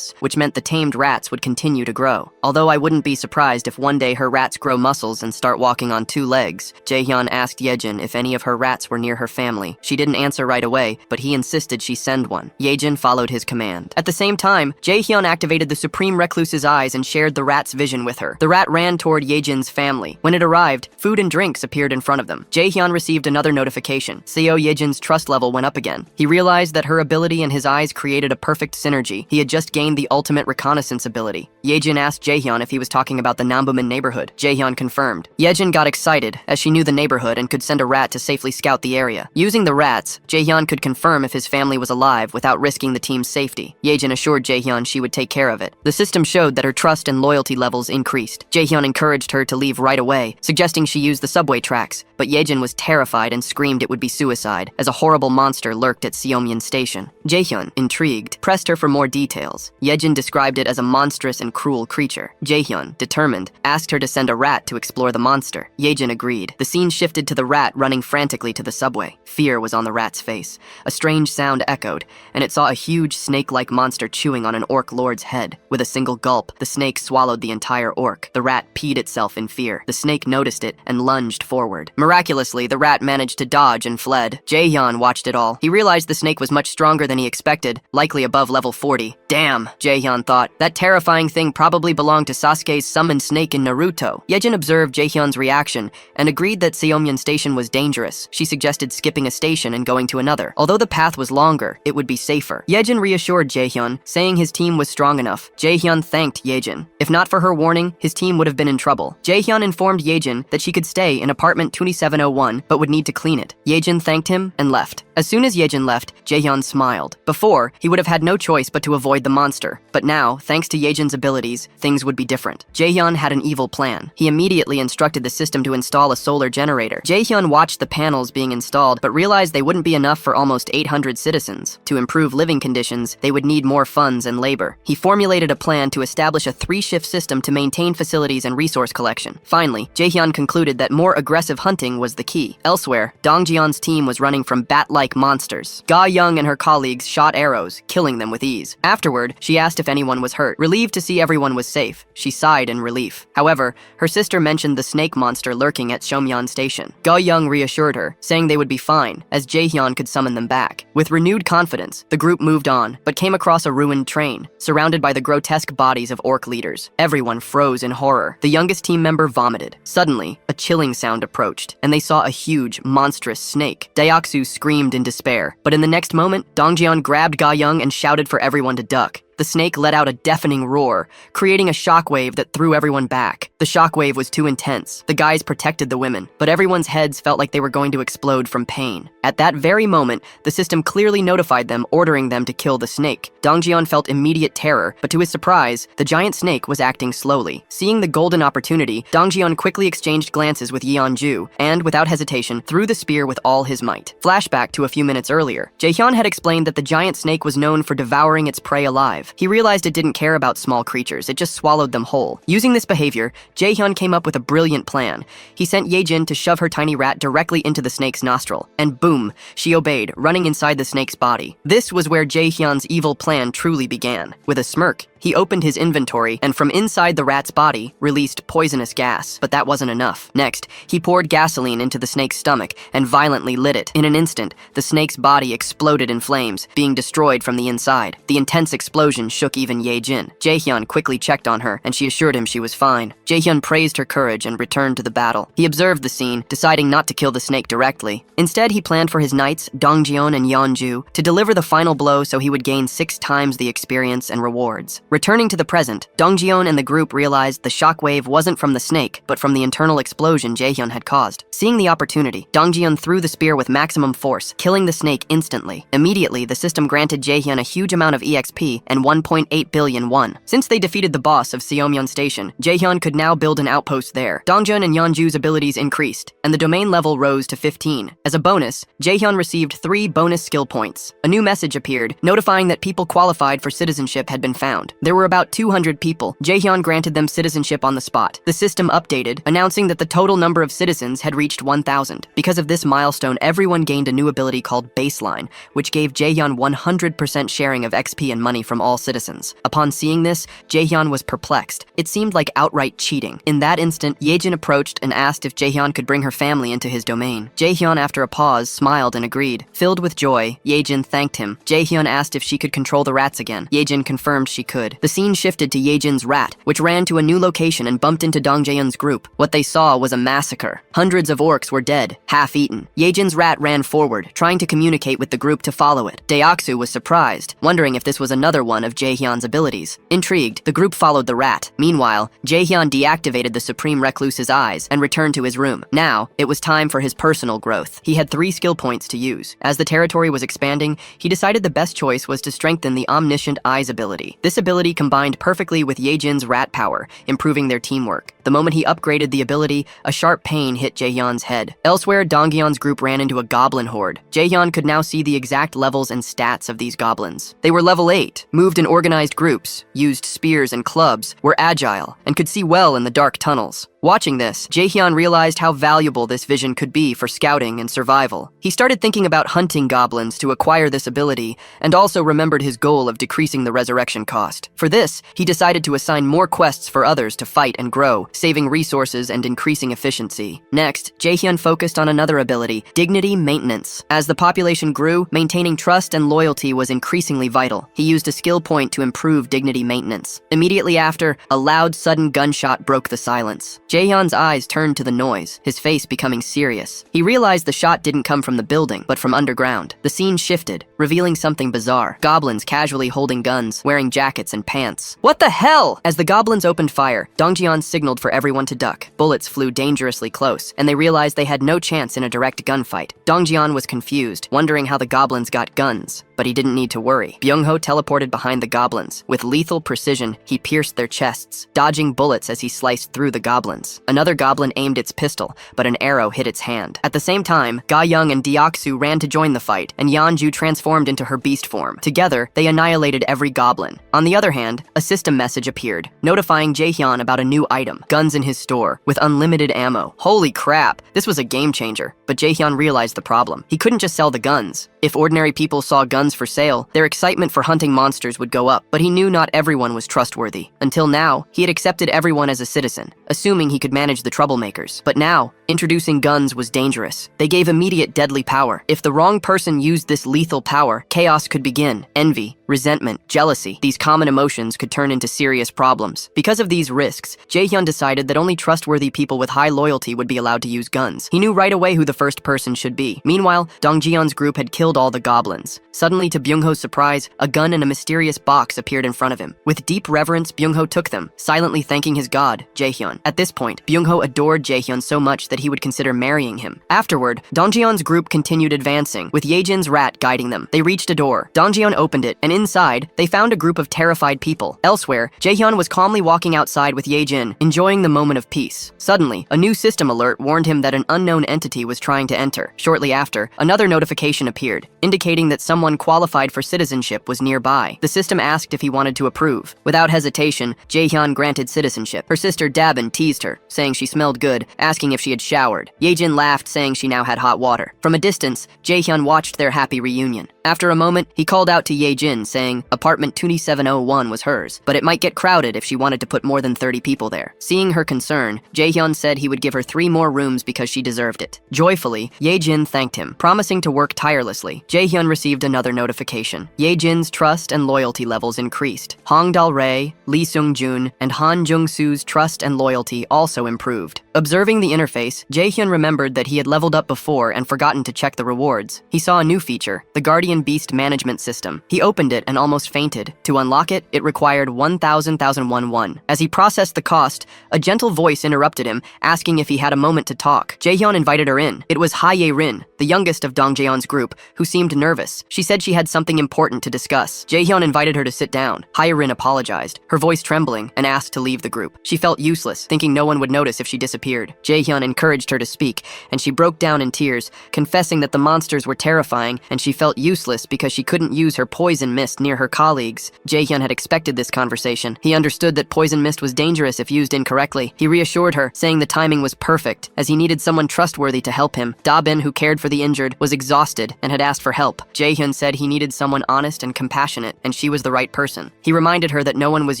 which meant the tamed rats would continue to grow. Although I wouldn't be surprised if one day her rats grow muscles and start walking on 2 legs. Jaehyun asked Yejin if any of her rats were near her family. She didn't answer right away, but he insisted she send one. Yejin followed his command. At the same time, Jaehyun activated the Supreme Recluse's eyes and shared the rat's vision with her. The rat ran toward Yejin's family. When it arrived, food and drinks appeared in front of them. Jaehyun received another notification. Seo Yejin's trust level went up again. He realized that her ability and his eyes created a perfect synergy. He had just gained the ultimate reconnaissance ability. Yejin asked Jaehyun if he was talking about the Nambuman neighborhood. Jaehyun confirmed. Yejin got excited, as she knew the neighborhood and could send a rat to safely scout the area. Using the rats, Jaehyun could confirm if his family was alive without risking the team's safety. Yejin assured Jaehyun she would take care of it. The system showed that her trust and loyalty levels increased. Jaehyun encouraged her to leave right away, suggesting she use the subway tracks, but Yejin was terrified and screamed it would be suicide, as a horrible monster lurked at Seomyeon Station. Jaehyun, intrigued, pressed her for more details. Yejin described it as a monstrous and cruel creature. Jaehyun, determined, asked her to send a rat to explore the monster. Yejin agreed. The scene shifted to the rat running frantically to the subway. Fear was on the rat's face. A strange sound echoed, and it saw a huge snake-like monster chewing on an orc lord's head. With a single gulp, the snake swallowed the entire orc. The rat peed itself in fear. The snake noticed it and lunged forward. Miraculously, the rat managed to dodge and fled. Jaehyun watched it all. He realized the snake was much stronger than he expected, likely above level 40. Damn, Jaehyun thought. That terrifying thing probably belonged to Sasuke's summoned snake in Naruto. Yejin observed Jaehyun's reaction and agreed that Seomyeon Station was dangerous. She suggested skipping a station and going to another. Although the path was longer, it would be safer. Yejin reassured Jaehyun, saying his team was strong enough. Jaehyun thanked Yejin. If not for her warning, his team would have been in trouble. Jaehyun informed Yejin that she could stay in apartment 2701, but would need to clean it. Yejin thanked him and left. As soon as Yejin left, Jaehyun smiled. Before, he would have had no choice but to avoid the monster, but now, thanks to Yejin's abilities, things would be different. Jaehyun had an evil plan. He immediately instructed the system to install a solar generator. Jaehyun watched the panels being installed, but realized they wouldn't be enough for almost 800 citizens. To improve living conditions, they would need more funds and labor. He formulated a plan to establish a 3-shift system to maintain facilities and resource collection. Finally, Jaehyun concluded that more aggressive hunting was the key. Elsewhere, Dongjeon's team was running from bat-like monsters. Ga Young and her colleagues shot arrows, killing them with ease. Afterward, she asked if anyone was hurt. Relieved to see everyone was safe, she sighed in relief. However, her sister mentioned the snake monster lurking at Shomyeon Station. Ga Young reassured her, saying they would be fine, as Jaehyun could summon them back. With renewed confidence, the group moved on, but came across a ruined train, surrounded by the grotesque bodies of orc leaders. Everyone froze in horror. The youngest team member vomited. Suddenly, a chilling sound approached, and they saw a huge, monstrous snake. Daeoksu screamed in despair, but in the next moment, Dongjeon grabbed Ga Young and shouted for everyone to duck. The snake let out a deafening roar, creating a shockwave that threw everyone back. The shockwave was too intense. The guys protected the women, but everyone's heads felt like they were going to explode from pain. At that very moment, the system clearly notified them, ordering them to kill the snake. Dongjeon felt immediate terror, but to his surprise, the giant snake was acting slowly. Seeing the golden opportunity, Dongjeon quickly exchanged glances with Yeonju, and, without hesitation, threw the spear with all his might. Flashback to a few minutes earlier. Jaehyun had explained that the giant snake was known for devouring its prey alive. He realized it didn't care about small creatures, it just swallowed them whole. Using this behavior, Jaehyun came up with a brilliant plan. He sent Yejin to shove her tiny rat directly into the snake's nostril, and boom, she obeyed, running inside the snake's body. This was where Jaehyun's evil plan truly began. With a smirk, he opened his inventory and from inside the rat's body released poisonous gas, but that wasn't enough. Next, he poured gasoline into the snake's stomach and violently lit it. In an instant, the snake's body exploded in flames, being destroyed from the inside. The intense explosion shook even Yejin. Jaehyun quickly checked on her, and she assured him she was fine. Jaehyun praised her courage and returned to the battle. He observed the scene, deciding not to kill the snake directly. Instead, he planned for his knights, Dongjeon and Yeonju, to deliver the final blow so he would gain 6 times the experience and rewards. Returning to the present, Dongjeon and the group realized the shockwave wasn't from the snake, but from the internal explosion Jaehyun had caused. Seeing the opportunity, Dongjeon threw the spear with maximum force, killing the snake instantly. Immediately, the system granted Jaehyun a huge amount of EXP and 1.8 billion won. Since they defeated the boss of Seomyeon Station, Jaehyun could now build an outpost there. Dongjeon and Yeonju's abilities increased, and the domain level rose to 15. As a bonus, Jaehyun received 3 bonus skill points. A new message appeared, notifying that people qualified for citizenship had been found. There were about 200 people. Jaehyun granted them citizenship on the spot. The system updated, announcing that the total number of citizens had reached 1,000. Because of this milestone, everyone gained a new ability called Baseline, which gave Jaehyun 100% sharing of XP and money from all citizens. Upon seeing this, Jaehyun was perplexed. It seemed like outright cheating. In that instant, Yejin approached and asked if Jaehyun could bring her family into his domain. Jaehyun, after a pause, smiled and agreed. Filled with joy, Yejin thanked him. Jaehyun asked if she could control the rats again. Yejin confirmed she could. The scene shifted to Yejin's rat, which ran to a new location and bumped into Dongjaeun's group. What they saw was a massacre. Hundreds of orcs were dead, half-eaten. Yejin's rat ran forward, trying to communicate with the group to follow it. Daeoksu was surprised, wondering if this was another one of Jaehyun's abilities. Intrigued, the group followed the rat. Meanwhile, Jaehyun deactivated the Supreme Recluse's eyes and returned to his room. Now, it was time for his personal growth. He had 3 skill points to use. As the territory was expanding, he decided the best choice was to strengthen the Omniscient Eyes ability. This ability combined perfectly with Yejin's rat power, improving their teamwork. The moment he upgraded the ability, a sharp pain hit Jaehyun's head. Elsewhere, Dongyeon's group ran into a goblin horde. Jaehyun could now see the exact levels and stats of these goblins. They were level 8, moved in organized groups, used spears and clubs, were agile, and could see well in the dark tunnels. Watching this, Jaehyun realized how valuable this vision could be for scouting and survival. He started thinking about hunting goblins to acquire this ability, and also remembered his goal of decreasing the resurrection cost. For this, he decided to assign more quests for others to fight and grow, saving resources and increasing efficiency. Next, Jaehyun focused on another ability, dignity maintenance. As the population grew, maintaining trust and loyalty was increasingly vital. He used a skill point to improve dignity maintenance. Immediately after, a loud, sudden gunshot broke the silence. Jaehyun's eyes turned to the noise, his face becoming serious. He realized the shot didn't come from the building, but from underground. The scene shifted, revealing something bizarre. Goblins casually holding guns, wearing jackets and pants. What the hell? As the goblins opened fire, Dongjeon signaled for everyone to duck. Bullets flew dangerously close, and they realized they had no chance in a direct gunfight. Dongjeon was confused, wondering how the goblins got guns. but he didn't need to worry. Byung-ho teleported behind the goblins. With lethal precision, he pierced their chests, dodging bullets as he sliced through the goblins. Another goblin aimed its pistol, but an arrow hit its hand. At the same time, Ga-young and Deoksu ran to join the fight, and Yeonju transformed into her beast form. Together, they annihilated every goblin. On the other hand, a system message appeared, notifying Jaehyun about a new item, guns in his store, with unlimited ammo. Holy crap, this was a game changer, but Jaehyun realized the problem. He couldn't just sell the guns. If ordinary people saw guns for sale, their excitement for hunting monsters would go up, but he knew not everyone was trustworthy. Until now, he had accepted everyone as a citizen, assuming he could manage the troublemakers. But now, introducing guns was dangerous. They gave immediate deadly power. If the wrong person used this lethal power, chaos could begin. Envy, resentment, jealousy, these common emotions could turn into serious problems. Because of these risks, Jaehyun decided that only trustworthy people with high loyalty would be allowed to use guns. He knew right away who the first person should be. Meanwhile, Dongjeon's group had killed all the goblins. Suddenly, to Byung-ho's surprise, a gun and a mysterious box appeared in front of him. With deep reverence, Byung-ho took them, silently thanking his god, Jaehyun. At this point, Byung-ho adored Jaehyun so much that he would consider marrying him. Afterward, Dongjeon's group continued advancing, with Yejin's rat guiding them. They reached a door. Dongjeon opened it, and inside, they found a group of terrified people. Elsewhere, Jaehyun was calmly walking outside with Yejin, enjoying the moment of peace. Suddenly, a new system alert warned him that an unknown entity was trying to enter. Shortly after, another notification appeared, indicating that someone qualified for citizenship was nearby. The system asked if he wanted to approve. Without hesitation, Jaehyun granted citizenship. Her sister Dabin teased her, saying she smelled good, asking if she had showered. Yejin laughed, saying she now had hot water. From a distance, Jaehyun watched their happy reunion. After a moment, he called out to Yejin, saying apartment 2701 was hers, but it might get crowded if she wanted to put more than 30 people there. Seeing her concern, Jaehyun said he would give her 3 more rooms because she deserved it. Joyfully, Yejin thanked him, promising to work tirelessly. Jaehyun received another notification. Yejin's trust and loyalty levels increased. Hong Dal-rae, Lee Seung-jun, and Han Jung-soo's trust and loyalty also improved. Observing the interface, Jaehyun remembered that he had leveled up before and forgotten to check the rewards. He saw a new feature, the Guardian Beast Management System. He opened it and almost fainted. To unlock it, it required 1,000,001. As he processed the cost, a gentle voice interrupted him, asking if he had a moment to talk. Jaehyun invited her in. It was Hae-rin, the youngest of Dongjeon's group, who seemed nervous. She said she had something important to discuss. Jaehyun invited her to sit down. Hae-rin apologized, her voice trembling, and asked to leave the group. She felt useless, thinking no one would notice if she disappeared. Jaehyun encouraged her to speak, and she broke down in tears, confessing that the monsters were terrifying, and she felt useless because she couldn't use her poison mist near her colleagues. Jaehyun had expected this conversation. He understood that poison mist was dangerous if used incorrectly. He reassured her, saying the timing was perfect, as he needed someone trustworthy to help him. Dabin, who cared for the injured, was exhausted and had asked for help. Jaehyun said he needed someone honest and compassionate, and she was the right person. He reminded her that no one was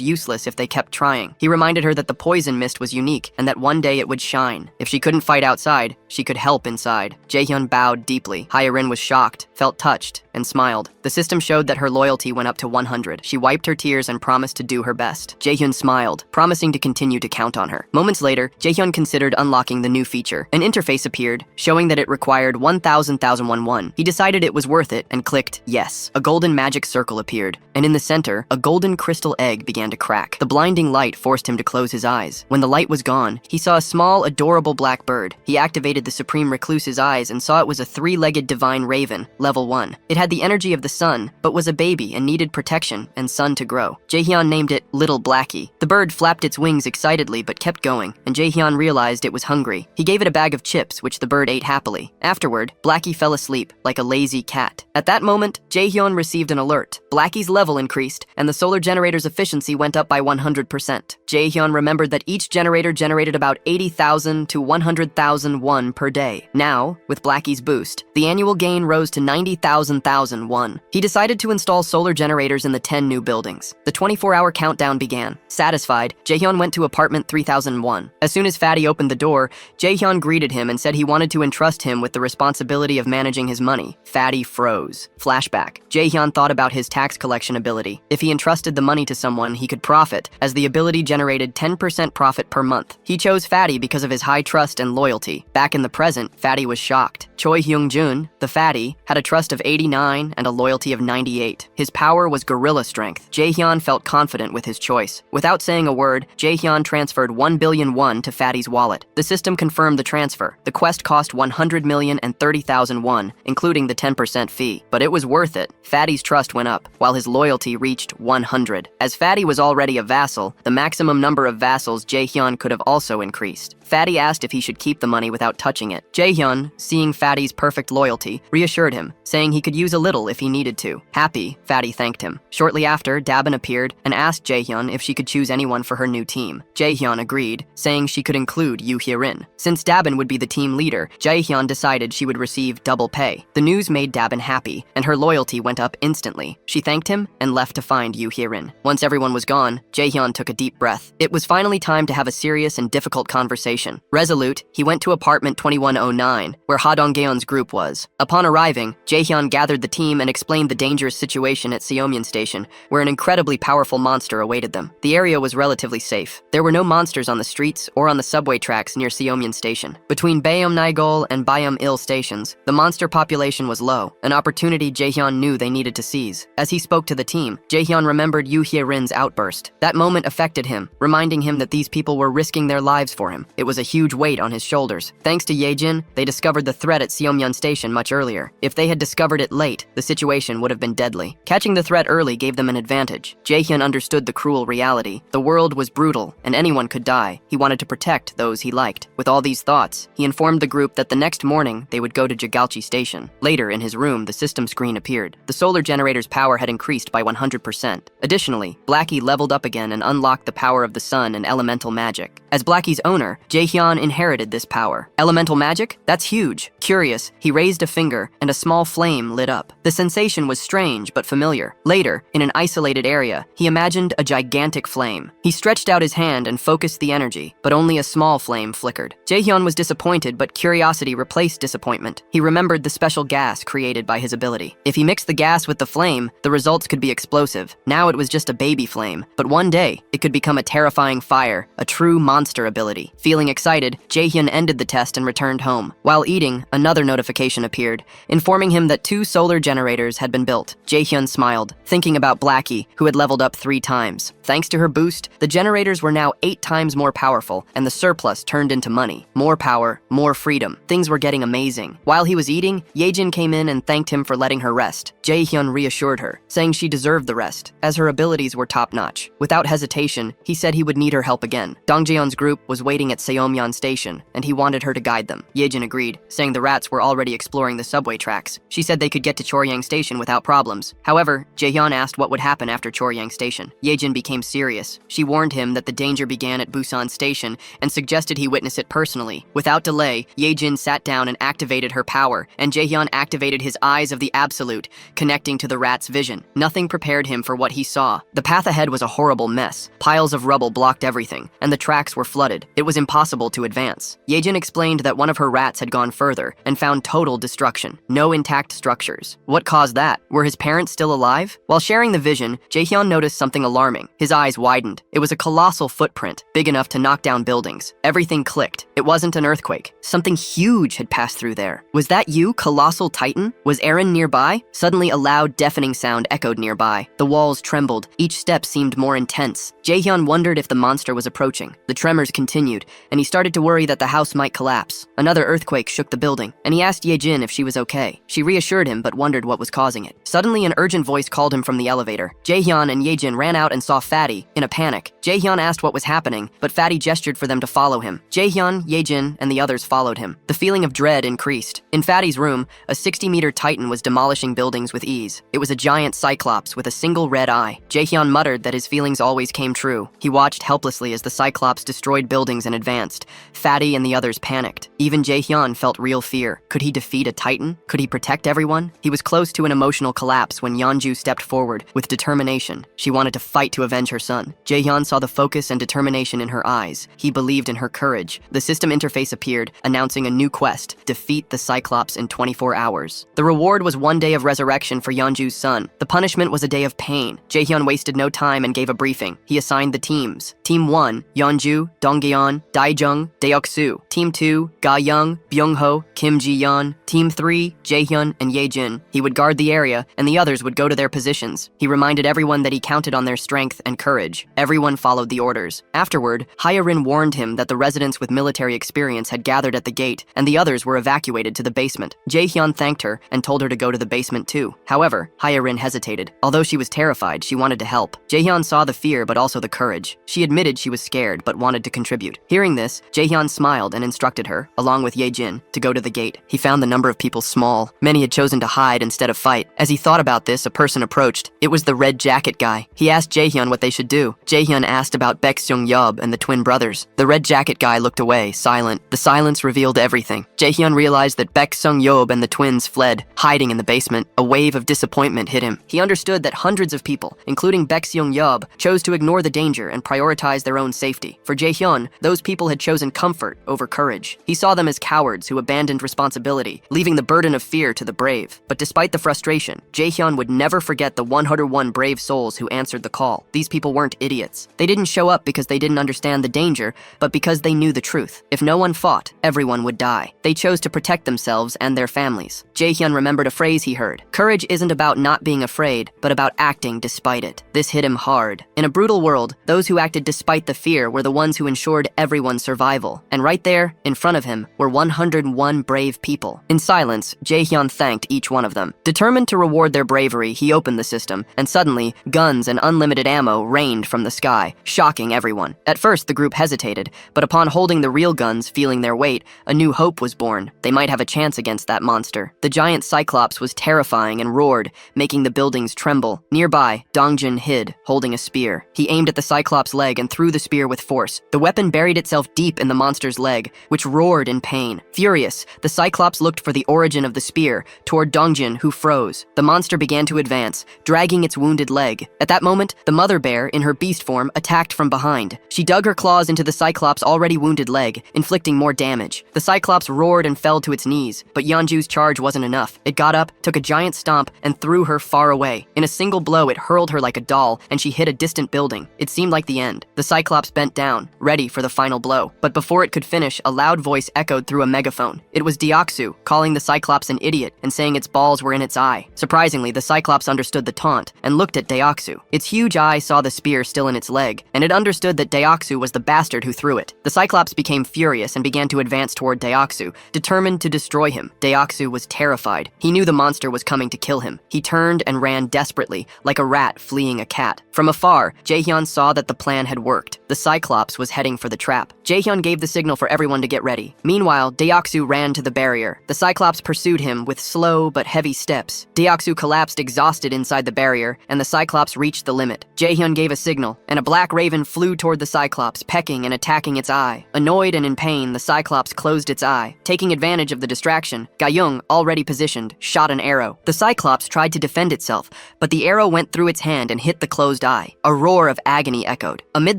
useless if they kept trying. He reminded her that the poison mist was unique, and that one day it would shine. If she couldn't fight outside, she could help inside. Jaehyun bowed deeply. Hae-rin was shocked, felt touched, and smiled. The system showed that her loyalty went up to 100. She wiped her tears and promised to do her best. Jaehyun smiled, promising to continue to count on her. Moments later, Jaehyun considered unlocking the new feature. An interface appeared, showing that it required 1,000,001. He decided it was worth it and clicked yes. A golden magic circle appeared, and in the center, a golden crystal egg began to crack. The blinding light forced him to close his eyes. When the light was gone, he saw a small, adorable black bird. He activated the Supreme Recluse's eyes and saw it was a 3-legged divine raven, level 1. It had the energy of the sun, but was a baby and needed protection and sun to grow. Jaehyun named it Little Blackie. The bird flapped its wings excitedly but kept going, and Jaehyun realized it was hungry. He gave it a bag of chips, which the bird ate happily. Afterward, Blackie fell asleep like a lazy cat. At that moment, Jaehyun received an alert. Blackie's level increased, and the solar generator's efficiency went up by 100%. Jaehyun remembered that each generator generated about 80,000 to 100,000 won per day. Now, with Blackie's boost, the annual gain rose to 90,000 won. He decided to install solar generators in the 10 new buildings. The 24-hour countdown began. Satisfied, Jaehyun went to apartment 3001. As soon as Fatty opened the door, Jaehyun greeted him and said he wanted to entrust him with the responsibility of managing his money. Fatty froze. Flashback. Jaehyun thought about his tax collection ability. If he entrusted the money to someone, he could profit, as the ability generated 10% profit per month. He chose Fatty because of his high trust and loyalty. Back in the present, Fatty was shocked. Choi Hyung-jun, the fatty, had a trust of 89 and a loyalty of 98. His power was gorilla strength. Jaehyun felt confident with his choice. Without saying a word, Jaehyun transferred 1 billion won to Fatty's wallet. The system confirmed the transfer. The quest cost 100,030,000 won, including the 10% fee. But it was worth it. Fatty's trust went up, while his loyalty reached 100. As Fatty was already a vassal, the maximum number of vassals Jaehyun could have also increased. Fatty asked if he should keep the money without touching it. Jaehyun, seeing Fatty's perfect loyalty, reassured him, saying he could use a little if he needed to. Happy, Fatty thanked him. Shortly after, Dabin appeared and asked Jaehyun if she could choose anyone for her new team. Jaehyun agreed, saying she could include Yoo Hye-rin. Since Dabin would be the team leader, Jaehyun decided she would receive double pay. The news made Dabin happy, and her loyalty went up instantly. She thanked him and left to find Yoo Hye-rin. Once everyone was gone, Jaehyun took a deep breath. It was finally time to have a serious and difficult conversation. Resolute, he went to apartment 2109, where Ha Dong-geon's group was. Upon arriving, Jaehyun gathered the team and explained the dangerous situation at Seomyeon Station, where an incredibly powerful monster awaited them. The area was relatively safe. There were no monsters on the streets or on the subway tracks near Seomyeon Station. Between Bayom-naegol and Bayom-il stations, the monster population was low, an opportunity Jaehyun knew they needed to seize. As he spoke to the team, Jaehyun remembered Yoo Hye-rin's outburst. That moment affected him, reminding him that these people were risking their lives for him. It was a huge weight on his shoulders. Thanks to Yejin, they discovered the threat at Seomyeon Station much earlier. If they had discovered it late, the situation would have been deadly. Catching the threat early gave them an advantage. Jaehyun understood the cruel reality. The world was brutal, and anyone could die. He wanted to protect those he liked. With all these thoughts, he informed the group that the next morning they would go to Jigalchi Station. Later, in his room, the system screen appeared. The solar generator's power had increased by 100%. Additionally, Blackie leveled up again and unlocked the power of the sun and elemental magic. As Blackie's owner, Jaehyun inherited this power. Elemental magic? That's huge. Curious, he raised a finger and a small flame lit up. The sensation was strange but familiar. Later, in an isolated area, he imagined a gigantic flame. He stretched out his hand and focused the energy, but only a small flame flickered. Jaehyun was disappointed, but curiosity replaced disappointment. He remembered the special gas created by his ability. If he mixed the gas with the flame, the results could be explosive. Now it was just a baby flame, but one day, it could become a terrifying fire, a true monster ability. Feeling excited, Jaehyun ended the test and returned home. While eating, another notification appeared, informing him that 2 solar generators had been built. Jaehyun smiled, thinking about Blackie, who had leveled up 3 times. Thanks to her boost, the generators were now 8 times more powerful, and the surplus turned into money. More power, more freedom. Things were getting amazing. While he was eating, Yejin came in and thanked him for letting her rest. Jaehyun reassured her, saying she deserved the rest, as her abilities were top-notch. Without hesitation, he said he would need her help again. Dongjeon's group was waiting at Seomyeon Station, and he wanted her to guide them. Yejin agreed, saying the rats were already exploring the subway tracks. She said they could get to Choryang Station without problems. However, Jaehyun asked what would happen after Choryang Station. Yejin became serious. She warned him that the danger began at Busan Station and suggested he witness it personally. Without delay, Yejin sat down and activated her power, and Jaehyun activated his eyes of the absolute, connecting to the rat's vision. Nothing prepared him for what he saw. The path ahead was a horrible mess. Piles of rubble blocked everything, and the tracks were flooded. It was impossible to advance. Yejin explained that one of her rats had gone further and found total destruction. No intact structures. What caused that? Were his parents still alive? While sharing the vision, Jaehyun noticed something alarming. His eyes widened. It was a colossal footprint, big enough to knock down buildings. Everything clicked. It wasn't an earthquake. Something huge had passed through there. Was that you, Colossal Titan? Was Eren nearby? Suddenly a loud, deafening sound echoed nearby. The walls trembled. Each step seemed more intense. Jaehyun wondered if the monster was approaching. The tremors continued, and he started to worry that the house might collapse. Another earthquake shook the building, and he asked Yejin if she was okay. She reassured him, but wondered what was causing it. Suddenly, an urgent voice called him from the elevator. Jaehyun and Yejin ran out and saw Fatty, in a panic. Jaehyun asked what was happening, but Fatty gestured for them to follow him. Jaehyun, Yejin, and the others followed him. The feeling of dread increased. In Fatty's room, a 60-meter titan was demolishing buildings with ease. It was a giant cyclops with a single red eye. Jaehyun muttered that his feelings always came true. He watched helplessly as the cyclops destroyed buildings and advanced. Fatty and the others panicked. Even Jaehyun felt real fear. Could he defeat a titan? Could he protect everyone? He was close to an emotional collapse when Yeonju stepped forward with determination. She wanted to fight to avenge her son. Jaehyun saw the focus and determination in her eyes. He believed in her courage. The system interface appeared, announcing a new quest: defeat the Cyclops in 24 hours. The reward was 1 day of resurrection for Yeonju's son. The punishment was a day of pain. Jaehyun wasted no time and gave a briefing. He assigned the teams. Team 1, Yeonju, Dongyeon, Daejung, Deoksu. Team 2, Ga-young, Byung-ho, Kim Ji-yeon. Team 3, Jaehyun and Yejin. He would guard the area, and the others would go to their positions. He reminded everyone that he counted on their strength and courage. Everyone followed the orders. Afterward, Hyarin warned him that the residents with military experience had gathered at the gate, and the others were evacuated to the basement. Jaehyun thanked her and told her to go to the basement too. However, Hyarin hesitated. Although she was terrified, she wanted to help. Jaehyun saw the fear but also the courage. She admitted she was scared but wanted to contribute. Hearing this, Jaehyun smiled and instructed her, along with Yejin, to go to the gate. He found the number of people small. Many had chosen to hide instead of fight. As he thought about this, a person approached. It was the red jacket guy. He asked Jaehyun what they should do. Jaehyun asked about Baek-seung-yeob and the twin brothers. The red jacket guy looked away, silent. The silence revealed everything. Jaehyun realized that Baek-seung-yeob and the twins fled, hiding in the basement. A wave of disappointment hit him. He understood that hundreds of people, including Baek-seung-yeob, chose to ignore the danger and prioritize their own safety. For Jaehyun, those people had chosen comfort over courage. He saw them as cowards who abandoned responsibility, leaving the burden of fear to the brave. But despite the frustration, Jaehyun would never forget the 101 brave souls who answered the call. These people weren't idiots. They didn't show up because they didn't understand the danger, but because they knew the truth. If no one fought, everyone would die. They chose to protect themselves and their families. Jaehyun remembered a phrase he heard. Courage isn't about not being afraid, but about acting despite it. This hit him hard. In a brutal world, those who acted despite the fear were the ones who ensured everyone's survival. And right there, in front of him, were 101 brave people. In silence, Jaehyun thanked each one of them. Determined to reward their bravery, he opened the system, and suddenly, guns and unlimited ammo rained from the sky, shocking everyone. At first, the group hesitated, but upon holding the real guns, feeling their weight, a new hope was born. They might have a chance against that monster. The giant Cyclops was terrifying and roared, making the buildings tremble. Nearby, Dongjin hid, holding a spear. He aimed at the Cyclops' leg and threw the spear with force. The weapon buried itself deep in the monster's leg, which roared in pain. Furious, the Cyclops looked for the origin of the spear, toward Dongjin, who froze. The monster began to advance, dragging its wounded leg. At that moment, the mother bear, in her beast form, attacked from behind. She dug her claws into the Cyclops' already wounded leg, inflicting more damage. The Cyclops roared and fell to its knees, but Yeonju's charge wasn't enough. It got up, took a giant stomp, and threw her far away. In a single blow, it hurled her like a doll, and she hit a distant building. It seemed like the end. The Cyclops bent down, ready for the final blow. But before it could finish, a loud voice echoed through a megaphone. It was Deoksu, calling the Cyclops an idiot and saying its balls were in its eye. Surprisingly, the Cyclops understood the taunt and looked at Deoksu. Its huge eye saw the spear still in its leg, and it understood that Deoksu was the bastard who threw it. The Cyclops became furious and began to advance toward Deoksu, determined to destroy him. Deoksu was terrified. He knew the monster was coming to kill him. He turned and ran desperately, like a rat fleeing a cat. From afar, Jaehyun saw that the plan had worked. The Cyclops was heading for the trap. Jaehyun gave the signal for everyone to get ready. Meanwhile, Deoksu ran to the barrier. The Cyclops pursued him with slow but heavy steps. Deoksu collapsed exhausted inside the barrier, and the Cyclops reached the limit. Jaehyun gave a signal, and a black raven flew toward the Cyclops, pecking and attacking its eye. Annoyed and in pain, the Cyclops closed its eye. Taking advantage of the distraction, Ga-young, already positioned, shot an arrow. The Cyclops tried to defend itself, but the arrow went through its hand and hit the closed eye. A roar of agony echoed. Amid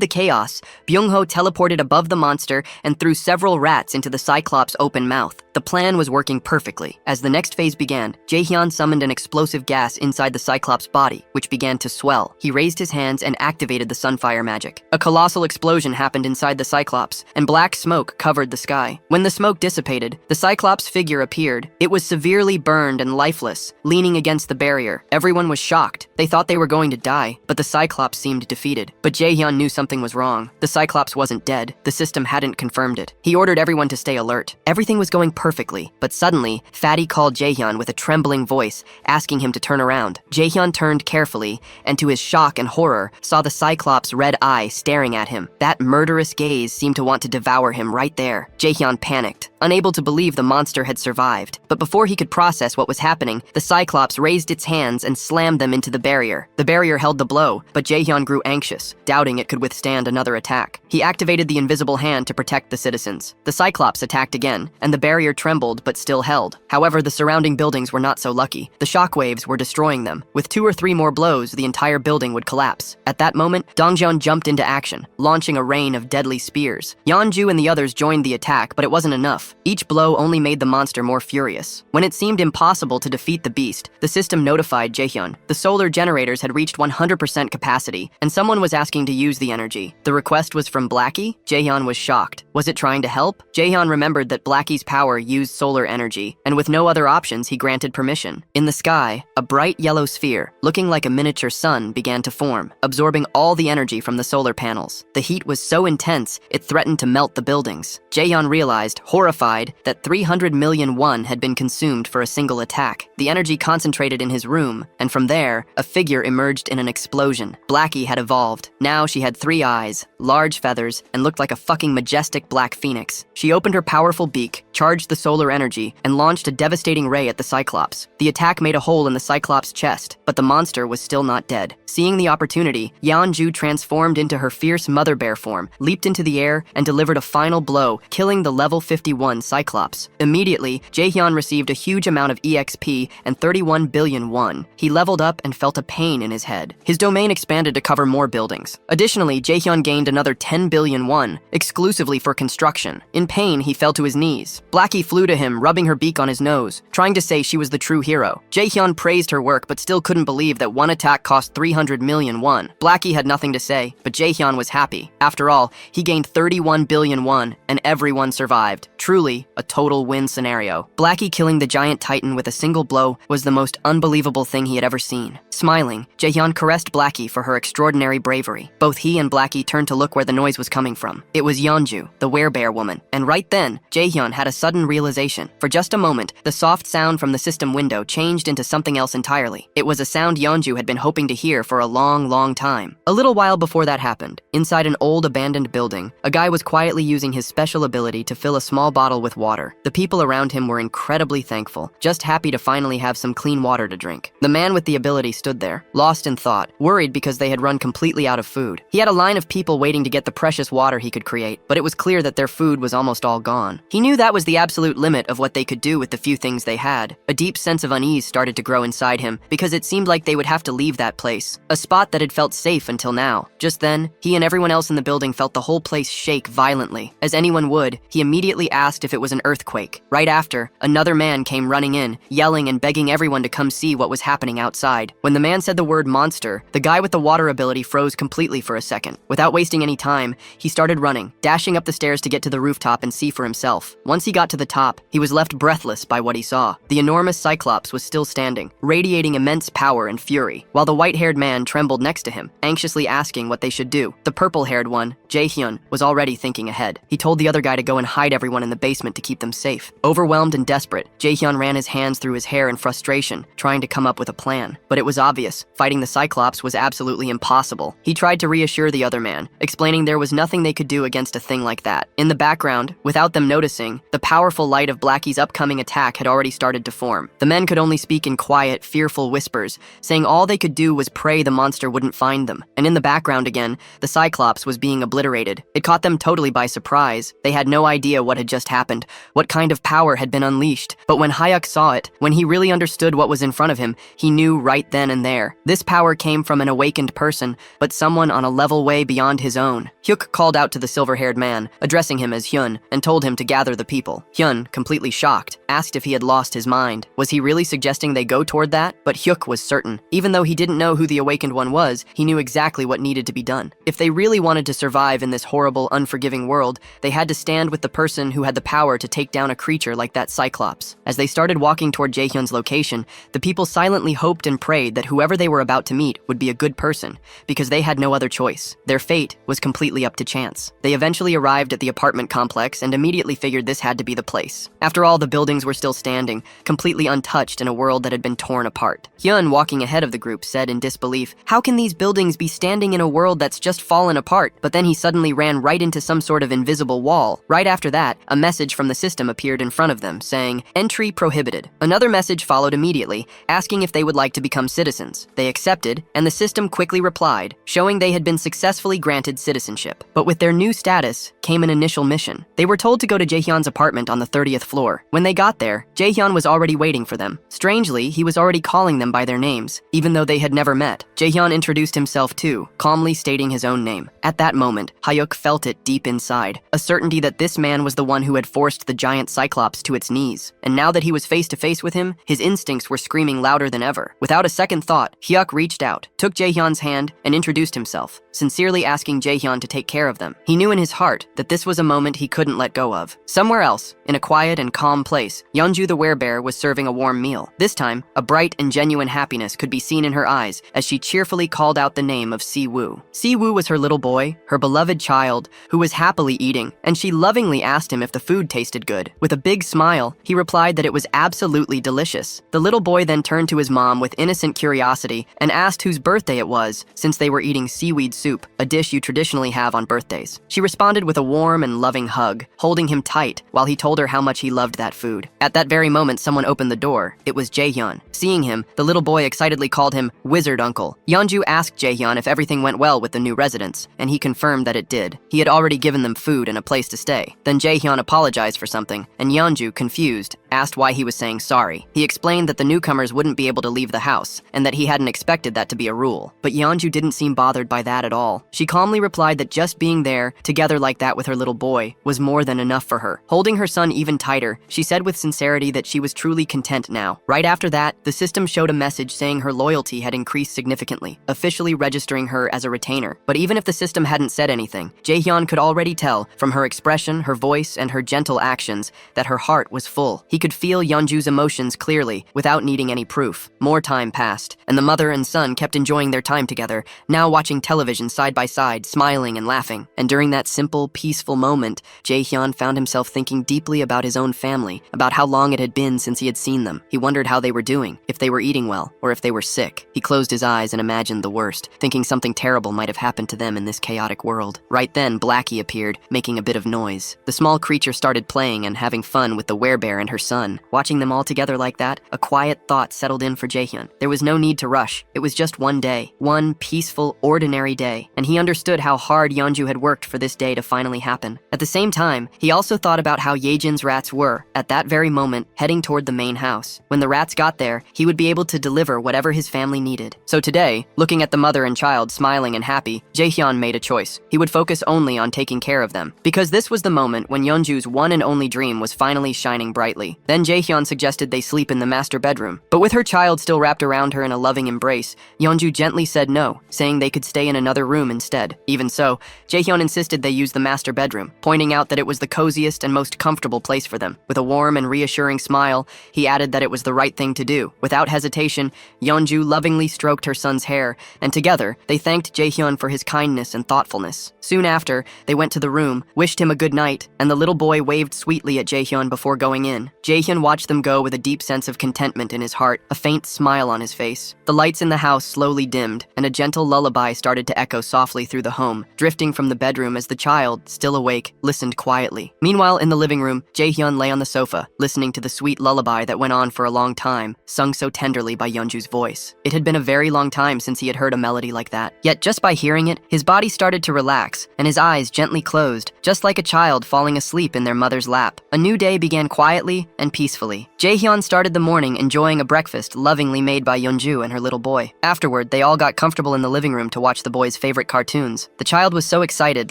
the chaos, Byung-ho teleported above the monster and threw several rats into the Cyclops' open mouth. The plan was working perfectly. As the next phase began, Jaehyun summoned an explosive gas inside the Cyclops' body, which began to swell. He raised his hands and activated the Sunfire magic. A colossal explosion happened inside the Cyclops, and black smoke covered the sky. When the smoke dissipated, the Cyclops' figure appeared. It was severely burned and lifeless, leaning against the barrier. Everyone was shocked. They thought they were going to die, but the Cyclops seemed defeated. But Jaehyun knew something was wrong. The Cyclops wasn't dead. The system hadn't confirmed it. He ordered everyone to stay alert. Everything was going perfectly, but suddenly, Fatty called Jaehyun with a trembling voice, asking him to turn around. Jaehyun turned carefully, and to his shock and horror, saw the Cyclops' red eye staring at him. That murderous gaze seemed to want to devour him right there. Jaehyun panicked, unable to believe the monster had survived. But before he could process what was happening, the Cyclops raised its hands and slammed them into the barrier. The barrier held the blow, but Jaehyun grew anxious, doubting it could withstand another attack. He activated the invisible hand to protect the citizens. The Cyclops attacked again, and the barrier trembled but still held. However, the surrounding buildings were not so lucky. The shockwaves were destroying them. With 2 or 3 more blows, the entire building would collapse. At that moment, Dongjin jumped into action, launching a rain of deadly spears. Yeonju and the others joined the attack, but it wasn't enough. off. Each blow only made the monster more furious. When it seemed impossible to defeat the beast, the system notified Jaehyun. The solar generators had reached 100% capacity, and someone was asking to use the energy. The request was from Blackie? Jaehyun was shocked. Was it trying to help? Jaehyun remembered that Blackie's power used solar energy, and with no other options, he granted permission. In the sky, a bright yellow sphere, looking like a miniature sun, began to form, absorbing all the energy from the solar panels. The heat was so intense, it threatened to melt the buildings. Jaehyun realized, horrified, that 300 million won had been consumed for a single attack. The energy concentrated in his room, and from there, a figure emerged in an explosion. Blackie had evolved. Now she had 3 eyes, large feathers, and looked like a fucking majestic black phoenix. She opened her powerful beak, charged the solar energy, and launched a devastating ray at the Cyclops. The attack made a hole in the Cyclops' chest, but the monster was still not dead. Seeing the opportunity, Yeonju transformed into her fierce mother bear form, leaped into the air, and delivered a final blow, killing the level 51 Cyclops. Immediately, Jaehyun received a huge amount of EXP and 31 billion won. He leveled up and felt a pain in his head. His domain expanded to cover more buildings. Additionally, Jaehyun gained another 10 billion won, exclusively for construction. In pain, he fell to his knees. Blackie flew to him, rubbing her beak on his nose, trying to say she was the true hero. Jaehyun praised her work, but still couldn't believe that one attack cost 300 million won. Blackie had nothing to say, but Jaehyun was happy. After all, he gained 31 billion won, and everyone survived. Truly, a total win scenario. Blackie killing the giant titan with a single blow was the most unbelievable thing he had ever seen. Smiling, Jaehyun caressed Blackie for her extraordinary bravery. Both he and Blackie turned to look where the noise was coming from. It was Yeonju, the werebear woman. And right then, Jaehyun had a sudden realization. For just a moment, the soft sound from the system window changed into something else entirely. It was a sound Yeonju had been hoping to hear for a long, long time. A little while before that happened, inside an old abandoned building, a guy was quietly using his special ability to fill a small bottle with water. The people around him were incredibly thankful, just happy to finally have some clean water to drink. The man with the ability stood there, lost in thought, worried because they had run completely out of food. He had a line of people waiting to get the precious water he could create, but it was clear that their food was almost all gone. He knew that was the absolute limit of what they could do with the few things they had. A deep sense of unease started to grow inside him because it seemed like they would have to leave that place, a spot that had felt safe until now. Just then, he and everyone else in the building felt the whole place shake violently. As anyone would, he immediately asked if it was an earthquake. Right after, another man came running in, yelling and begging everyone to come see what was happening outside. When the man said the word monster, the guy with the water ability froze completely for a second. Without wasting any time, he started running, dashing up the stairs to get to the rooftop and see for himself. Once he got to the top, he was left breathless by what he saw. The enormous Cyclops was still standing, radiating immense power and fury, while the white-haired man trembled next to him, anxiously asking what they should do. The purple-haired one, Jaehyun, was already thinking ahead. He told the other guy to go and hide everyone in the basement to keep them safe. Overwhelmed and desperate, Jaehyun ran his hands through his hair in frustration, trying to come up with a plan. But it was obvious, fighting the Cyclops was absolutely impossible. He tried to reassure the other man, explaining there was nothing they could do against a thing like that. In the background, without them noticing, the powerful light of Blackie's upcoming attack had already started to form. The men could only speak in quiet, fearful whispers, saying all they could do was pray the monster wouldn't find them. And in the background again, the Cyclops was being obliterated. It caught them totally by surprise. They had no idea what had just happened, what kind of power had been unleashed. But when Hyuk saw it, when he really understood what was in front of him, he knew right then and there. This power came from an awakened person, but someone on a level way beyond his own. Hyuk called out to the silver-haired man, addressing him as Hyun, and told him to gather the people. Hyun, completely shocked, asked if he had lost his mind. Was he really suggesting they go toward that? But Hyuk was certain. Even though he didn't know who the awakened one was, he knew exactly what needed to be done. If they really wanted to survive in this horrible, unforgiving world, they had to stand with the person who had the power to take down a creature like that Cyclops. As they started walking toward Jaehyun's location, the people silently hoped and prayed that whoever they were about to meet would be a good person, because they had no other choice. Their fate was completely up to chance. They eventually arrived at the apartment complex and immediately figured this had to be the place. After all, the buildings were still standing, completely untouched in a world that had been torn apart. Hyun, walking ahead of the group, said in disbelief, "How can these buildings be standing in a world that's just fallen apart?" But then he suddenly ran right into some sort of invisible wall. Right after that, a message from the system appeared in front of them, saying, "Entry prohibited." Another message followed immediately, asking if they would like to become citizens. They accepted, and the system quickly replied, showing they had been successfully granted citizenship. But with their new status came an initial mission. They were told to go to Jaehyun's apartment on the 30th floor. When they got there, Jaehyun was already waiting for them. Strangely, he was already calling them by their names, even though they had never met. Jaehyun introduced himself too, calmly stating his own name. At that moment, Hyuk felt it deep inside, a certainty that this man was the one who had forced the giant Cyclops to its knees. And now that he was face to face with him, his instincts were screaming louder than ever. Without a second thought, Hyuk reached out, took Jaehyun's hand, and introduced himself, sincerely asking Jaehyun to take care of them. He knew in his heart that this was a moment he couldn't let go of. Somewhere else, in a quiet and calm place, Yeonju the werebear was serving a warm meal. This time, a bright and genuine happiness could be seen in her eyes as she cheerfully called out the name of Si-woo. Si-woo was her little boy, her beloved child, who was happily eating, and she lovingly asked him if the food tasted good. With a big smile, he replied that it was absolutely delicious. The little boy then turned to his mom with innocent curiosity and asked whose birthday it was, since they were eating seaweed soup, a dish you traditionally have on birthdays. She responded with a warm and loving hug, holding him tight while he told her how much he loved that food. At that very moment, someone opened the door. It was Jaehyun. Seeing him, the little boy excitedly called him Wizard Uncle. Yeonju asked Jaehyun if everything went well with the new residents, and he confirmed that it did. He had already given them food and a place to stay. Then Jaehyun apologized for something, and Yeonju, confused, asked why he was saying sorry. He explained that the newcomers wouldn't be able to leave the house, and that he hadn't expected that to be a rule. But Yeonju didn't seem bothered by that at all. She calmly replied that just being there, together like that with her little boy, was more than enough for her. Holding her son even tighter, she said with sincerity that she was truly content now. Right after that, the system showed a message saying her loyalty had increased significantly, officially registering her as a retainer. But even if the system hadn't said anything, Jaehyun could already tell from her expression, her voice, and her gentle actions that her heart was full. He could feel Yeonju's emotions clearly, without needing any proof. More time passed, and the mother and son kept enjoying their time together, now watching television side by side, smiling and laughing. And during that simple, peaceful moment, Jaehyun found himself thinking deeply about his own family, about how long it had been since he had seen them. He wondered how they were doing, if they were eating well, or if they were sick. He closed his eyes and imagined the worst, thinking something terrible might have happened to them in this chaotic world. Right then, Blackie appeared, making a bit of noise. The small creature started playing and having fun with the werebear and her son. Watching them all together like that, a quiet thought settled in for Jaehyun. There was no need to rush. It was just one day, one peaceful, ordinary day, and he understood how hard Yeonju had worked for this day to finally happen. At the same time, he also thought about how Yejin's rats were, at that very moment, heading toward the main house. When the rats got there, he would be able to deliver whatever his family needed. So today, looking at the mother and child smiling and happy, Jaehyun made a choice. He would focus only on taking care of them, because this was the moment when Yeonju's one and only dream was finally shining brightly. Then Jaehyun suggested they sleep in the master bedroom. But with her child still wrapped around her in a loving embrace, Yeonju gently said no, saying they could stay in another room instead. Even so, Jaehyun insisted they use the master bedroom, pointing out that it was the coziest and most comfortable place for them. With a warm and reassuring smile, he added that it was the right thing to do. Without hesitation, Yeonju lovingly stroked her son's hair, and together, they thanked Jaehyun for his kindness and thoughtfulness. Soon after, they went to the room, wished him a good night, and the little boy waved sweetly at Jaehyun before going in. Jaehyun watched them go with a deep sense of contentment in his heart, a faint smile on his face. The lights in the house slowly dimmed, and a gentle lullaby started to echo softly through the home, drifting from the bedroom as the child, still awake, listened quietly. Meanwhile, in the living room, Jaehyun lay on the sofa, listening to the sweet lullaby that went on for a long time, sung so tenderly by Yeonju's voice. It had been a very long time since he had heard a melody like that. Yet just by hearing it, his body started to relax, and his eyes gently closed, just like a child falling asleep in their mother's lap. A new day began quietly and peacefully. Jaehyun started the morning enjoying a breakfast lovingly made by Yeonju and her little boy. Afterward, they all got comfortable in the living room to watch the boy's favorite cartoons. The child was so excited,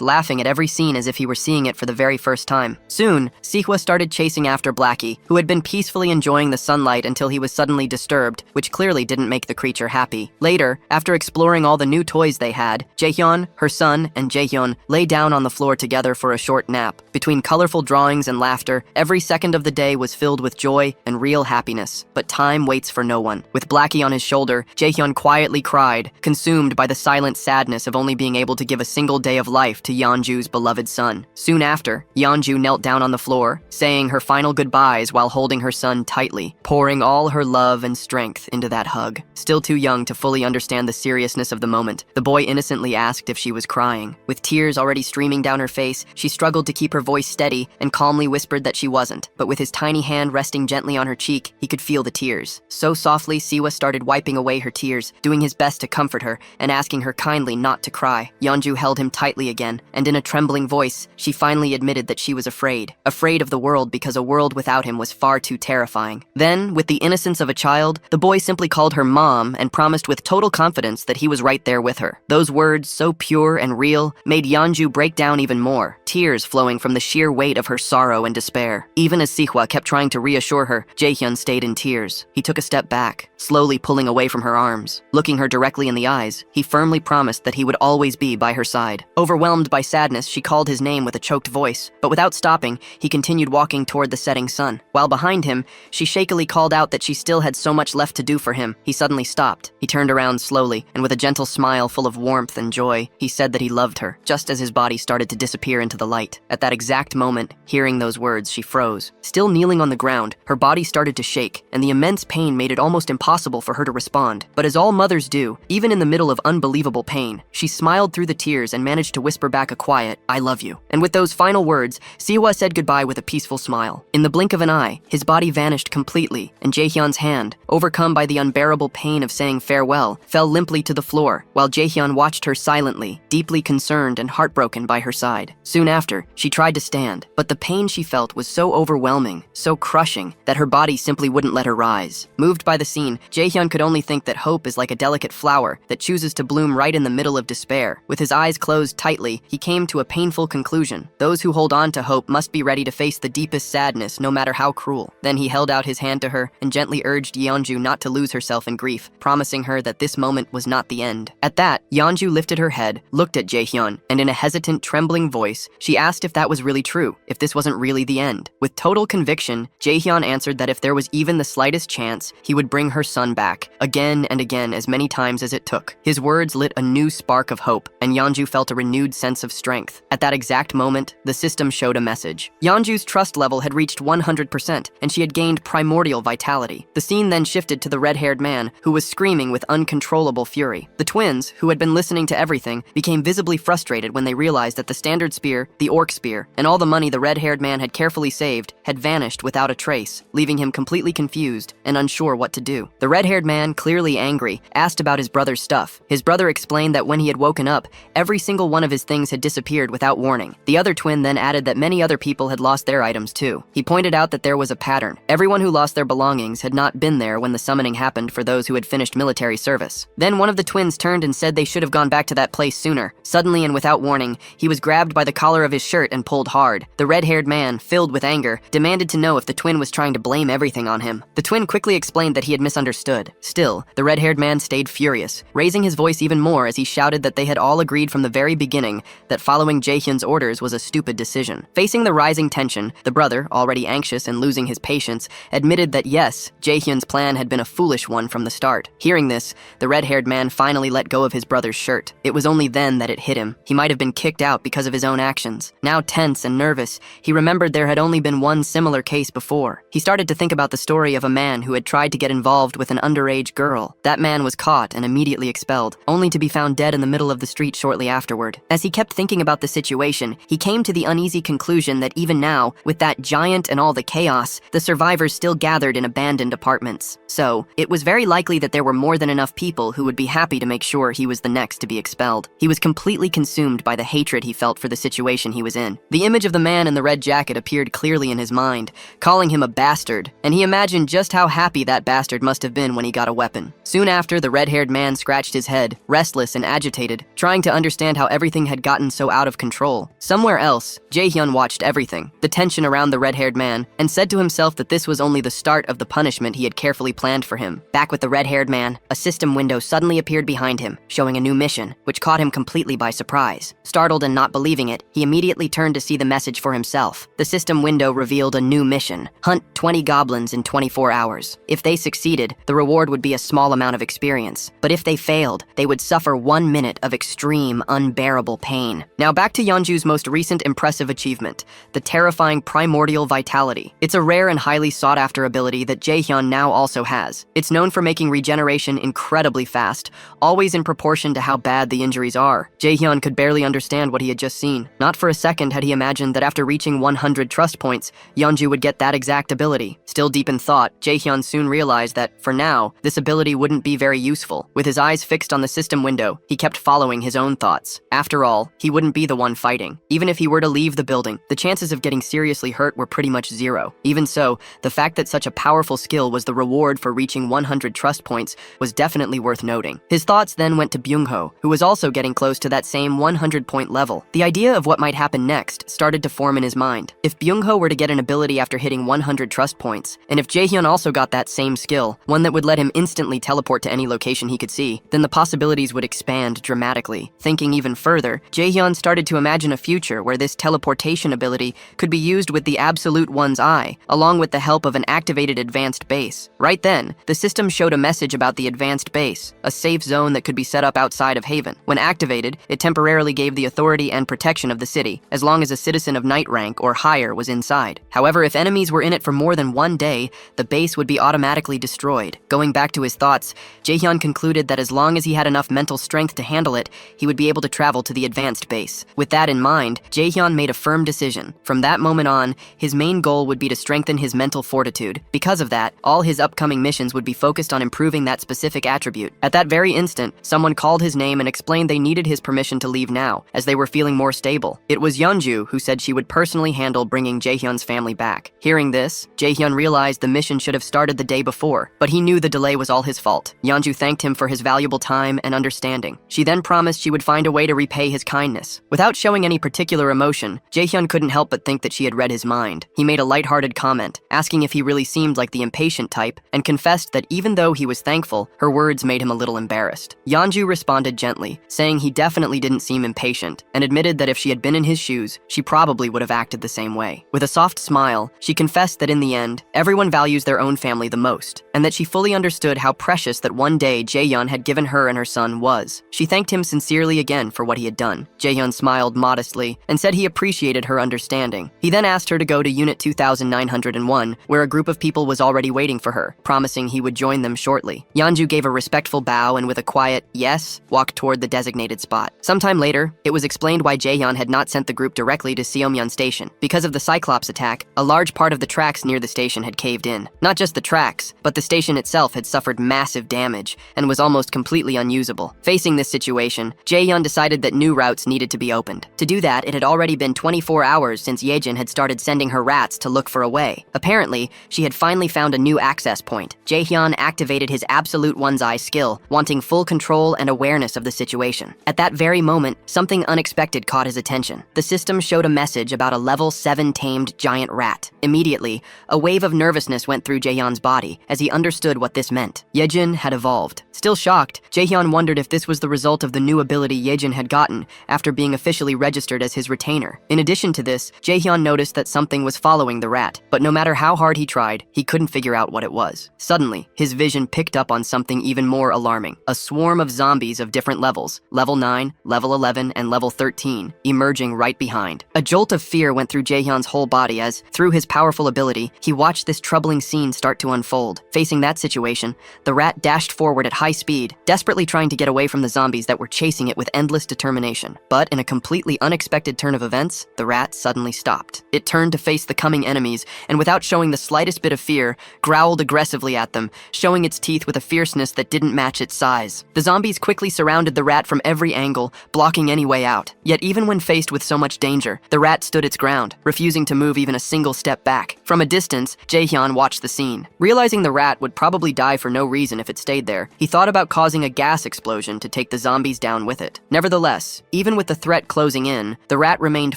laughing at every scene as if he were seeing it for the very first time. Soon, Sihwa started chasing after Blackie, who had been peacefully enjoying the sunlight until he was suddenly disturbed, which clearly didn't make the creature happy. Later, after exploring all the new toys they had, Jaehyun, her son, and Jaehyun lay down on the floor together for a short nap. Between colorful drawings and laughter, every second of the day was filled with joy and real happiness. But time waits for no one. With Blackie on his shoulder, Jaehyun quietly cried, consumed by the silent sadness of only being able to give a single day of life to Yeonju's beloved son. Soon after, Yeonju knelt down on the floor, saying her final goodbyes while holding her son tightly, pouring all her love and strength into that hug. Still too young to fully understand the seriousness of the moment, the boy innocently asked if she was crying. With tears already streaming down her face, she struggled to keep her voice steady and calmly whispered that she wasn't. But with his tiny hand resting gently on her cheek, he could feel the tears. So softly, Siwa started wiping away her tears, doing his best to comfort her and asking her kindly not to cry. Yeonju held him tightly again, and in a trembling trembling voice, she finally admitted that she was afraid. Afraid of the world because a world without him was far too terrifying. Then, with the innocence of a child, the boy simply called her mom and promised with total confidence that he was right there with her. Those words, so pure and real, made Yeonju break down even more, tears flowing from the sheer weight of her sorrow and despair. Even as Sihwa kept trying to reassure her, Jaehyun stayed in tears. He took a step back, slowly pulling away from her arms. Looking her directly in the eyes, he firmly promised that he would always be by her side. Overwhelmed by sadness, she called his name with a choked voice, but without stopping, he continued walking toward the setting sun. While behind him, she shakily called out that she still had so much left to do for him. He suddenly stopped. He turned around slowly, and with a gentle smile full of warmth and joy, he said that he loved her, just as his body started to disappear into the light. At that exact moment, hearing those words, she froze. Still kneeling on the ground, her body started to shake, and the immense pain made it almost impossible for her to respond. But as all mothers do, even in the middle of unbelievable pain, she smiled through the tears and managed to whisper back a quiet, "I love you." And with those final words, Sihwa said goodbye with a peaceful smile. In the blink of an eye, his body vanished completely, and Jaehyun's hand, overcome by the unbearable pain of saying farewell, fell limply to the floor, while Jaehyun watched her silently, deeply concerned and heartbroken by her side. Soon after, she tried to stand, but the pain she felt was so overwhelming, so crushing, that her body simply wouldn't let her rise. Moved by the scene, Jaehyun could only think that hope is like a delicate flower that chooses to bloom right in the middle of despair. With his eyes closed tightly, he came to a painful conclusion. Those who hold on to hope must be ready to face the deepest sadness, no matter how cruel. Then he held out his hand to her and gently urged Yeonju not to lose herself in grief, promising her that this moment was not the end. At that, Yeonju lifted her head, looked at Jaehyun, and in a hesitant, trembling voice, she asked if that was really true, if this wasn't really the end. With total conviction, Jaehyun answered that if there was even the slightest chance, he would bring her son back, again and again, as many times as it took. His words lit a new spark of hope, and Yeonju felt a renewed sense of strength. At that exact moment, the system showed a message. Yeonju's trust level had reached 100%, and she had gained primordial vitality. The scene then shifted to the red-haired man, who was screaming with uncontrollable fury. The twins, who had been listening to everything, became visibly frustrated when they realized that the standard spear, the orc spear, and all the money the red-haired man had carefully saved had vanished without a trace, leaving him completely confused and unsure what to do. The red-haired man, clearly angry, asked about his brother's stuff. His brother explained that when he had woken up, every single one of his things had disappeared without warning. The other twin then added that many other people had lost their items too. He pointed out that there was a pattern. Everyone who lost their belongings had not been there when the summoning happened for those who had finished military service. Then one of the twins turned and said they should have gone back to that place sooner. Suddenly and without warning, he was grabbed by the collar of his shirt and pulled hard. The red-haired man, filled with anger, demanded to know if the twin was trying to blame everything on him. The twin quickly explained that he had misunderstood. Still, the red-haired man stayed furious, raising his voice even more as he shouted that they had all agreed from the very beginning that following Jaehyun's orders was a stupid decision. Facing the rising tension, the brother, already anxious and losing his patience, admitted that yes, Jaehyun's plan had been a foolish one from the start. Hearing this, the red-haired man finally let go of his brother's shirt. It was only then that it hit him. He might have been kicked out because of his own actions. Now tense and nervous, he remembered there had only been one similar case before. He started to think about the story of a man who had tried to get involved with an underage girl. That man was caught and immediately expelled, only to be found dead in the middle of the street shortly afterward. As he kept thinking about the situation, he came to the uneasy conclusion that even now, with that giant and all the chaos, the survivors still gathered in abandoned apartments. So, it was very likely that there were more than enough people who would be happy to make sure he was the next to be expelled. He was completely consumed by the hatred he felt for the situation he was in. The image of the man in the red jacket appeared clearly in his mind, calling him a bastard, and he imagined just how happy that bastard must have been when he got a weapon. Soon after, the red-haired man scratched his head, restless and agitated, trying to understand how everything had gotten so out of control. Somewhere else, Jaehyun watched everything, the tension around the red-haired man, and said to himself that this was only the start of the punishment he had carefully planned for him. Back with the red-haired man, a system window suddenly appeared behind him, showing a new mission, which caught him completely by surprise. Startled and not believing it, he immediately turned to see the message for himself. The system window revealed a new mission: hunt 20 goblins in 24 hours. If they succeeded, the reward would be a small amount of experience. But if they failed, they would suffer 1 minute of extreme, unbearable pain. Now back to Yeonju's most recent impressive achievement, the terrifying primordial vitality. It's a rare and highly sought-after ability that Jaehyun now also has. It's known for making regeneration incredibly fast, always in proportion to how bad the injuries are. Jaehyun could barely understand what he had just seen. Not for a second had he imagined that after reaching 100 trust points, Yeonju would get that exact ability. Still deep in thought, Jaehyun soon realized that, for now, this ability wouldn't be very useful. With his eyes fixed on the system window, he kept following his own thoughts. After all, he wouldn't be the one fighting. Even if he were to leave the building, the chances of getting seriously hurt were pretty much zero. Even so, the fact that such a powerful skill was the reward for reaching 100 trust points was definitely worth noting. His thoughts then went to Byung-ho, who was also getting close to that same 100-point level. The idea of what might happen next started to form in his mind. If Byung-ho were to get an ability after hitting 100 trust points, and if Jaehyun also got that same skill, one that would let him instantly teleport to any location he could see, then the possibilities would expand dramatically. Thinking even further, Jaehyun started to imagine a future where this teleportation ability could be used with the Absolute One's Eye, along with the help of an activated advanced base. Right then, the system showed a message about the advanced base, a safe zone that could be set up outside of Haven. When activated, it temporarily gave the authority and protection of the city, as long as a citizen of Knight rank or higher was inside. However, if enemies were in it for more than one day, the base would be automatically destroyed. Going back to his thoughts, Jaehyun concluded that as long as he had enough mental strength to handle it, he would be able to travel to the advanced base. With that in mind, Jaehyun made a firm decision. From that moment on, his main goal would be to strengthen his mental fortitude. Because of that, all his upcoming missions would be focused on improving that specific attribute. At that very instant, someone called his name and explained they needed his permission to leave now, as they were feeling more stable. It was Yeonju who said she would personally handle bringing Jaehyun's family back. Hearing this, Jaehyun realized the mission should have started the day before, but he knew the delay was all his fault. Yeonju thanked him for his valuable time and understanding. She then promised she would find a way to repay his kindness. Without showing any particular emotion, Jaehyun couldn't help but think that she had read his mind. He made a lighthearted comment, asking if he really seemed like the impatient type, and confessed that even though he was thankful, her words made him a little embarrassed. Yeonju responded gently, saying he definitely didn't seem impatient, and admitted that if she had been in his shoes, she probably would have acted the same way. With a soft smile, she confessed that in the end, everyone values their own family the most, and that she fully understood how precious that one day Jaehyun had given her and her son was. She thanked him sincerely again for what he had done. Jaehyun smiled modestly and said he appreciated her understanding. He then asked her to go to Unit 2901, where a group of people was already waiting for her, promising he would join them shortly. Yeonju gave a respectful bow and with a quiet yes, walked toward the designated spot. Sometime later, it was explained why Jaehyun had not sent the group directly to Seomyeon Station. Because of the Cyclops attack, a large part of the tracks near the station had caved in. Not just the tracks, but the station itself had suffered massive damage and was almost completely unusable. Facing this situation, Jaehyun decided that new routes needed to be opened. To do that, it had already been 24 hours since Yejin had started sending her rats to look for a way. Apparently, she had finally found a new access point. Jaehyun activated his Absolute One's Eye skill, wanting full control and awareness of the situation. At that very moment, something unexpected caught his attention. The system showed a message about a level 7 tamed giant rat. Immediately, a wave of nervousness went through Jaehyun's body as he understood what this meant. Yejin had evolved. Still shocked, Jaehyun wondered if this was the result of the new ability Yejin had gotten after being officially registered as his retainer. In addition to this, Jaehyun noticed that something was following the rat, but no matter how hard he tried, he couldn't figure out what it was. Suddenly, his vision picked up on something even more alarming. A swarm of zombies of different levels, level 9, level 11, and level 13, emerging right behind. A jolt of fear went through Jaehyun's whole body as, through his powerful ability, he watched this troubling scene start to unfold. Facing that situation, the rat dashed forward at high speed, desperately trying to get away from the zombies that were chasing it with endless determination. But in a completely unexpected turn of events, the rat suddenly stopped. It turned to face the coming enemies, and without showing the slightest bit of fear, growled aggressively at them, showing its teeth with a fierceness that didn't match its size. The zombies quickly surrounded the rat from every angle, blocking any way out. Yet even when faced with so much danger, the rat stood its ground, refusing to move even a single step back. From a distance, Jaehyun watched the scene. Realizing the rat would probably die for no reason if it stayed there, he thought about causing a gas explosion to take the zombies down with it. Nevertheless, even with the threat closing in, the rat remained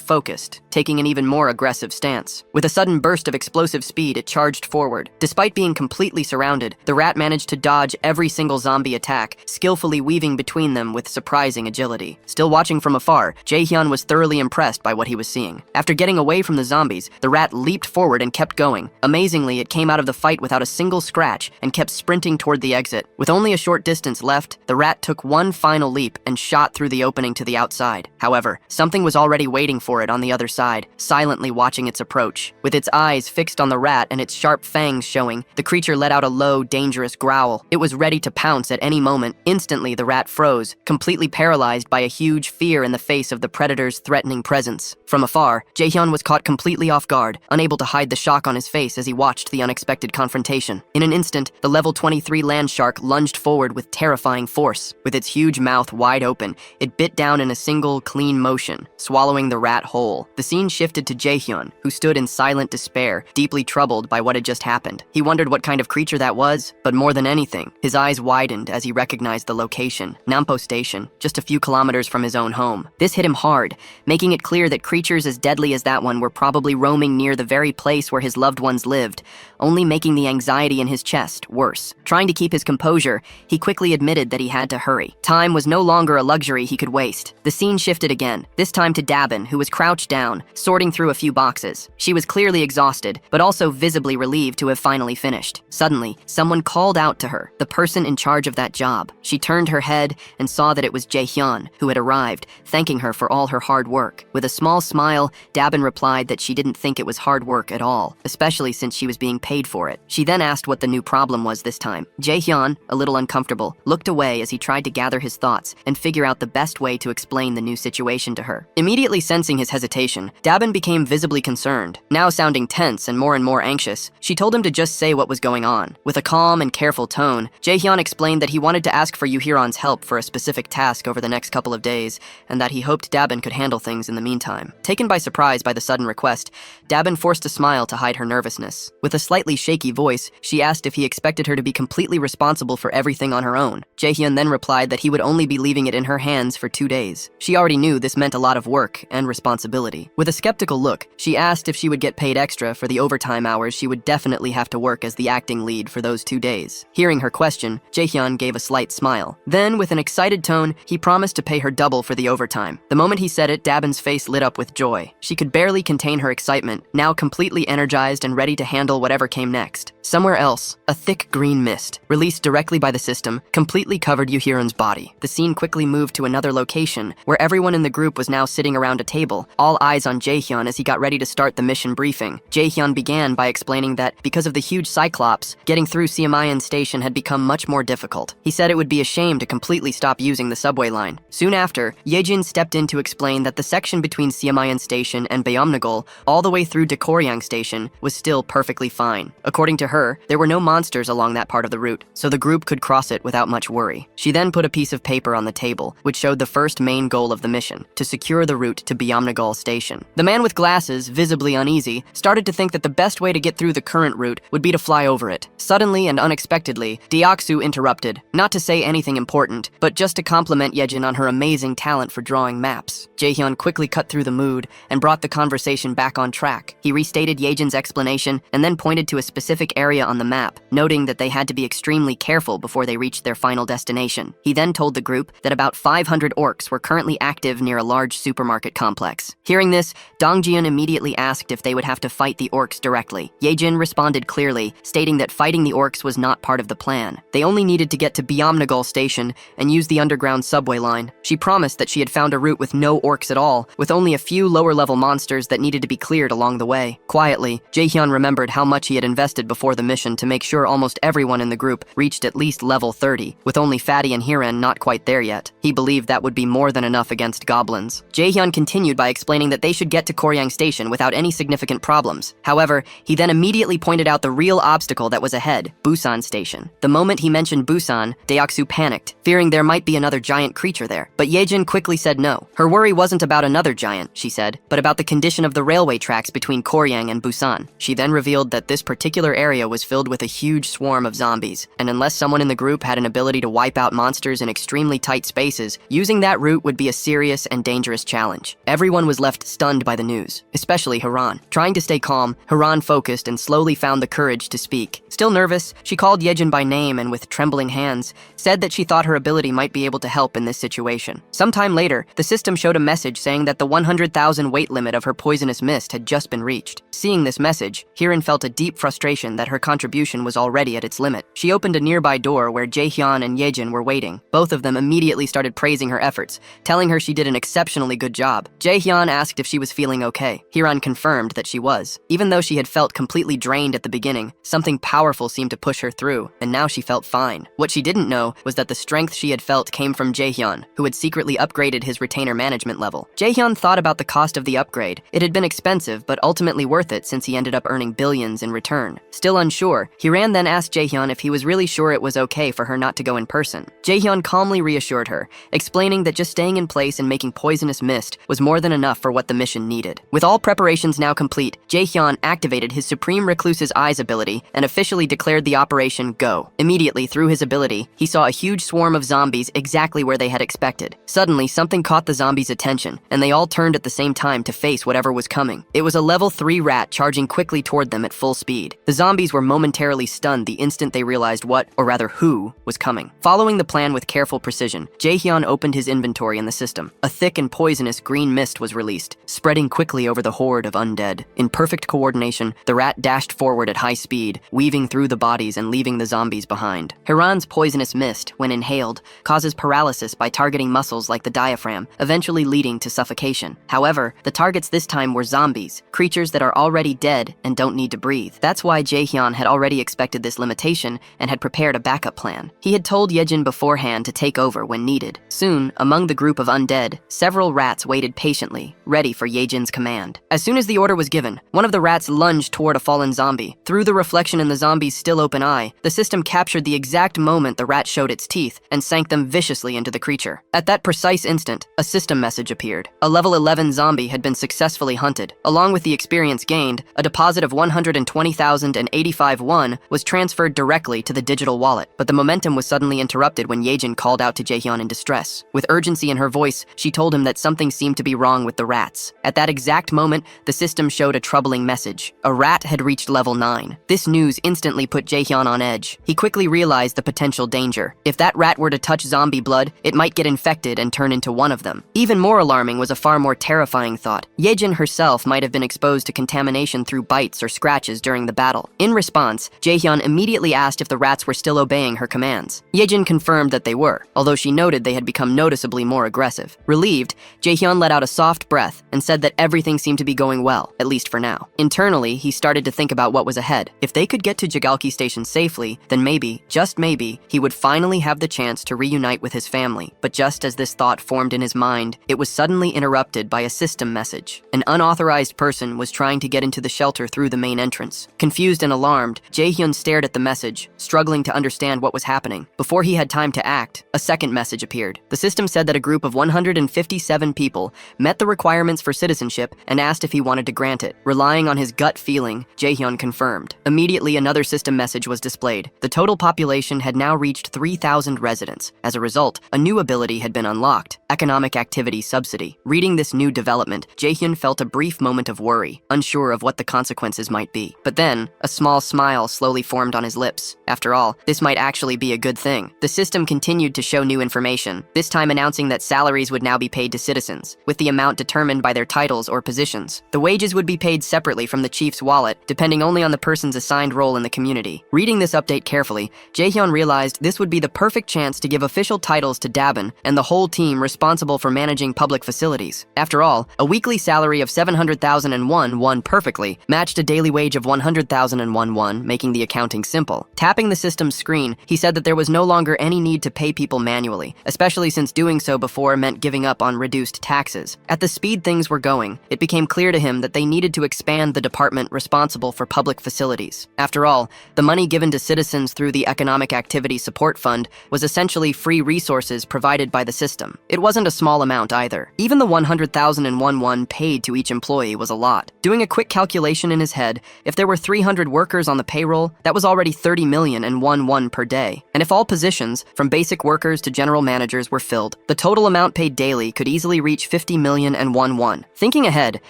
focused, taking an even more aggressive stance. With a sudden burst of explosive speed, it charged forward. Despite being completely surrounded, the rat managed to dodge every single zombie attack, skillfully weaving between them with surprising agility. Still watching from afar, Jaehyun was thoroughly impressed by what he was seeing. After getting away from the zombies, the rat leaped forward and kept going. Amazingly, it came out of the fight without a single scratch and kept sprinting toward the exit. With only a short distance left, the rat took one final leap and shot through the opening to the outside. However, something was already waiting for it on the other side, silently watching its approach. With its eyes fixed on the rat and its sharp fangs showing, the creature let out a low, dangerous growl. It was ready to pounce at any moment. Instantly, the rat froze, completely paralyzed by a huge fear in the face of the predator's threatening presence. From afar, Jaehyun was caught completely off guard, unable to hide the shock on his face as he watched the unexpected confrontation. In an instant, the level 23 land shark lunged forward with terrifying force. With its huge mouth wide open, it bit down in a single, clean motion motion, swallowing the rat whole. The scene shifted to Jaehyun, who stood in silent despair, deeply troubled by what had just happened. He wondered what kind of creature that was, but more than anything, his eyes widened as he recognized the location, Nampo Station, just a few kilometers from his own home. This hit him hard, making it clear that creatures as deadly as that one were probably roaming near the very place where his loved ones lived, only making the anxiety in his chest worse. Trying to keep his composure, he quickly admitted that he had to hurry. Time was no longer a luxury he could waste. The scene shifted again, this time to Dabin, who was crouched down, sorting through a few boxes. She was clearly exhausted, but also visibly relieved to have finally finished. Suddenly, someone called out to her, the person in charge of that job. She turned her head and saw that it was Jaehyun, who had arrived, thanking her for all her hard work. With a small smile, Dabin replied that she didn't think it was hard work at all, especially since she was being paid for it. She then asked what the new problem was this time. Jaehyun, a little uncomfortable, looked away as he tried to gather his thoughts and figure out the best way to explain the new situation to her. Immediately sensing his hesitation, Dabin became visibly concerned. Now sounding tense and more anxious, she told him to just say what was going on. With a calm and careful tone, Jaehyun explained that he wanted to ask for Yuhiron's help for a specific task over the next couple of days, and that he hoped Dabin could handle things in the meantime. Taken by surprise by the sudden request, Dabin forced a smile to hide her nervousness. With a slightly shaky voice, she asked if he expected her to be completely responsible for everything on her own. Jaehyun then replied that he would only be leaving it in her hands for 2 days. She already knew this meant a lot of work and responsibility. With a skeptical look, she asked if she would get paid extra for the overtime hours she would definitely have to work as the acting lead for those 2 days. Hearing her question, Jaehyun gave a slight smile. Then, with an excited tone, he promised to pay her double for the overtime. The moment he said it, Dabin's face lit up with joy. She could barely contain her excitement, now completely energized and ready to handle whatever came next. Somewhere else, a thick green mist, released directly by the system, completely covered Yuhiron's body. The scene quickly moved to another location, where everyone in the group was now sitting around a table, all eyes on Jaehyun as he got ready to start the mission briefing. Jaehyun began by explaining that, because of the huge Cyclops, getting through Siamayan Station had become much more difficult. He said it would be a shame to completely stop using the subway line. Soon after, Yejin stepped in to explain that the section between Siamayan Station and Beomnagol, all the way through Dekoryang Station, was still perfectly fine. According to her, there were no monsters along that part of the route, so the group could cross it without much worry. She then put a piece of paper on the table, which showed the first main goal of the mission, to secure the route to Beomnagol Station. The man with glasses, visibly uneasy, started to think that the best way to get through the current route would be to fly over it. Suddenly and unexpectedly, Deoksu interrupted, not to say anything important, but just to compliment Yejin on her amazing talent for drawing maps. Jaehyun quickly cut through the mood and brought the conversation back on track. He restated Yejin's explanation and then pointed to a specific area on the map, noting that they had to be extremely careful before they reached their final destination. He then told the group that about 500 orcs were currently active near a large supermarket complex. Hearing this, Dongjin immediately asked if they would have to fight the orcs directly. Yejin responded clearly, stating that fighting the orcs was not part of the plan. They only needed to get to Beomnagol Station and use the underground subway line. She promised that she had found a route with no orcs at all, with only a few lower-level monsters that needed to be cleared along the way. Quietly, Jaehyun remembered how much he had invested before the mission to make sure almost everyone in the group reached at least level 30, with only Fatty and Hiren not quite there yet. He believed that would be more than enough against goblins. Jaehyun continued by explaining that they should get to Koryang Station without any significant problems. However, he then immediately pointed out the real obstacle that was ahead, Busan Station. The moment he mentioned Busan, Deoksu panicked, fearing there might be another giant creature there. But Yejin quickly said no. Her worry wasn't about another giant, she said, but about the condition of the railway tracks between Koryang and Busan. She then revealed that this particular area was filled with a huge swarm of zombies, and unless someone in the group had an ability to wipe out monsters in extremely tight spaces, using that route would be a serious and dangerous challenge. Everyone was left stunned by the news, especially Haran. Trying to stay calm, Haran focused and slowly found the courage to speak. Still nervous, she called Yejin by name and with trembling hands, said that she thought her ability might be able to help in this situation. Sometime later, the system showed a message saying that the 100,000 weight limit of her poisonous mist had just been reached. Seeing this message, Hiren felt a deep frustration that her contribution was already at its limit. She opened a nearby door where Jaehyun and Yejin were waiting. Both of them immediately started praising her efforts, telling her she did an exceptionally good job. Jaehyun asked if she was feeling okay. Hiren confirmed that she was. Even though she had felt completely drained at the beginning, something powerful seemed to push her through, and now she felt fine. What she didn't know was that the strength she had felt came from Jaehyun, who had secretly upgraded his retainer management level. Jaehyun thought about the cost of the upgrade. It had been expensive, but ultimately worth it since he ended up earning billions in return. Still unsure, Hiran then asked Jaehyun if he was really sure it was okay for her not to go in person. Jaehyun calmly reassured her, explaining that just staying in place and making poisonous mist was more than enough for what the mission needed. With all preparations now complete, Jaehyun activated his Supreme Recluse's Eyes ability and officially declared the Operation Go. Immediately, through his ability, he saw a huge swarm of zombies exactly where they had expected. Suddenly, something caught the zombies' attention, and they all turned at the same time to face whatever was coming. It was a level 3 rat charging quickly toward them at full speed. The zombies were momentarily stunned the instant they realized what, or rather who, was coming. Following the plan with careful precision, Jaehyun opened his inventory in the system. A thick and poisonous green mist was released, spreading quickly over the horde of undead. In perfect coordination, the rat dashed forward at high speed, weaving through the bodies and leaving the zombies behind. Hiran's poisonous mist, when inhaled, causes paralysis by targeting muscles like the diaphragm, eventually leading to suffocation. However, the targets this time were zombies, creatures that are already dead and don't need to breathe. That's why Jaehyun had already expected this limitation and had prepared a backup plan. He had told Yejin beforehand to take over when needed. Soon, among the group of undead, several rats waited patiently, ready for Yejin's command. As soon as the order was given, one of the rats lunged toward a fallen zombie. Through the reflection in the zombie's still open eye, the system captured the exact moment the rat showed its teeth and sank them viciously into the creature. At that precise instant, a system message appeared. A level 11 zombie had been successfully hunted. Along with the experience gained, a deposit of 120,085 won was transferred directly to the digital wallet. But the momentum was suddenly interrupted when Yejin called out to Jaehyun in distress. With urgency in her voice, she told him that something seemed to be wrong with the rats. At that exact moment, the system showed a troubling message. A rat had reached level 9. This news instantly put Jaehyun on edge. He quickly realized the potential danger. If that rat were to touch zombie blood, it might get infected and turn into one of them. Even more alarming was a far more terrifying thought. Yejin herself might have been exposed to contamination through bites or scratches during the battle. In response, Jaehyun immediately asked if the rats were still obeying her commands. Yejin confirmed that they were, although she noted they had become noticeably more aggressive. Relieved, Jaehyun let out a soft breath and said that everything seemed to be going well, at least for now. Internally, he started to think about what was ahead. If they could get to Jagalki Station safely, then maybe, just maybe, he would finally have the chance to reunite with his family. But just as this thought formed in his mind, it was suddenly interrupted by a system message. An unauthorized person was trying to get into the shelter through the main entrance. Confused and alarmed, Jaehyun stared at the message, struggling to understand what was happening. Before he had time to act, a second message appeared. The system said that a group of 157 people met the requirements for citizenship and asked if he wanted to grant it. Relying on his gut feeling, Jaehyun confirmed. Immediately, another system message was displayed. The total population had now reached 3,000 residents. As a result, a new ability had been unlocked, Economic Activity Subsidy. Reading this new development, Jaehyun felt a brief moment of worry, unsure of what the consequences might be. But then, a small smile slowly formed on his lips. After all, this might actually be a good thing. The system continued to show new information, this time announcing that salaries would now be paid to citizens, with the amount determined by their titles or positions. The wages would be paid separately from the chief's wallet, depending only on the person's assigned role in the community. Reading this update carefully, Jaehyun realized this would be the perfect chance to give official titles to Dabin and the whole team responsible for managing public facilities. After all, a weekly salary of 700,001 won perfectly matched a daily wage of 100,001 won, making the accounting simple. Tapping the system's screen, he said that there was no longer any need to pay people manually, especially since doing so before meant giving up on reduced taxes. At the speed things were going, it became clear to him that they needed to expand the department responsible for public facilities. After all, the money given to citizens through the Economic Activity Support Fund was essentially free resources provided by the system. It wasn't a small amount either. Even the 100,001 won paid to each employee was a lot. Doing a quick calculation in his head, if there were 300 workers on the payroll, that was already 30 million and won per day. And if all positions, from basic workers to general managers, were filled, the total amount paid daily could easily reach 50 million and won. Thinking ahead,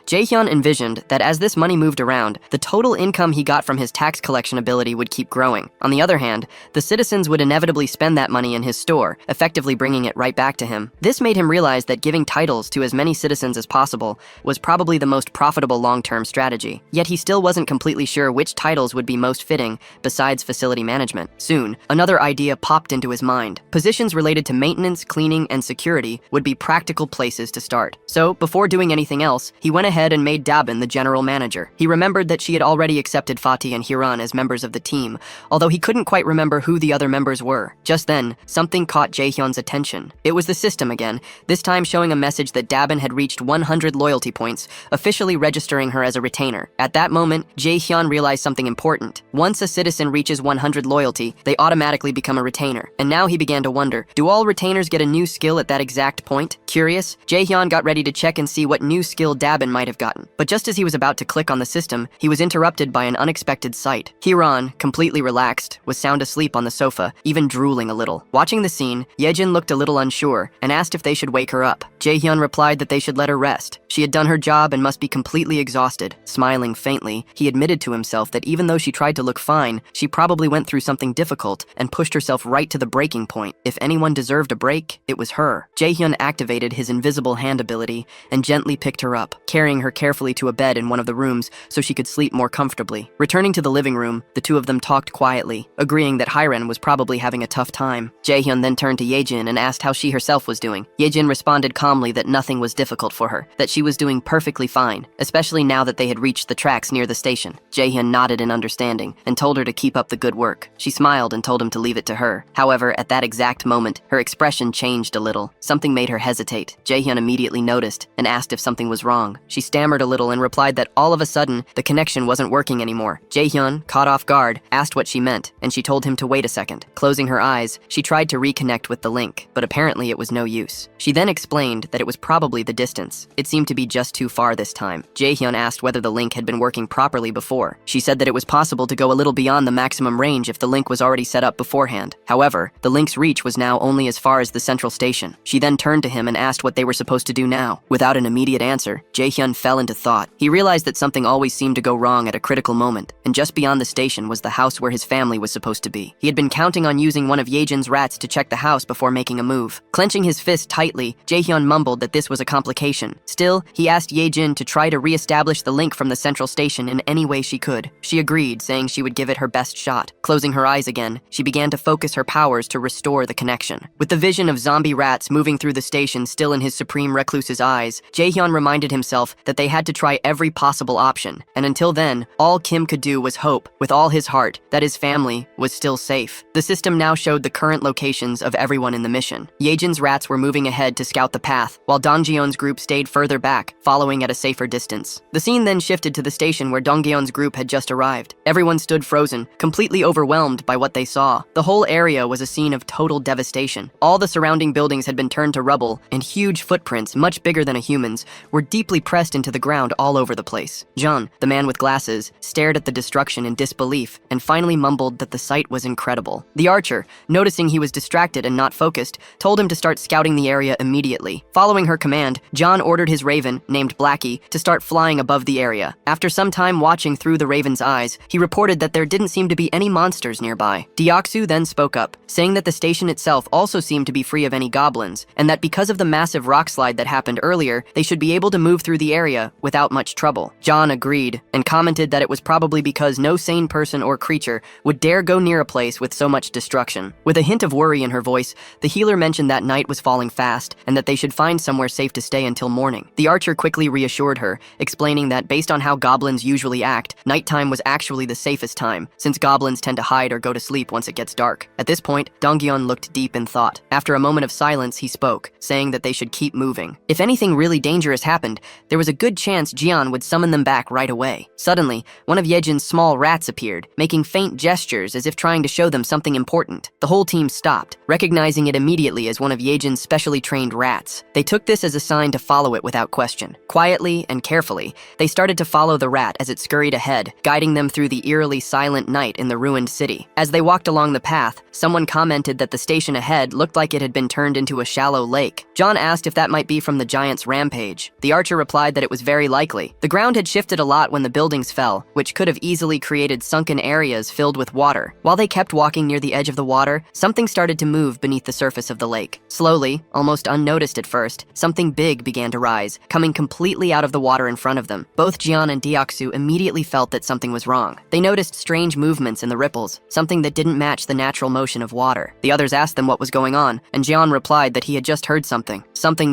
Jaehyun envisioned that as this money moved around, the total income he got from his tax collection ability would keep growing. On the other hand, the citizens would inevitably spend that money in his store, effectively bringing it right back to him. This made him realize that giving titles to as many citizens as possible was probably the most profitable long-term strategy. Yet he still wasn't completely sure which titles would be most fitting besides facility management. Soon, another idea popped into his mind. Positions related to maintenance, cleaning, and security would be practical places to start. So, before doing anything else, he went ahead and made Dabin the general manager. He remembered that she had already accepted Fatih and Hiran as members of the team, although he couldn't quite remember who the other members were. Just then, something caught Jaehyun's attention. It was the system again, this time showing showing a message that Dabin had reached 100 loyalty points, officially registering her as a retainer. At that moment, Jae-hyun realized something important. Once a citizen reaches 100 loyalty, they automatically become a retainer. And now he began to wonder, do all retainers get a new skill at that exact point? Curious, Jae-hyun got ready to check and see what new skill Dabin might have gotten. But just as he was about to click on the system, he was interrupted by an unexpected sight. Hiran, completely relaxed, was sound asleep on the sofa, even drooling a little. Watching the scene, Yejin looked a little unsure and asked if they should wake her up. Jae-hyun replied that they should let her rest. She had done her job and must be completely exhausted. Smiling faintly, he admitted to himself that even though she tried to look fine, she probably went through something difficult and pushed herself right to the breaking point. If anyone deserved a break, it was her. Jae-hyun activated his invisible hand ability and gently picked her up, carrying her carefully to a bed in one of the rooms so she could sleep more comfortably. Returning to the living room, the two of them talked quietly, agreeing that Hiren was probably having a tough time. Jae-hyun then turned to Yejin and asked how she herself was doing. Yejin responded calmly that nothing was difficult for her, that she was doing perfectly fine, especially now that they had reached the tracks near the station. Jae-hyun nodded in understanding and told her to keep up the good work. She smiled and told him to leave it to her. However, at that exact moment, her expression changed a little. Something made her hesitate. Jae-hyun immediately noticed and asked if something was wrong. She stammered a little and replied that all of a sudden, the connection wasn't working anymore. Jae-hyun, caught off guard, asked what she meant, and she told him to wait a second. Closing her eyes, she tried to reconnect with the link, but apparently it was no use. She then explained that it was probably the distance. It seemed to be just too far this time. Jae-hyun asked whether the link had been working properly before. She said that it was possible to go a little beyond the maximum range if the link was already set up beforehand. However, the link's reach was now only as far as the central station. She then turned to him and asked what they were supposed to do now. Without an immediate answer, Jae-hyun fell into thought. He realized that something always seemed to go wrong at a critical moment, and just beyond the station was the house where his family was supposed to be. He had been counting on using one of Yejin's rats to check the house before making a move. Clenching his fist tightly, Jae-hyun mumbled that this was a complication. Still, he asked Yejin to try to re-establish the link from the central station in any way she could. She agreed, saying she would give it her best shot. Closing her eyes again, she began to focus her powers to restore the connection. With the vision of zombie rats moving through the station still in his supreme recluse's eyes, Jae-hyun reminded himself that they had to try every possible option, and until then, all Kim could do was hope, with all his heart, that his family was still safe. The system now showed the current locations of everyone in the mission. Yejin's rats were moving ahead to scout the path, while Dongyeon's group stayed further back, following at a safer distance. The scene then shifted to the station where Dongyeon's group had just arrived. Everyone stood frozen, completely overwhelmed by what they saw. The whole area was a scene of total devastation. All the surrounding buildings had been turned to rubble, and huge footprints, much bigger than a human's, were deeply pressed into the ground all over the place. John, the man with glasses, stared at the destruction in disbelief and finally mumbled that the sight was incredible. The archer, noticing he was distracted and not focused, told him to start scouting the area immediately. Following her command, John ordered his raven, named Blackie, to start flying above the area. After some time watching through the raven's eyes, he reported that there didn't seem to be any monsters nearby. Deoksu then spoke up, saying that the station itself also seemed to be free of any goblins, and that because of the massive rock slide that happened earlier, they should be able to move through the area without much trouble. John agreed, and commented that it was probably because no sane person or creature would dare go near a place with so much destruction. With a hint of worry in her voice, the healer mentioned that night was falling fast, and that they should find somewhere safe to stay until morning. The archer quickly reassured her, explaining that based on how goblins usually act, nighttime was actually the safest time, since goblins tend to hide or go to sleep once it gets dark. At this point, Dongyeon looked deep in thought. After a moment of silence, he spoke, saying that they should keep moving. If anything really dangerous happened, there was a good chance Jian would summon them back right away. Suddenly, one of Yejin's small rats appeared, making faint gestures as if trying to show them something important. The whole team stopped, recognizing it immediately as one of Yejin's specially trained rats. They took this as a sign to follow it without question. Quietly and carefully, they started to follow the rat as it scurried ahead, guiding them through the eerily silent night in the ruined city. As they walked along the path, someone commented that the station ahead looked like it had been turned into a shallow lake. John asked if that might be from the giant's rampage. The archer replied that it was very likely. The ground had shifted a lot when the buildings fell, which could have easily created sunken areas filled with water. While they kept walking near the edge of the water, something started to move beneath the surface of the lake. Slowly, almost unnoticed at first, something big began to rise, coming completely out of the water in front of them. Both Jian and Deoksu immediately felt that something was wrong. They noticed strange movements in the ripples, something that didn't match the natural motion of water. The others asked them what was going on, and Jian replied that he had just heard something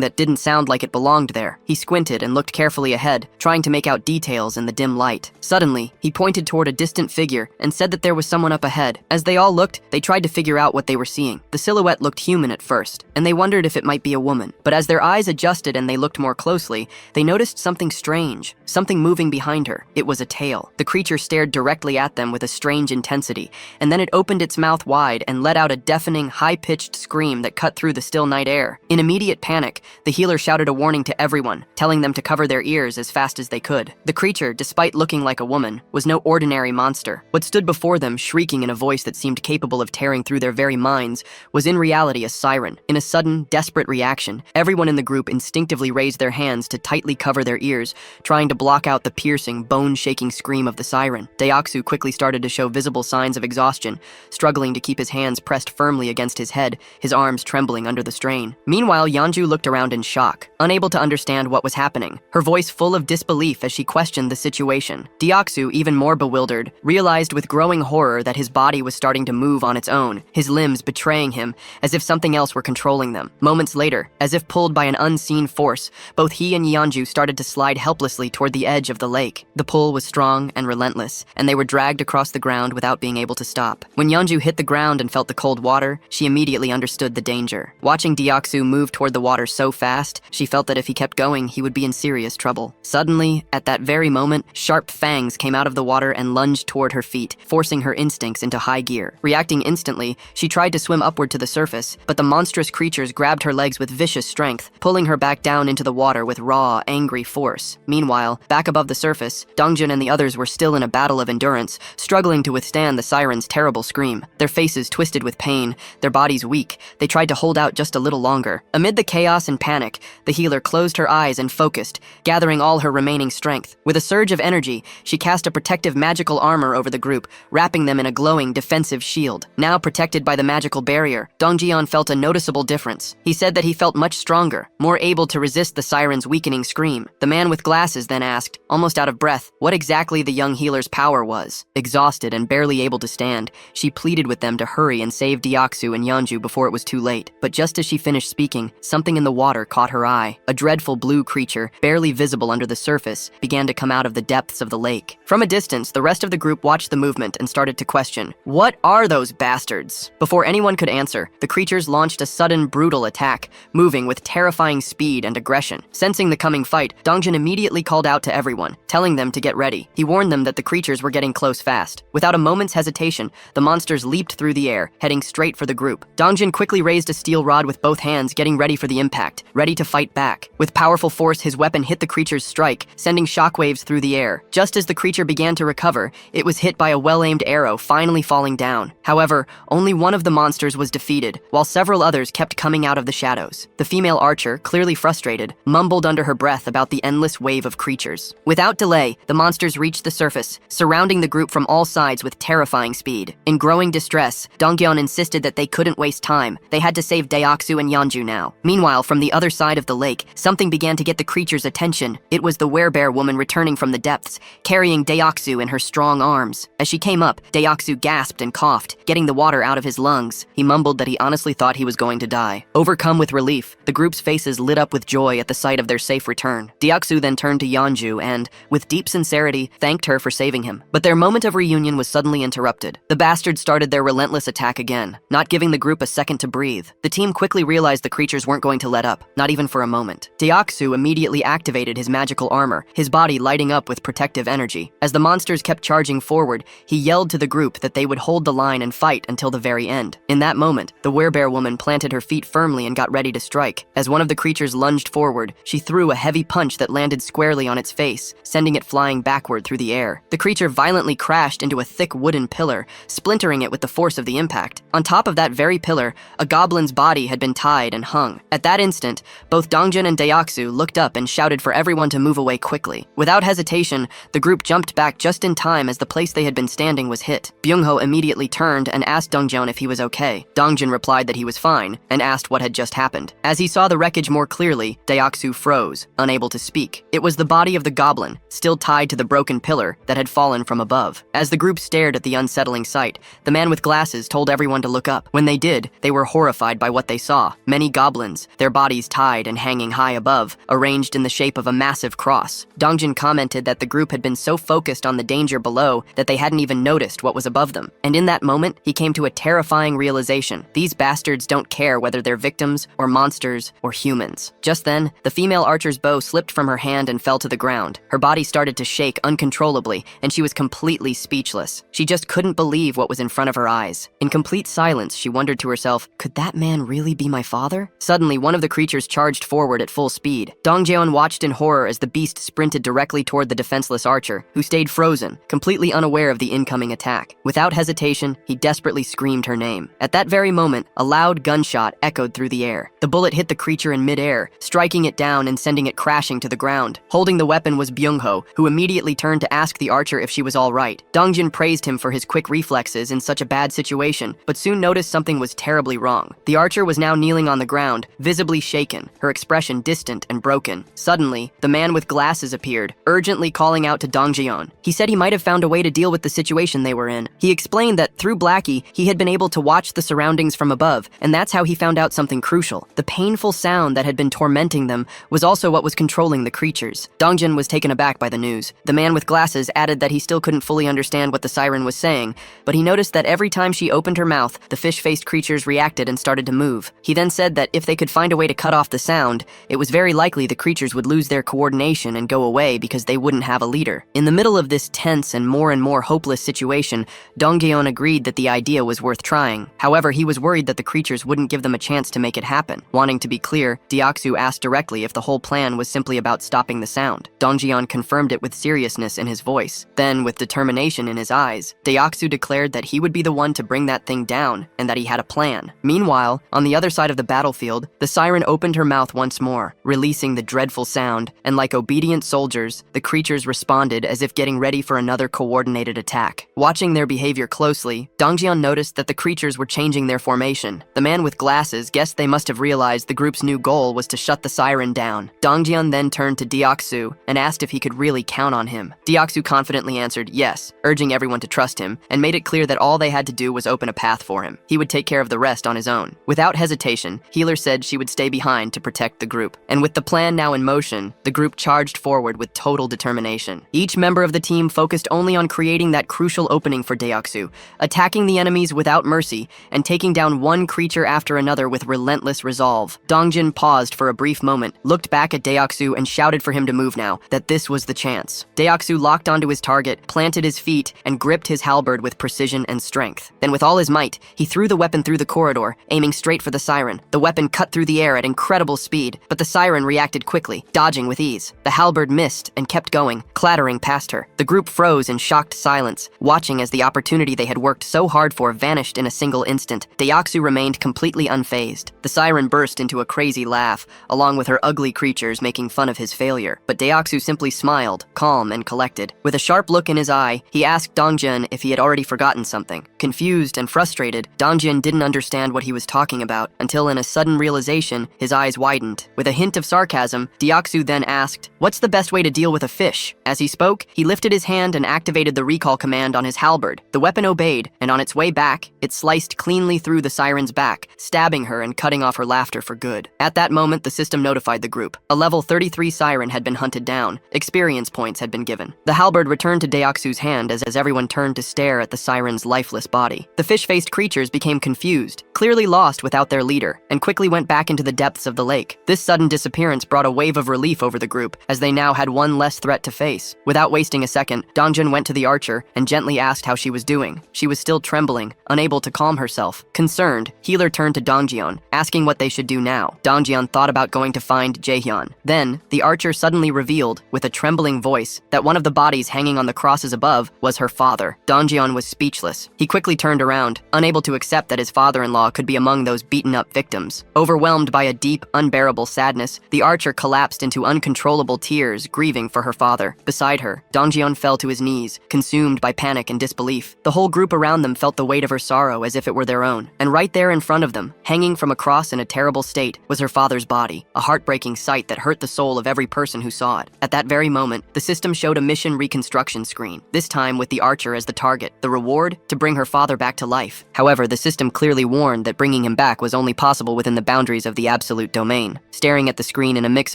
that didn't sound like it belonged there. He squinted and looked carefully ahead, trying to make out details in the dim light. Suddenly, he pointed toward a distant figure and said that there was someone up ahead. As they all looked, they tried to figure out what they were seeing. The silhouette looked human at first, and they wondered if it might be a woman. But as their eyes adjusted and they looked more closely, they noticed something strange, something moving behind her. It was a tail. The creature stared directly at them with a strange intensity, and then it opened its mouth wide and let out a deafening, high-pitched scream that cut through the still night air. In immediate panic, the healer shouted a warning to everyone, telling them to cover their ears as fast as they could. The creature, despite looking like a woman, was no ordinary monster. What stood before them, shrieking in a voice that seemed capable of tearing through their very minds, was in reality a siren. In a sudden, desperate reaction, everyone in the group instinctively raised their hands to tightly cover their ears, trying to block out the piercing, bone-shaking scream of the siren. Deoxu quickly started to show visible signs of exhaustion, struggling to keep his hands pressed firmly against his head, his arms trembling under the strain. Meanwhile, Yeonju looked around in shock, unable to understand what was happening, her voice full of disbelief as she questioned the situation. Deoxu, even more bewildered, realized with growing horror that his body was starting to move on its own, his limbs betraying him, as if something else were controlling them. Moments later, as if pulled by an unseen force, both he and Yeonju started to slide helplessly toward the edge of the lake. The pull was strong and relentless, and they were dragged across the ground without being able to stop. When Yeonju hit the ground and felt the cold water, she immediately understood the danger. Watching Deoxu move toward the water so fast, she felt that if he kept going, he would be in serious trouble. Suddenly, at that very moment, sharp fangs came out of the water and lunged toward her feet, forcing her instincts into high gear. Reacting instantly, she tried to swim upward to the surface, but the monstrous creatures grabbed her legs with vicious strength, pulling her back down into the water with raw, angry force. Meanwhile, back above the surface, Dongjun and the others were still in a battle of endurance, struggling to withstand the siren's terrible scream. Their faces twisted with pain, their bodies weak, they tried to hold out just a little longer. Amid the chaos and panic, the healer closed her eyes and focused, gathering all her remaining strength. With a surge of energy, she cast a protective magical armor over the group, wrapping them in a glowing defensive shield. Now protected by the magical barrier, Dongjian felt a noticeable difference. He said that he felt much stronger, more able to resist the siren's weakening scream. The man with glasses then asked, almost out of breath, what exactly the young healer's power was. Exhausted and barely able to stand, she pleaded with them to hurry and save Deoxu and Yeonju before it was too late. But just as she finished speaking, something in the water caught her eye. A dreadful blue creature, barely visible under the surface, began to come out of the depths of the lake. From a distance, the rest of the group watched the movement and started to question, what are those bastards? Before anyone could answer, the creatures launched a sudden, brutal attack, moving with terrifying speed and aggression. Sensing the coming fight, Dongjun immediately called out to everyone, telling them to get ready. He warned them that the creatures were getting close fast. Without a moment's hesitation, the monsters leaped through the air, heading straight for the group. Dongjun quickly raised a steel rod with both hands, getting ready for the impact, ready to fight back. With powerful force, his weapon hit the creature's strike, sending shockwaves through the air. Just as the creature began to recover, it was hit by a well-aimed arrow, finally falling down. However, only one of the monsters was defeated, while several others kept coming out of the shadows. The female archer, clearly frustrated, mumbled under her breath about the endless wave of creatures. Without delay, the monsters reached the surface, surrounding the group from all sides with terrifying speed. In growing distress, Dongyeon insisted that they couldn't waste time. They had to save Deoxu and Yeonju now. Meanwhile, from the other side of the lake, something began to get the creature's attention. It was the werebear woman returning from the depths, carrying Deoxu in her strong arms. As she came up, Deoxu gasped and coughed, getting the water out of his lungs. He mumbled that he honestly thought he was going to die. Overcome with relief, the group's faces lit up with joy at the sight of their safe return. Deoxu then turned to Yeonju and, with deep sincerity, thanked her for saving him. But their moment of reunion was suddenly interrupted. The bastards started their relentless attack again, not giving the group a second to breathe. The team quickly realized the creatures weren't going to let up, not even for a moment. Deoxu immediately activated his magical armor, his body lighting up with protective energy. As the monsters kept charging forward, he yelled to the group that they would hold the line and fight until the very end. In that moment, the werebear woman planted her feet firmly and got ready to strike. As one of the creatures lunged forward, she threw a heavy punch that landed squarely on its face, sending it flying backward through the air. The creature violently crashed into a thick wooden pillar, splintering it with the force of the impact. On top of that very pillar, a goblin's body had been tied and hung. At that instant, both Dongjun and Deoxu looked up and shouted for everyone to move away quickly. Without hesitation, the group jumped back just in time as the place they had been standing was hit. Byung-ho immediately turned and asked Dongjun if he was okay. Dongjun replied that he was fine, and asked what had just happened. As he saw the wreckage more clearly, Deoxu froze, unable to speak. It was the body of the goblin, still tied to the broken pillar that had fallen from above. As the group stared at the unsettling sight, the man with glasses told everyone to look up. When they did, they were horrified by what they saw. Many goblins, their bodies tied and hanging high above, arranged in the shape of a massive cross. Dongjun commented that the group had been so focused on the danger below that they hadn't even noticed what was above them. And in that moment, he came to a terrifying realization. These bastards don't care whether they're victims or monsters creatures, or humans. Just then, the female archer's bow slipped from her hand and fell to the ground. Her body started to shake uncontrollably, and she was completely speechless. She just couldn't believe what was in front of her eyes. In complete silence, she wondered to herself, could that man really be my father? Suddenly, one of the creatures charged forward at full speed. Dongjeon watched in horror as the beast sprinted directly toward the defenseless archer, who stayed frozen, completely unaware of the incoming attack. Without hesitation, he desperately screamed her name. At that very moment, a loud gunshot echoed through the air. The bullet hit the creature in midair, striking it down and sending it crashing to the ground. Holding the weapon was Byung-ho, who immediately turned to ask the archer if she was all right. Dongjin praised him for his quick reflexes in such a bad situation, but soon noticed something was terribly wrong. The archer was now kneeling on the ground, visibly shaken, her expression distant and broken. Suddenly, the man with glasses appeared, urgently calling out to Dongjeon. He said he might have found a way to deal with the situation they were in. He explained that through Blackie, he had been able to watch the surroundings from above, and that's how he found out something crucial. The painful sound that had been tormenting them was also what was controlling the creatures. Dongjin was taken aback by the news. The man with glasses added that he still couldn't fully understand what the siren was saying, but he noticed that every time she opened her mouth, the fish-faced creatures reacted and started to move. He then said that if they could find a way to cut off the sound, it was very likely the creatures would lose their coordination and go away because they wouldn't have a leader. In the middle of this tense and more hopeless situation, Dongjeon agreed that the idea was worth trying. However, he was worried that the creatures wouldn't give them a chance to make it happen. Wanting to be clear, Deoksu asked directly if the whole plan was simply about stopping the sound. Dongjeon confirmed it with seriousness in his voice. Then, with determination in his eyes, Deoksu declared that he would be the one to bring that thing down, and that he had a plan. Meanwhile, on the other side of the battlefield, the siren opened her mouth once more, releasing the dreadful sound, and like obedient soldiers, the creatures responded as if getting ready for another coordinated attack. Watching their behavior closely, Dongjeon noticed that the creatures were changing their formation. The man with glasses guessed they must have realized the group's new goal was to shut the siren down. Dongjeon then turned to Deoksu and asked if he could really count on him. Deoksu confidently answered yes, urging everyone to trust him, and made it clear that all they had to do was open a path for him. He would take care of the rest on his own. Without hesitation, Healer said she would stay behind to protect the group. And with the plan now in motion, the group charged forward with total determination. Each member of the team focused only on creating that crucial opening for Deoksu, attacking the enemies without mercy, and taking down one creature after another with relentless resolve. Dongjin paused for a brief moment, looked back at Deoksu and shouted for him to move now, that this was the chance. Deoksu locked onto his target, planted his feet, and gripped his halberd with precision and strength. Then with all his might, he threw the weapon through the corridor, aiming straight for the siren. The weapon cut through the air at incredible speed, but the siren reacted quickly, dodging with ease. The halberd missed and kept going, clattering past her. The group froze in shocked silence, watching as the opportunity they had worked so hard for vanished in a single instant. Deoksu remained completely unfazed. The siren burst into a crazy laugh, along with her ugly creatures making fun of his failure. But Deoksu simply smiled, calm and collected. With a sharp look in his eye, he asked Dongjin if he had already forgotten something. Confused and frustrated, Dongjin didn't understand what he was talking about, until in a sudden realization, his eyes widened. With a hint of sarcasm, Deoksu then asked, "What's the best way to deal with a fish?" As he spoke, he lifted his hand and activated the recall command on his halberd. The weapon obeyed, and on its way back, it sliced cleanly through the siren's back, stabbing her and cutting off her laughter for good. At that moment, the system notified the group. A level 33 siren had been hunted down. Experience points had been given. The halberd returned to Deoksu's hand as everyone turned to stare at the siren's lifeless body. The fish-faced creatures became confused, clearly lost without their leader, and quickly went back into the depths of the lake. This sudden disappearance brought a wave of relief over the group, as they now had one less threat to face. Without wasting a second, Dongjin went to the archer and gently asked how she was doing. She was still trembling, unable to calm herself. Concerned, Healer turned to Dongjeon, asking what they should do now. Dongjeon thought about going to find Jaehyun. Then, the archer suddenly revealed, with a trembling voice, that one of the bodies hanging on the crosses above was her father. Dongjeon was speechless. He quickly turned around, unable to accept that his father-in-law could be among those beaten-up victims. Overwhelmed by a deep, unbearable sadness, the archer collapsed into uncontrollable tears, grieving for her father. Beside her, Dongjeon fell to his knees, consumed by panic and disbelief. The whole group around them felt the weight of her sorrow as if it were their own. And right there in front of them, hanging from a cross in a terrible state, was her father's body, a heartbreaking sight that hurt the soul of every person who saw it. At that very moment, the system showed a mission reconstruction screen, this time with the archer as the target. The reward? To bring her father back to life. However, the system clearly warned learned that bringing him back was only possible within the boundaries of the absolute domain. Staring at the screen in a mix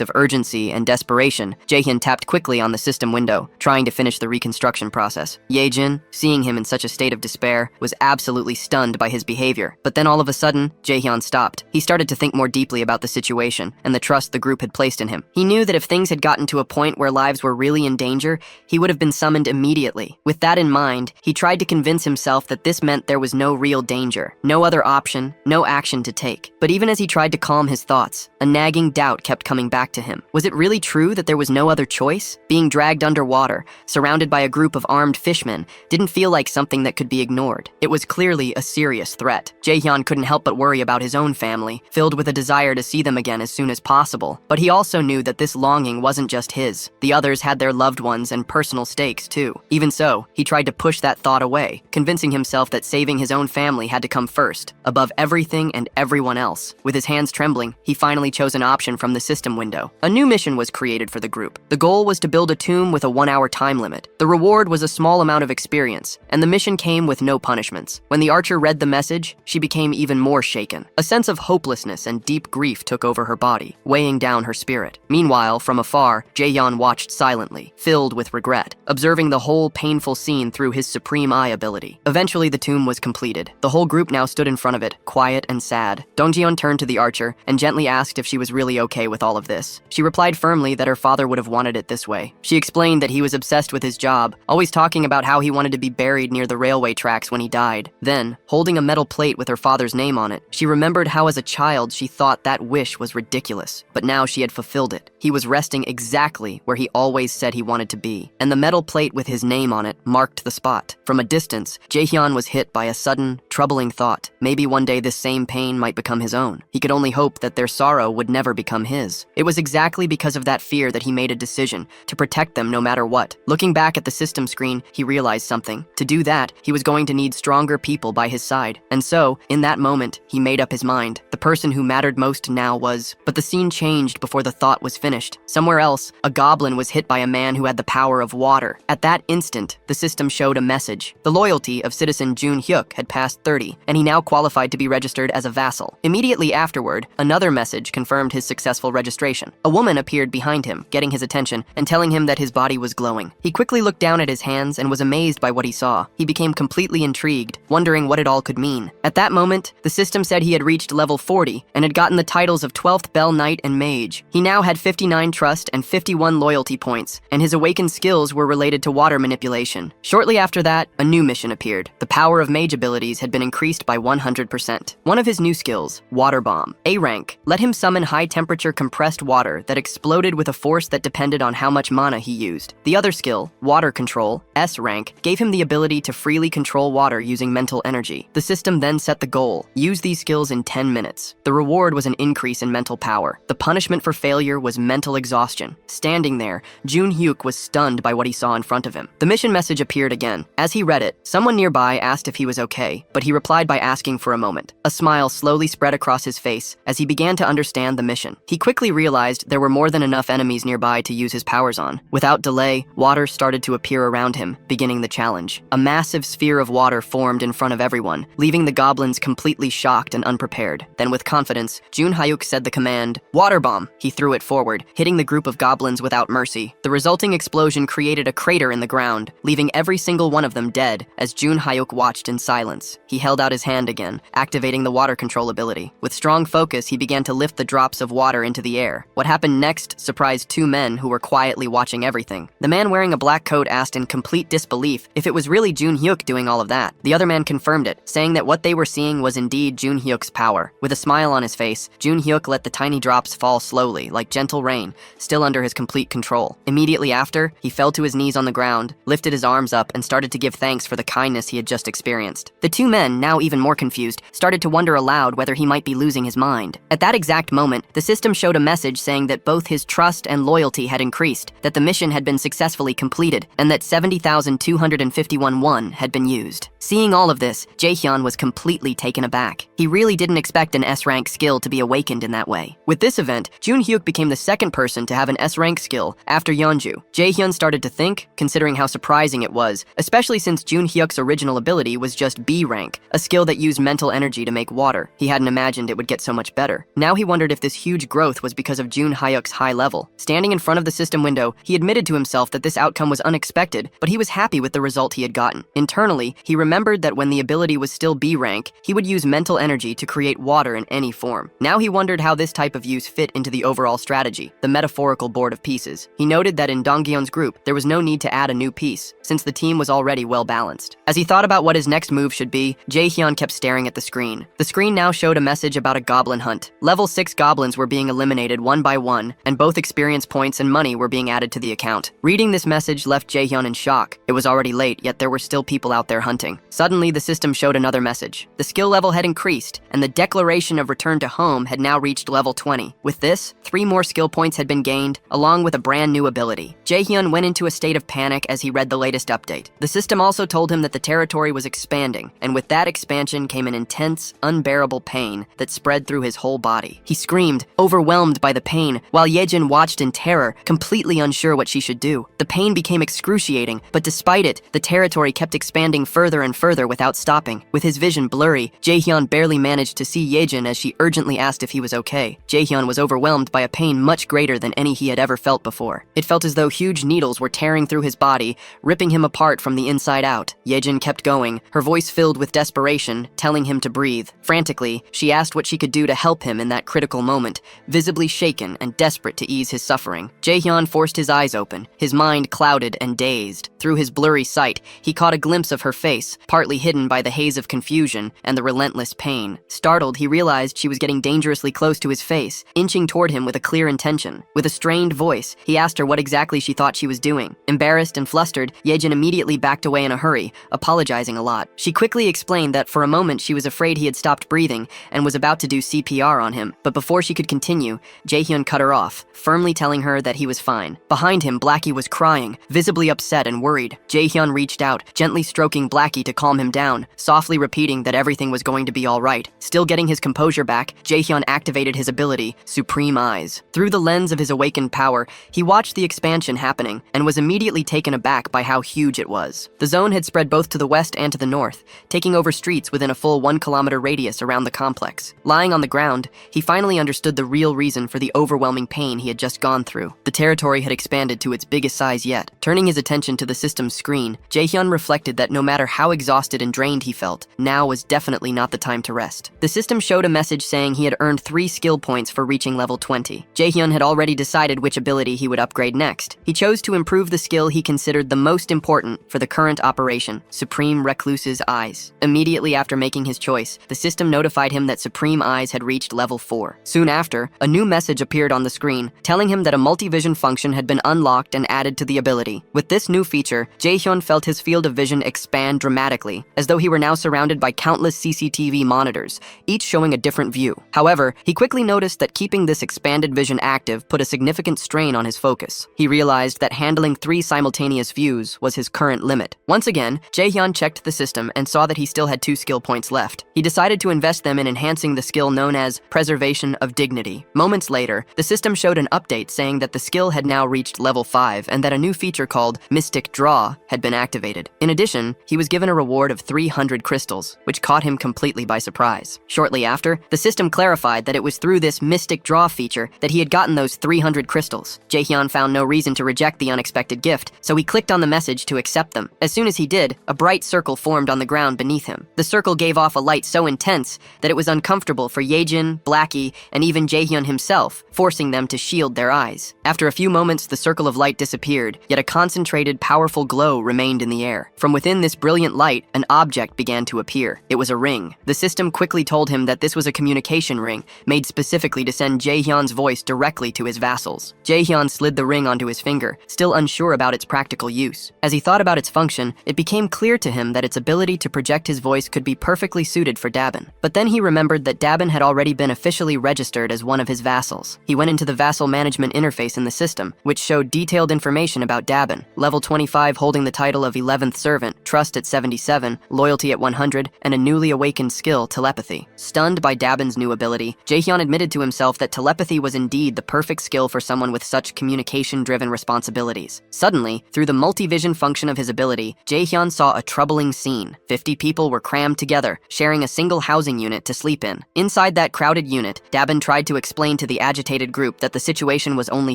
of urgency and desperation, Jaehyun tapped quickly on the system window, trying to finish the reconstruction process. Yejin, seeing him in such a state of despair, was absolutely stunned by his behavior. But then all of a sudden, Jaehyun stopped. He started to think more deeply about the situation and the trust the group had placed in him. He knew that if things had gotten to a point where lives were really in danger, he would have been summoned immediately. With that in mind, he tried to convince himself that this meant there was no real danger, no other option, no action to take. But even as he tried to calm his thoughts, a nagging doubt kept coming back to him. Was it really true that there was no other choice? Being dragged underwater, surrounded by a group of armed fishmen, didn't feel like something that could be ignored. It was clearly a serious threat. Jaehyun couldn't help but worry about his own family, filled with a desire to see them again as soon as possible. But he also knew that this longing wasn't just his. The others had their loved ones and personal stakes too. Even so, he tried to push that thought away, convincing himself that saving his own family had to come first, above everything and everyone else. With his hands trembling, he finally chose an option from the system window. A new mission was created for the group. The goal was to build a tomb with a 1-hour time limit. The reward was a small amount of experience, and the mission came with no punishments. When the archer read the message, she became even more shaken. A sense of hopelessness and deep grief took over her body, weighing down her spirit. Meanwhile, from afar, Jaehyun watched silently, filled with regret, observing the whole painful scene through his supreme eye ability. Eventually, the tomb was completed. The whole group now stood in front of it, quiet and sad. Dongjeon turned to the archer and gently asked if she was really okay with all of this. She replied firmly that her father would have wanted it this way. She explained that he was obsessed with his job, always talking about how he wanted to be buried near the railway tracks when he died. Then, holding a metal plate with her father's name on it, she remembered how as a child she thought that wish was ridiculous, but now she had fulfilled it. He was resting exactly where he always said he wanted to be, and the metal plate with his name on it marked the spot. From a distance, Jaehyun was hit by a sudden, troubling thought. Maybe one day this same pain might become his own. He could only hope that their sorrow would never become his. It was exactly because of that fear that he made a decision to protect them no matter what. Looking back at the system screen, he realized something. To do that, he was going to need stronger people by his side. And so, in that moment, he made up his mind. The person who mattered most now was... But the scene changed before the thought was finished. Somewhere else, a goblin was hit by a man who had the power of water. At that instant, the system showed a message. The loyalty of citizen Jun Hyuk had passed 30, and he now qualified to be registered as a vassal. Immediately afterward, another message confirmed his successful registration. A woman appeared behind him, getting his attention and telling him that his body was glowing. He quickly looked down at his hands and was amazed by what he saw. He became completely intrigued, wondering what it all could mean. At that moment, the system said he had reached level 40 and had gotten the titles of 12th Bell Knight and Mage. He now had 59 trust and 51 loyalty points, and his awakened skills were related to water manipulation. Shortly after that, a new mission appeared. The power of mage abilities had been increased by 100%. One of his new skills, Water Bomb, A rank, let him summon high-temperature compressed water that exploded with a force that depended on how much mana he used. The other skill, Water Control, S rank, gave him the ability to freely control water using mental energy. The system then set the goal: use these skills in 10 minutes. The reward was an increase in mental power. The punishment for failure was mental exhaustion. Standing there, Jun Hyuk was stunned by what he saw in front of him. The mission message appeared again. As he read it, someone nearby asked if he was okay, but he replied by asking for a moment. A smile slowly spread across his face as he began to understand the mission. He quickly realized there were more than enough enemies nearby to use his powers on. Without delay, water started to appear around him, beginning the challenge. A massive sphere of water formed in front of everyone, leaving the goblins completely shocked and unprepared. Then with confidence, Jun Hyuk said the command, "Water Bomb!" He threw it forward, hitting the group of goblins without mercy. The resulting explosion created a crater in the ground, leaving every single one of them dead as Jun Hyuk watched in silence. He held out his hand again, activating the water control ability. With strong focus, he began to lift the drops of water into the air. What happened next surprised two men who were quietly watching everything. The man wearing a black coat asked in complete disbelief if it was really Jun Hyuk doing all of that. The other man confirmed it, saying that what they were seeing was indeed Jun Hyuk's power. With a smile on his face, Jun Hyuk let the tiny drops fall slowly, like gentle rain, still under his complete control. Immediately after, he fell to his knees on the ground, lifted his arms up, and started to give thanks for the kindness he had just experienced. The two men, now even more confused, started to wonder aloud whether he might be losing his mind. At that exact moment, the system showed a message saying that both his trust and loyalty had increased, that the mission had been successfully completed, and that 70,251 won had been used. Seeing all of this, Jaehyun was completely taken aback. He really didn't expect an S-rank skill to be awakened in that way. With this event, Jun Hyuk became the second person to have an S-rank skill after Yeonju. Jaehyun started to think, considering how surprising it was, especially since Jun Hyuk's original ability was just B rank. tank, a skill that used mental energy to make water. He hadn't imagined it would get so much better. Now he wondered if this huge growth was because of Jun Hyuk's high level. Standing in front of the system window, he admitted to himself that this outcome was unexpected, but he was happy with the result he had gotten. Internally, he remembered that when the ability was still B rank, he would use mental energy to create water in any form. Now he wondered how this type of use fit into the overall strategy, the metaphorical board of pieces. He noted that in Donggyun's group, there was no need to add a new piece, since the team was already well balanced. As he thought about what his next move should be, Jae-hyun kept staring at the screen. The screen now showed a message about a goblin hunt. Level 6 goblins were being eliminated one by one, and both experience points and money were being added to the account. Reading this message left Jae-hyun in shock. It was already late, yet there were still people out there hunting. Suddenly, the system showed another message. The skill level had increased, and the declaration of return to home had now reached level 20. With this, 3 more skill points had been gained, along with a brand new ability. Jae-hyun went into a state of panic as he read the latest update. The system also told him that the territory was expanding, and with that expansion came an intense, unbearable pain that spread through his whole body. He screamed, overwhelmed by the pain, while Yejin watched in terror, completely unsure what she should do. The pain became excruciating, but despite it, the territory kept expanding further and further without stopping. With his vision blurry, Jae-hyun barely managed to see Yejin as she urgently asked if he was okay. Jae-hyun was overwhelmed by a pain much greater than any he had ever felt before. It felt as though huge needles were tearing through his body, ripping him apart from the inside out. Yejin kept going, her voice filled with desperation, telling him to breathe. Frantically, she asked what she could do to help him in that critical moment, visibly shaken and desperate to ease his suffering. Jae-hyun forced his eyes open, his mind clouded and dazed. Through his blurry sight, he caught a glimpse of her face, partly hidden by the haze of confusion and the relentless pain. Startled, he realized she was getting dangerously close to his face, inching toward him with a clear intention. With a strained voice, he asked her what exactly she thought she was doing. Embarrassed and flustered, Yejin immediately backed away in a hurry, apologizing a lot. She quickly explained that for a moment she was afraid he had stopped breathing and was about to do CPR on him, but before she could continue, Jae-hyun cut her off, firmly telling her that he was fine. Behind him, Blackie was crying, visibly upset and worried. Jae-hyun reached out, gently stroking Blackie to calm him down, softly repeating that everything was going to be all right. Still getting his composure back, Jae-hyun activated his ability, Supreme Eyes. Through the lens of his awakened power, he watched the expansion happening and was immediately taken aback by how huge it was. The zone had spread both to the west and to the north, taking over streets within a full 1-kilometer radius around the complex. Lying on the ground, he finally understood the real reason for the overwhelming pain he had just gone through. The territory had expanded to its biggest size yet. Turning his attention to the system's screen, Jae-hyun reflected that no matter how exhausted and drained he felt, now was definitely not the time to rest. The system showed a message saying he had earned 3 skill points for reaching level 20. Jae-hyun had already decided which ability he would upgrade next. He chose to improve the skill he considered the most important for the current operation, Supreme Recluse's Eyes. Immediately after making his choice, the system notified him that Supreme Eyes had reached level 4. Soon after, a new message appeared on the screen, telling him that a multi-vision function had been unlocked and added to the ability. With this new feature, Jae-hyun felt his field of vision expand dramatically, as though he were now surrounded by countless CCTV monitors, each showing a different view. However, he quickly noticed that keeping this expanded vision active put a significant strain on his focus. He realized that handling 3 simultaneous views was his current limit. Once again, Jae-hyun checked the system and saw that he still had 2 skill points left. He decided to invest them in enhancing the skill known as Preservation of Dignity. Moments later, the system showed an update saying that the skill had now reached level 5 and that a new feature called Mystic Draw had been activated. In addition, he was given a reward of 300 crystals, which caught him completely by surprise. Shortly after, the system clarified that it was through this Mystic Draw feature that he had gotten those 300 crystals. Jae-hyun found no reason to reject the unexpected gift, so he clicked on the message to accept them. As soon as he did, a bright circle formed on the ground beneath him. The circle gave off a light so intense that it was uncomfortable for Yejin, Blackie, and even Jae-hyun himself, forcing them to shield their eyes. After a few moments, the circle of light disappeared, yet a concentrated, powerful glow remained in the air. From within this brilliant light, an object began to appear. It was a ring. The system quickly told him that this was a communication ring, made specifically to send Jae-hyun's voice directly to his vassals. Jae-hyun slid the ring onto his finger, still unsure about its practical use. As he thought about its function, it became clear to him that its ability to project his voice could be perfectly suited for Dabin. But then he remembered that Dabin had already been officially registered as one of his vassals. He went into the vassal management interface in the system, which showed detailed information about Dabin. Level 25 holding the title of 11th servant, trust at 77, loyalty at 100, and a newly awakened skill, telepathy. Stunned by Dabin's new ability, Jaehyun admitted to himself that telepathy was indeed the perfect skill for someone with such communication-driven responsibilities. Suddenly, through the multi-vision function of his ability, Jaehyun saw a troubling scene. 50 people were crammed together, sharing a single housing unit to sleep in. Inside that crowded unit, Dabin tried to explain to the agitated group that the situation was only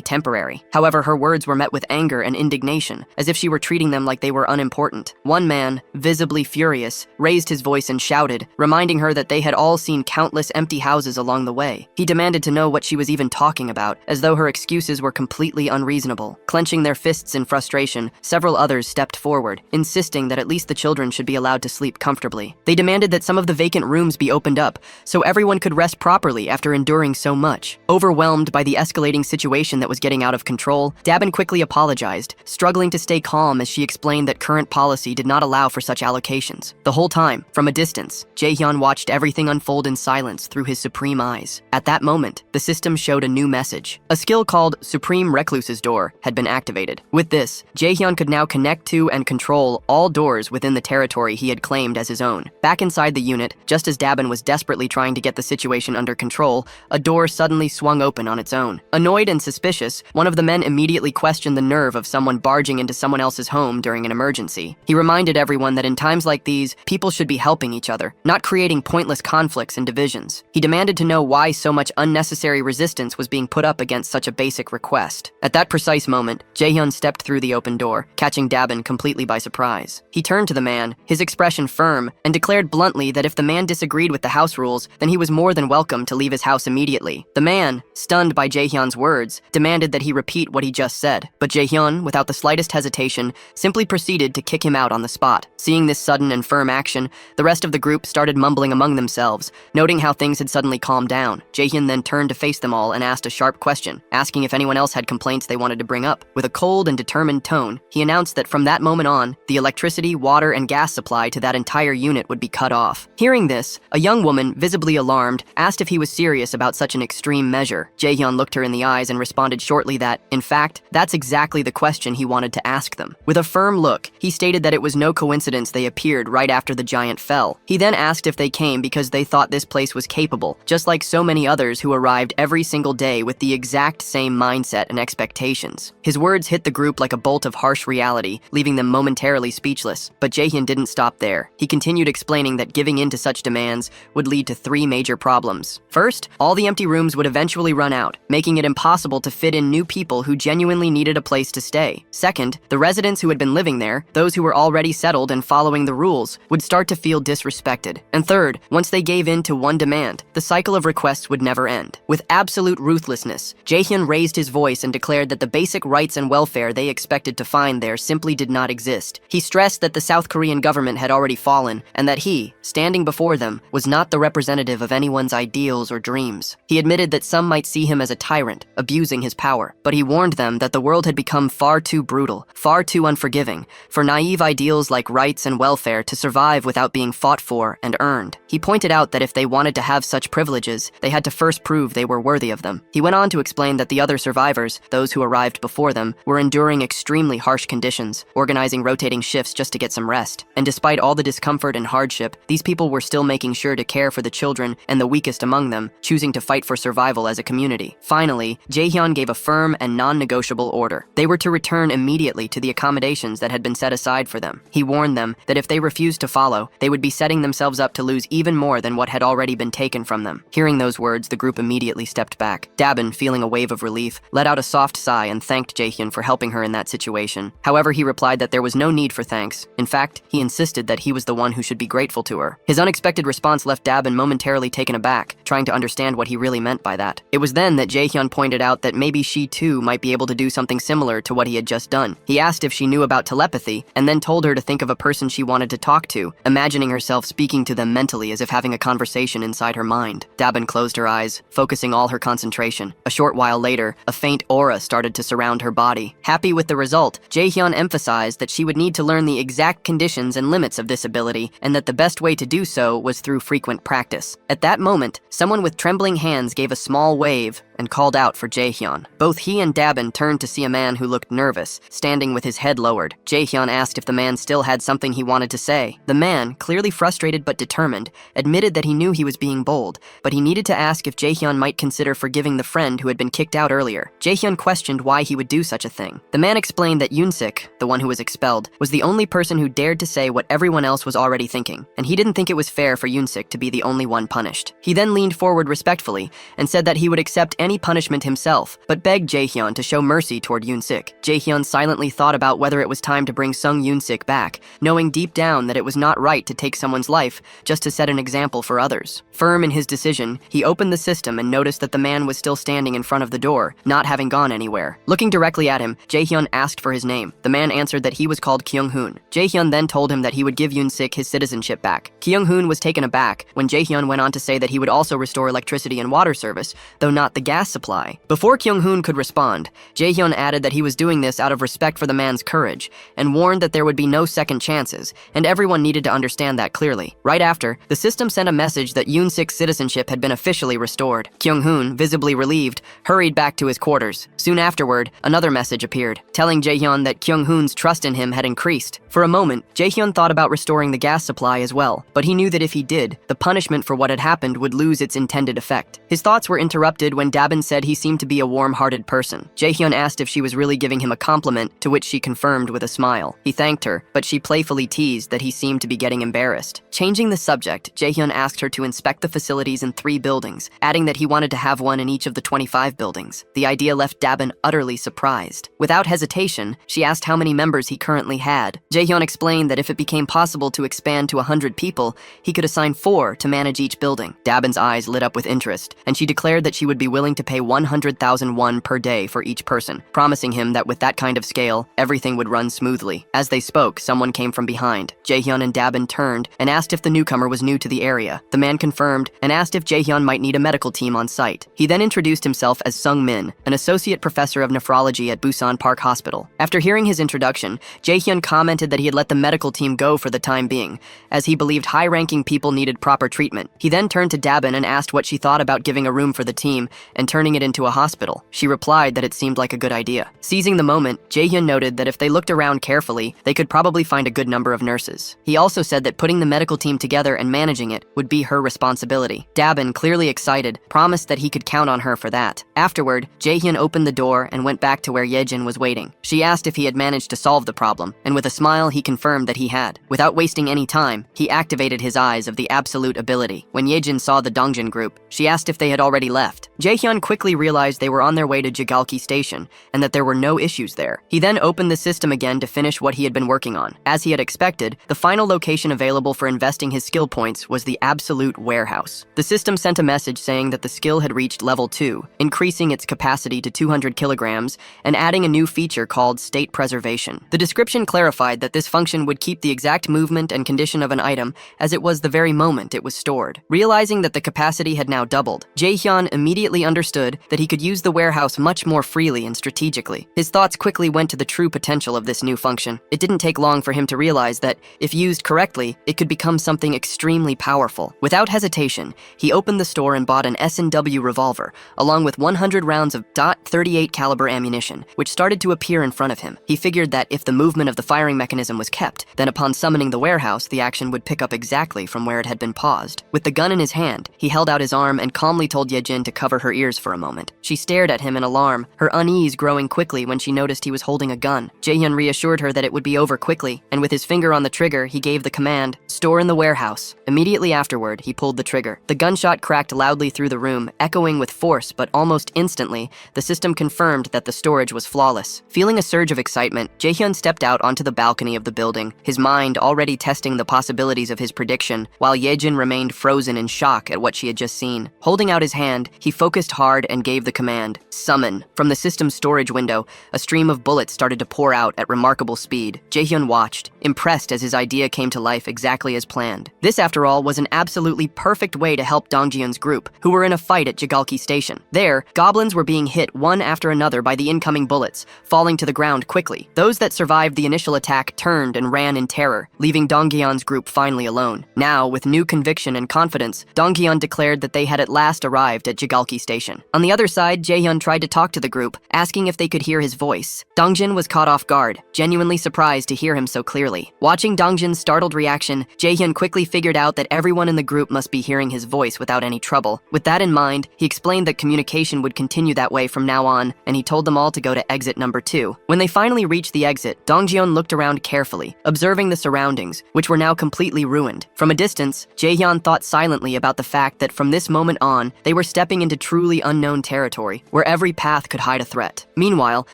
temporary. However, her words were met with anger and indignation, as if she were treating them like they were unimportant. One man, visibly furious, raised his voice and shouted, reminding her that they had all seen countless empty houses along the way. He demanded to know what she was even talking about, as though her excuses were completely unreasonable. Clenching their fists in frustration, several others stepped forward, insisting that at least the children should be allowed to sleep comfortably. They demanded that some of the vacant rooms be opened up, so everyone could rest properly after enduring so much. Overwhelmed by the escalating situation that was getting out of control, Dabin quickly apologized, struggling to stay calm as she explained that current policy did not allow for such allocations. The whole time, from a distance, Jaehyun watched everything unfold in silence through his supreme eyes. At that moment, the system showed a new message. A skill called Supreme Recluse's Door had been activated. With this, Jaehyun could now connect to and control all doors within the territory he had claimed as his own. Back inside the unit, just as Dabin was desperately trying to get the situation under control, a door suddenly swung open on its own. Annoyed and suspicious, one of the men immediately questioned the nerve of someone barging into someone else's home during an emergency. He reminded everyone that in times like these, people should be helping each other, not creating pointless conflicts and divisions. He demanded to know why so much unnecessary resistance was being put up against such a basic request. At that precise moment, Jaehyun stepped through the open door, catching Dabin completely by surprise. He turned to the man, his expression firm, and declared bluntly that if the man disagreed with the house rules, then he was more than welcome to leave his house immediately. The man, stunned by Jaehyun's words, demanded that he repeat what he just said, but Jaehyun, without the slightest hesitation, simply proceeded to kick him out on the spot. Seeing this sudden and firm action, the rest of the group started mumbling among themselves, noting how things had suddenly calmed down. Jaehyun then turned to face them all and asked a sharp question, asking if anyone else had complaints they wanted to bring up. With a cold and determined tone, he announced that from that moment on, the electricity, water, and gas supply to that entire unit would be cut off. Hearing this, a young woman, visibly alarmed, asked if he was serious about such an extreme measure. Jaehyun looked her in the eyes and responded shortly that, in fact, that's exactly the question he wanted to ask them. With a firm look, he stated that it was no coincidence they appeared right after the giant fell. He then asked if they came because they thought this place was capable, just like so many others who arrived every single day with the exact same mindset and expectations. His words hit the group like a bolt of harsh reality, leaving them momentarily speechless. But Jaehyun didn't stop there. He continued explaining that giving in to such demands would lead to three major problems. First, all the empty rooms would eventually run out, making it impossible to fit in new people who genuinely needed a place to stay. Second, the residents who had been living there, those who were already settled and following the rules, would start to feel disrespected. And third, once they gave in to one demand, the cycle of requests would never end. With absolute ruthlessness, Jaehyun raised his voice and declared that the basic rights and welfare they expected to find there simply did not exist. He stressed that the South Korean government had already fallen, and that he, standing before them, was not the representative of anyone's ideals or dreams. He admitted that some might see him as a tyrant, abusing his power, but he warned them that the world had become far too brutal, far too unforgiving, for naive ideals like rights and welfare to survive without being fought for and earned. He pointed out that if they wanted to have such privileges, they had to first prove they were worthy of them. He went on to explain that the other survivors, those who arrived before them, were enduring extremely harsh conditions, organizing rotating shifts just to get some rest. And despite all the discomfort and hardship, these people were still making sure to care for the children and the weakest among them, choosing to fight for survival as a community. Finally, Jaehyun gave a firm and non-negotiable order. They were to return immediately to the accommodations that had been set aside for them. He warned them that if they refused to follow, they would be setting themselves up to lose even more than what had already been taken from them. Hearing those words, the group immediately stepped back. Dabin, feeling a wave of relief, let out a soft sigh and thanked Jaehyun for helping her in that situation. However, he replied that there was no need for thanks. In fact, he insisted that he was the one who should be grateful to her. His unexpected response left Dabin momentarily taken aback, trying to understand what he really meant by that. It was then that Jaehyun pointed out that maybe she too might be able to do something similar to what he had just done. He asked if she knew about telepathy, and then told her to think of a person she wanted to talk to, imagining herself speaking to them mentally as if having a conversation inside her mind. Dabin closed her eyes, focusing all her concentration. A short while later, a faint aura started to surround her body. Happy with the result, Jaehyun emphasized that she would need to learn the exact conditions and limits of this ability, and that the best way to do so was through frequent practice. At that moment, someone with trembling hands gave a small wave, and called out for Jaehyun. Both he and Dabin turned to see a man who looked nervous, standing with his head lowered. Jaehyun asked if the man still had something he wanted to say. The man, clearly frustrated but determined, admitted that he knew he was being bold, but he needed to ask if Jaehyun might consider forgiving the friend who had been kicked out earlier. Jaehyun questioned why he would do such a thing. The man explained that Yoonsik, the one who was expelled, was the only person who dared to say what everyone else was already thinking, and he didn't think it was fair for Yoonsik to be the only one punished. He then leaned forward respectfully and said that he would accept any punishment himself, but begged Jaehyun to show mercy toward Yoonsik. Jaehyun silently thought about whether it was time to bring Sung Yoonsik back, knowing deep down that it was not right to take someone's life just to set an example for others. Firm in his decision, he opened the system and noticed that the man was still standing in front of the door, not having gone anywhere. Looking directly at him, Jaehyun asked for his name. The man answered that he was called Kyung-hoon. Jaehyun then told him that he would give Yoonsik his citizenship back. Kyung-hoon was taken aback when Jaehyun went on to say that he would also restore electricity and water service, though not the gas supply. Before Kyung-hoon could respond, Jaehyun added that he was doing this out of respect for the man's courage, and warned that there would be no second chances, and everyone needed to understand that clearly. Right after, the system sent a message that Yoonsik's citizenship had been officially restored. Kyung-hoon, visibly relieved, hurried back to his quarters. Soon afterward, another message appeared, telling Jaehyun that Kyung-hoon's trust in him had increased. For a moment, Jaehyun thought about restoring the gas supply as well, but he knew that if he did, the punishment for what had happened would lose its intended effect. His thoughts were interrupted when Dabin said he seemed to be a warm-hearted person. Jaehyun asked if she was really giving him a compliment, to which she confirmed with a smile. He thanked her, but she playfully teased that he seemed to be getting embarrassed. Changing the subject, Jaehyun asked her to inspect the facilities in 3 buildings, adding that he wanted to have one in each of the 25 buildings. The idea left Dabin utterly surprised. Without hesitation, she asked how many members he currently had. Jaehyun explained that if it became possible to expand to 100 people, he could assign 4 to manage each building. Dabin's eyes lit up with interest, and she declared that she would be willing to pay 100,000 won per day for each person, promising him that with that kind of scale, everything would run smoothly. As they spoke, someone came from behind. Jaehyun and Dabin turned and asked if the newcomer was new to the area. The man confirmed and asked if Jaehyun might need a medical team on site. He then introduced himself as Sung Min, an associate professor of nephrology at Busan Park Hospital. After hearing his introduction, Jaehyun commented that he had let the medical team go for the time being, as he believed high-ranking people needed proper treatment. He then turned to Dabin and asked what she thought about giving a room for the team and turning it into a hospital. She replied that it seemed like a good idea. Seizing the moment, Jaehyun noted that if they looked around carefully, they could probably find a good number of nurses. He also said that putting the medical team together and managing it would be her responsibility. Dabin, clearly excited, promised that he could count on her for that. Afterward, Jaehyun opened the door and went back to where Yejin was waiting. She asked if he had managed to solve the problem, and with a smile he confirmed that he had. Without wasting any time, he activated his eyes of the absolute ability. When Yejin saw the Dongjin group, she asked if they had already left. Jaehyun quickly realized they were on their way to Jigalki Station, and that there were no issues there. He then opened the system again to finish what he had been working on. As he had expected, the final location available for investing his skill points was the absolute warehouse. The system sent a message saying that the skill had reached level 2, increasing its capacity to 200 kilograms, and adding a new feature called state preservation. The description clarified that this function would keep the exact movement and condition of an item as it was the very moment it was stored. Realizing that the capacity had now doubled, Jaehyun immediately understood that he could use the warehouse much more freely and strategically. His thoughts quickly went to the true potential of this new function. It didn't take long for him to realize that, if used correctly, it could become something extremely powerful. Without hesitation, he opened the store and bought an S&W revolver, along with 100 rounds of .38 caliber ammunition, which started to appear in front of him. He figured that if the movement of the firing mechanism was kept, then upon summoning the warehouse, the action would pick up exactly from where it had been paused. With the gun in his hand, he held out his arm and calmly told Yejin to cover her ears for a moment. She stared at him in alarm, her unease growing quickly when she noticed he was holding a gun. Jaehyun reassured her that it would be over quickly, and with his finger on the trigger, he gave the command, "Store in the warehouse." Immediately afterward, he pulled the trigger. The gunshot cracked loudly through the room, echoing with force, but almost instantly, the system confirmed that the storage was flawless. Feeling a surge of excitement, Jaehyun stepped out onto the balcony of the building, his mind already testing the possibilities of his prediction, while Yejin remained frozen in shock at what she had just seen. Holding out his hand, he focused hard and gave the command, "Summon." From the system's storage window, a stream of bullets started to pour out at remarkable speed. Jaehyun watched, impressed as his idea came to life exactly as planned. This, after all, was an absolutely perfect way to help Dongjin's group, who were in a fight at Jigalki Station. There, goblins were being hit one after another by the incoming bullets, falling to the ground quickly. Those that survived the initial attack turned and ran in terror, leaving Dongjin's group finally alone. Now, with new conviction and confidence, Dongjin declared that they had at last arrived at Jigalki Station. reaction. On the other side, Jaehyun tried to talk to the group, asking if they could hear his voice. Dongjin was caught off guard, genuinely surprised to hear him so clearly. Watching Dongjin's startled reaction, Jaehyun quickly figured out that everyone in the group must be hearing his voice without any trouble. With that in mind, he explained that communication would continue that way from now on, and he told them all to go to exit number 2. When they finally reached the exit, Dongjin looked around carefully, observing the surroundings, which were now completely ruined. From a distance, Jaehyun thought silently about the fact that from this moment on, they were stepping into truly unknown territory, where every path could hide a threat. Meanwhile,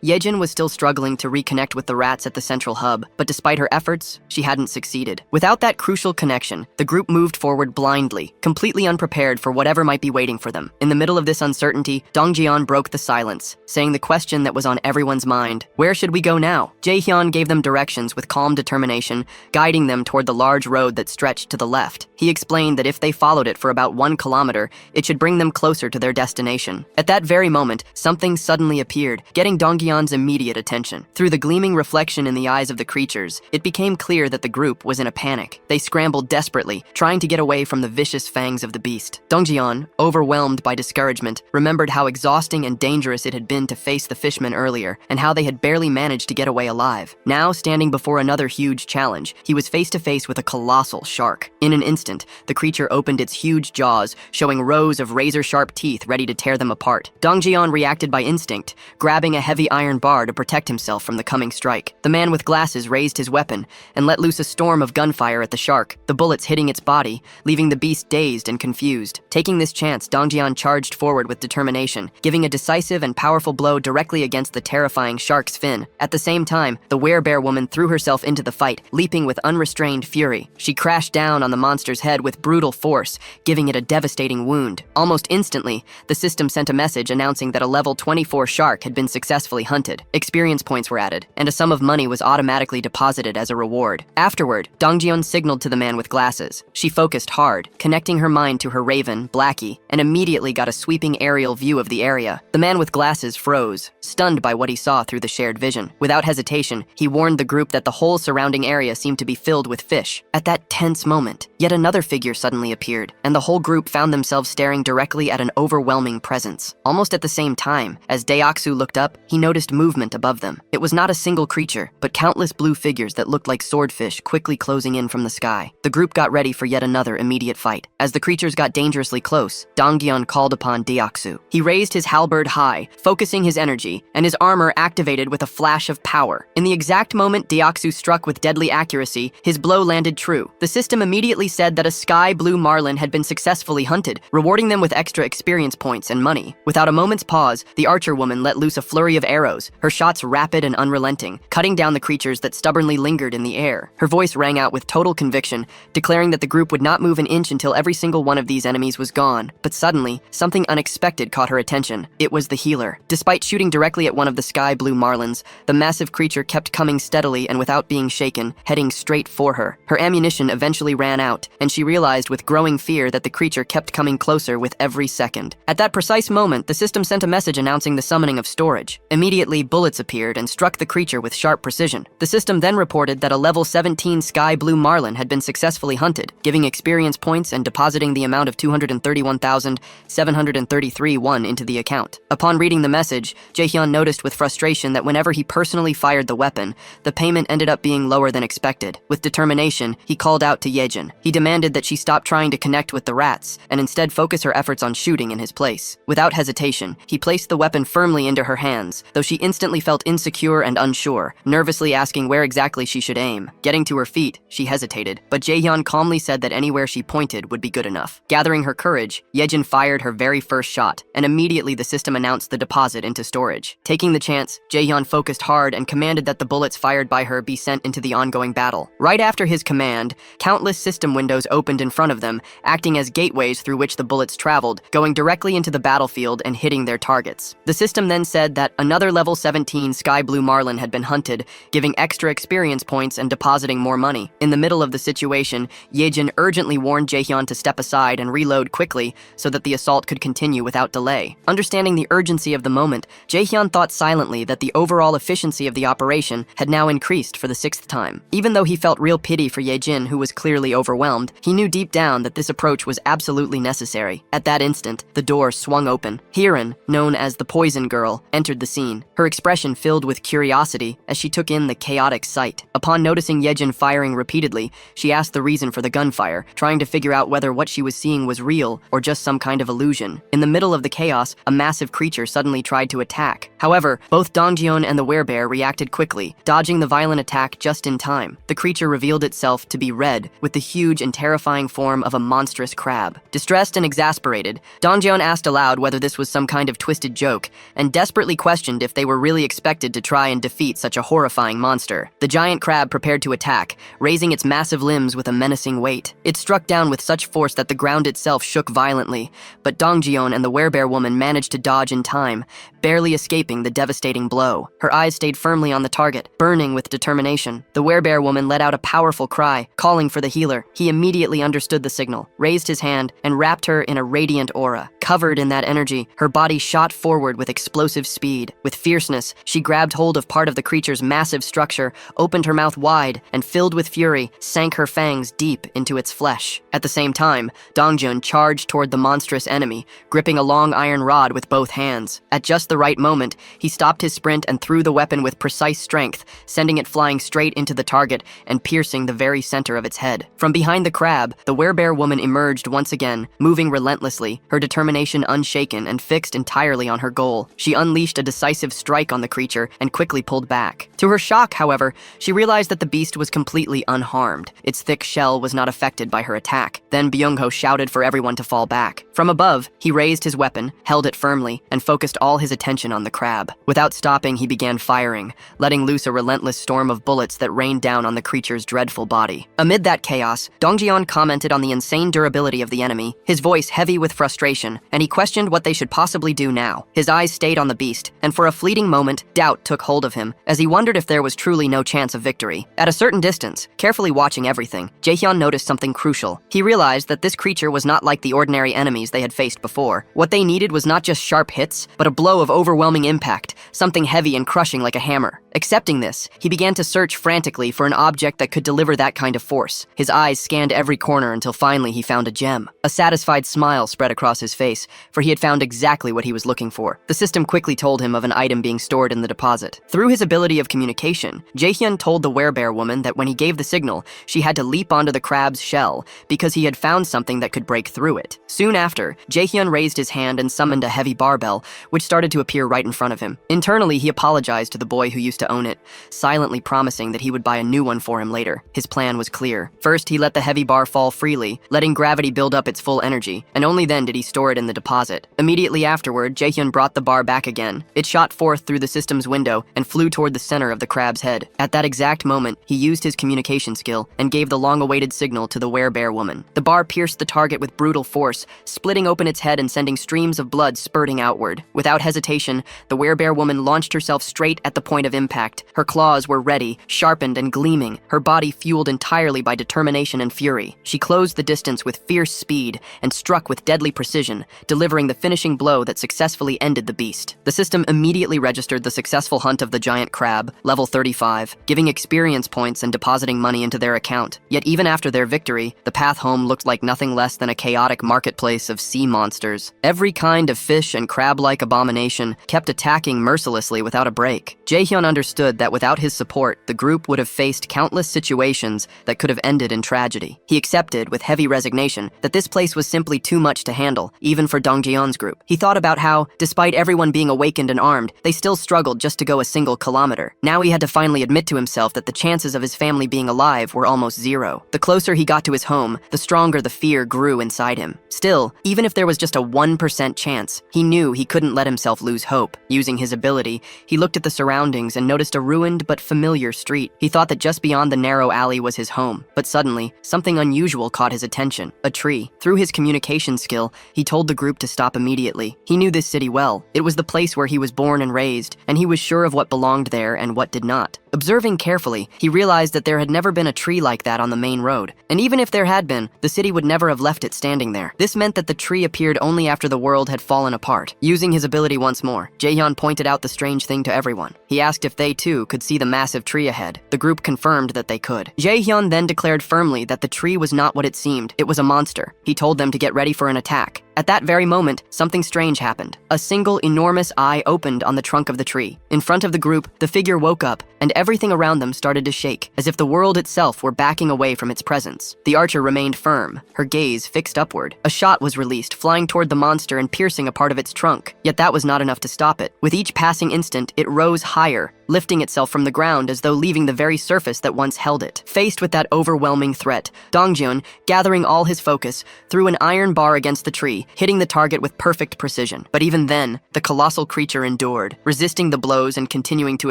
Yejin was still struggling to reconnect with the rats at the central hub, but despite her efforts, she hadn't succeeded. Without that crucial connection, the group moved forward blindly, completely unprepared for whatever might be waiting for them. In the middle of this uncertainty, Dongjin broke the silence, saying the question that was on everyone's mind: where should we go now? Jaehyun gave them directions with calm determination, guiding them toward the large road that stretched to the left. He explained that if they followed it for about 1 kilometer, it should bring them closer to their destination. At that very moment, something suddenly appeared, getting Dongjin's immediate attention. Through the gleaming reflection in the eyes of the creatures, it became clear that the group was in a panic. They scrambled desperately, trying to get away from the vicious fangs of the beast. Dongjin, overwhelmed by discouragement, remembered how exhausting and dangerous it had been to face the fishmen earlier, and how they had barely managed to get away alive. Now, standing before another huge challenge, he was face to face with a colossal shark. In an instant, the creature opened its huge jaws, showing rows of razor-sharp teeth ready to tear them apart. Dongjin reacted by instinct, grabbing a heavy iron bar to protect himself from the coming strike. The man with glasses raised his weapon and let loose a storm of gunfire at the shark, the bullets hitting its body, leaving the beast dazed and confused. Taking this chance, Dongjin charged forward with determination, giving a decisive and powerful blow directly against the terrifying shark's fin. At the same time, the werebear woman threw herself into the fight, leaping with unrestrained fury. She crashed down on the monster's head with brutal force, giving it a devastating wound. Almost instantly, the system sent a message announcing that a level 24 shark had been successfully hunted. Experience points were added, and a sum of money was automatically deposited as a reward. Afterward, Dongjin signaled to the man with glasses. She focused hard, connecting her mind to her raven, Blackie, and immediately got a sweeping aerial view of the area. The man with glasses froze, stunned by what he saw through the shared vision. Without hesitation, he warned the group that the whole surrounding area seemed to be filled with fish. At that tense moment, yet another figure suddenly appeared, and the whole group found themselves staring directly at an overwhelming presence. Almost at the same time, as Daeoksu looked up, he noticed movement above them. It was not a single creature, but countless blue figures that looked like swordfish quickly closing in from the sky. The group got ready for yet another immediate fight. As the creatures got dangerously close, Dongjin called upon Daeoksu. He raised his halberd high, focusing his energy, and his armor activated with a flash of power. In the exact moment Daeoksu struck with deadly accuracy, his blow landed true. The system immediately said that a sky blue marlin had been successfully hunted, rewarding them with extra experience points and money. Without a moment's pause, the archer woman let loose a flurry of arrows, her shots rapid and unrelenting, cutting down the creatures that stubbornly lingered in the air. Her voice rang out with total conviction, declaring that the group would not move an inch until every single one of these enemies was gone. But suddenly, something unexpected caught her attention. It was the healer. Despite shooting directly at one of the sky blue marlins, the massive creature kept coming steadily and without being shaken, heading straight for her. Her ammunition eventually ran out, and she realized with growing fear that the creature kept coming closer with every second. At that precise moment, the system sent a message announcing the summoning of storage. Immediately, bullets appeared and struck the creature with sharp precision. The system then reported that a level 17 sky blue marlin had been successfully hunted, giving experience points and depositing the amount of 231,733 won into the account. Upon reading the message, Jaehyun noticed with frustration that whenever he personally fired the weapon, the payment ended up being lower than expected. With determination, he called out to Yejin. He demanded that she stop trying to connect with the rats and instead focus her efforts on shooting in his place. Without hesitation, he placed the weapon firmly into her hands, though she instantly felt insecure and unsure, nervously asking where exactly she should aim. Getting to her feet, she hesitated, but Jaehyun calmly said that anywhere she pointed would be good enough. Gathering her courage, Yejin fired her very first shot, and immediately the system announced the deposit into storage. Taking the chance, Jaehyun focused hard and commanded that the bullets fired by her be sent into the ongoing battle. Right after his command, countless system windows opened in front of them, acting as gateways through which the bullets traveled, going directly into the battlefield and hitting their targets. The system then said that another level 17 sky blue marlin had been hunted, giving extra experience points and depositing more money. In the middle of the situation, Yejin urgently warned Jaehyun to step aside and reload quickly so that the assault could continue without delay. Understanding the urgency of the moment, Jaehyun thought silently that the overall efficiency of the operation had now increased for the 6th time. Even though he felt real pity for Yejin, who was clearly overwhelmed, he knew deep down that this approach was absolutely necessary. At that instant, the door swung open. Hiran, known as the Poison Girl, entered the scene, her expression filled with curiosity as she took in the chaotic sight. Upon noticing Yejin firing repeatedly, she asked the reason for the gunfire, trying to figure out whether what she was seeing was real or just some kind of illusion. In the middle of the chaos, a massive creature suddenly tried to attack. However, both Dongjeon and the werebear reacted quickly, dodging the violent attack just in time. The creature revealed itself to be red, with the huge and terrifying form of a monstrous crab. Distressed and exasperated, Dongjeon asked aloud whether this was some kind of twisted joke, and desperately questioned if they were really expected to try and defeat such a horrifying monster. The giant crab prepared to attack, raising its massive limbs with a menacing weight. It struck down with such force that the ground itself shook violently, but Dongjeon and the werebear woman managed to dodge in time, barely escaping the devastating blow. Her eyes stayed firmly on the target, burning with determination. The werebear woman let out a powerful cry, calling for the healer. He immediately understood the signal, raised his hand, and wrapped her in a radiant aura. Covered in that energy, her body shot forward with explosive speed. With fierceness, she grabbed hold of part of the creature's massive structure, opened her mouth wide, and filled with fury, sank her fangs deep into its flesh. At the same time, Dongjun charged toward the monstrous enemy, gripping a long iron rod with both hands. At just the right moment, he stopped his sprint and threw the weapon with precise strength, sending it flying straight into the target and piercing the very center of its head. From behind the crab, the werebear woman emerged once again, moving relentlessly, her determination unshaken and fixed entirely on her goal. She unleashed a decisive strike on the creature and quickly pulled back. To her shock, however, she realized that the beast was completely unharmed. Its thick shell was not affected by her attack. Then Byung-ho shouted for everyone to fall back. From above, he raised his weapon, held it firmly, and focused all his attention on the crab. Without stopping, he began firing, letting loose a relentless storm of bullets that rained down on the creature's dreadful body. Amid that chaos, Dongjeon commented on the insane durability of the enemy, his voice heavy with frustration, and he questioned what they should possibly do now. His eyes stayed on the beast, and for a fleeting moment, doubt took hold of him, as he wondered if there was truly no chance of victory. At a certain distance, carefully watching everything, Jaehyun noticed something crucial. He realized that this creature was not like the ordinary enemies they had faced before. What they needed was not just sharp hits, but a blow of overwhelming impact, something heavy and crushing like a hammer. Accepting this, he began to search frantically for an object that could deliver that kind of force. His eyes scanned every corner until finally he found a gem. A satisfied smile spread across his face, for he had found exactly what he was looking for. The system quickly told him of an item being stored in the deposit. Through his ability of communication, Jaehyun told the werebear woman that when he gave the signal, she had to leap onto the crab's shell because he had found something that could break through it. Soon after, Jaehyun raised his hand and summoned a heavy barbell, which started to appear right in front of him. Internally, he apologized to the boy who used to own it, silently promising that he would buy a new one for him later. His plan was clear. First, he let the heavy bar fall freely, letting gravity build up its full energy, and only then did he store it in the deposit. Immediately afterward, Jaehyun brought the bar back again. It shot forth through the system's window and flew toward the center of the crab's head. At that exact moment, he used his communication skill and gave the long-awaited signal to the werebear woman. The bar pierced the target with brutal force, splitting open its head and sending streams of blood spurting outward. Without hesitation, the werebear woman launched herself straight at the point of impact. Her claws were ready, sharpened and gleaming, her body fueled entirely by determination and fury. She closed the distance with fierce speed and struck with deadly precision, delivering the finishing blow that successfully ended the beast. The system immediately registered the successful hunt of the giant crab, level 35, giving experience points and depositing money into their account. Yet even after their victory, the path home looked like nothing less than a chaotic marketplace of sea monsters. Every kind of fish and crab-like abomination kept attacking mercilessly without a break. Jaehyun understood that without his support, the group would have faced countless situations that could have ended in tragedy. He accepted, with heavy resignation, that this place was simply too much to handle, even for Dongjeon's group. He thought about how, despite everyone being awakened and armed, they still struggled just to go a single kilometer. Now he had to finally admit to himself that the chances of his family being alive were almost zero. The closer he got to his home, the stronger the fear grew inside him. Still, even if there was just a 1% chance, he knew he couldn't let himself lose hope. Using his ability, he looked at the surroundings and noticed a ruined but familiar street. He thought that just beyond the narrow alley was his home, but suddenly, something unusual caught his attention. A tree. Through his communication skill, he told the group to stop immediately. He knew this city well. It was the place where he was born and raised, and he was sure of what belonged there and what did not. Observing carefully, he realized that there had never been a tree like that on the main road. And even if there had been, the city would never have left it standing there. This meant that the tree appeared only after the world had fallen apart. Using his ability once more, Jaehyun pointed out the strange thing to everyone. He asked if they too could see the massive tree ahead. The group confirmed that they could. Jaehyun then declared firmly that the tree was not what it seemed. It was a monster. He told them to get ready for an attack. At that very moment, something strange happened. A single enormous eye opened on the trunk of the tree. In front of the group, the figure woke up, and everything around them started to shake, as if the world itself were backing away from its presence. The archer remained firm, her gaze fixed upward. A shot was released, flying toward the monster and piercing a part of its trunk. Yet that was not enough to stop it. With each passing instant, it rose higher, lifting itself from the ground as though leaving the very surface that once held it. Faced with that overwhelming threat, Dongjun, gathering all his focus, threw an iron bar against the tree, hitting the target with perfect precision. But even then, the colossal creature endured, resisting the blows and continuing to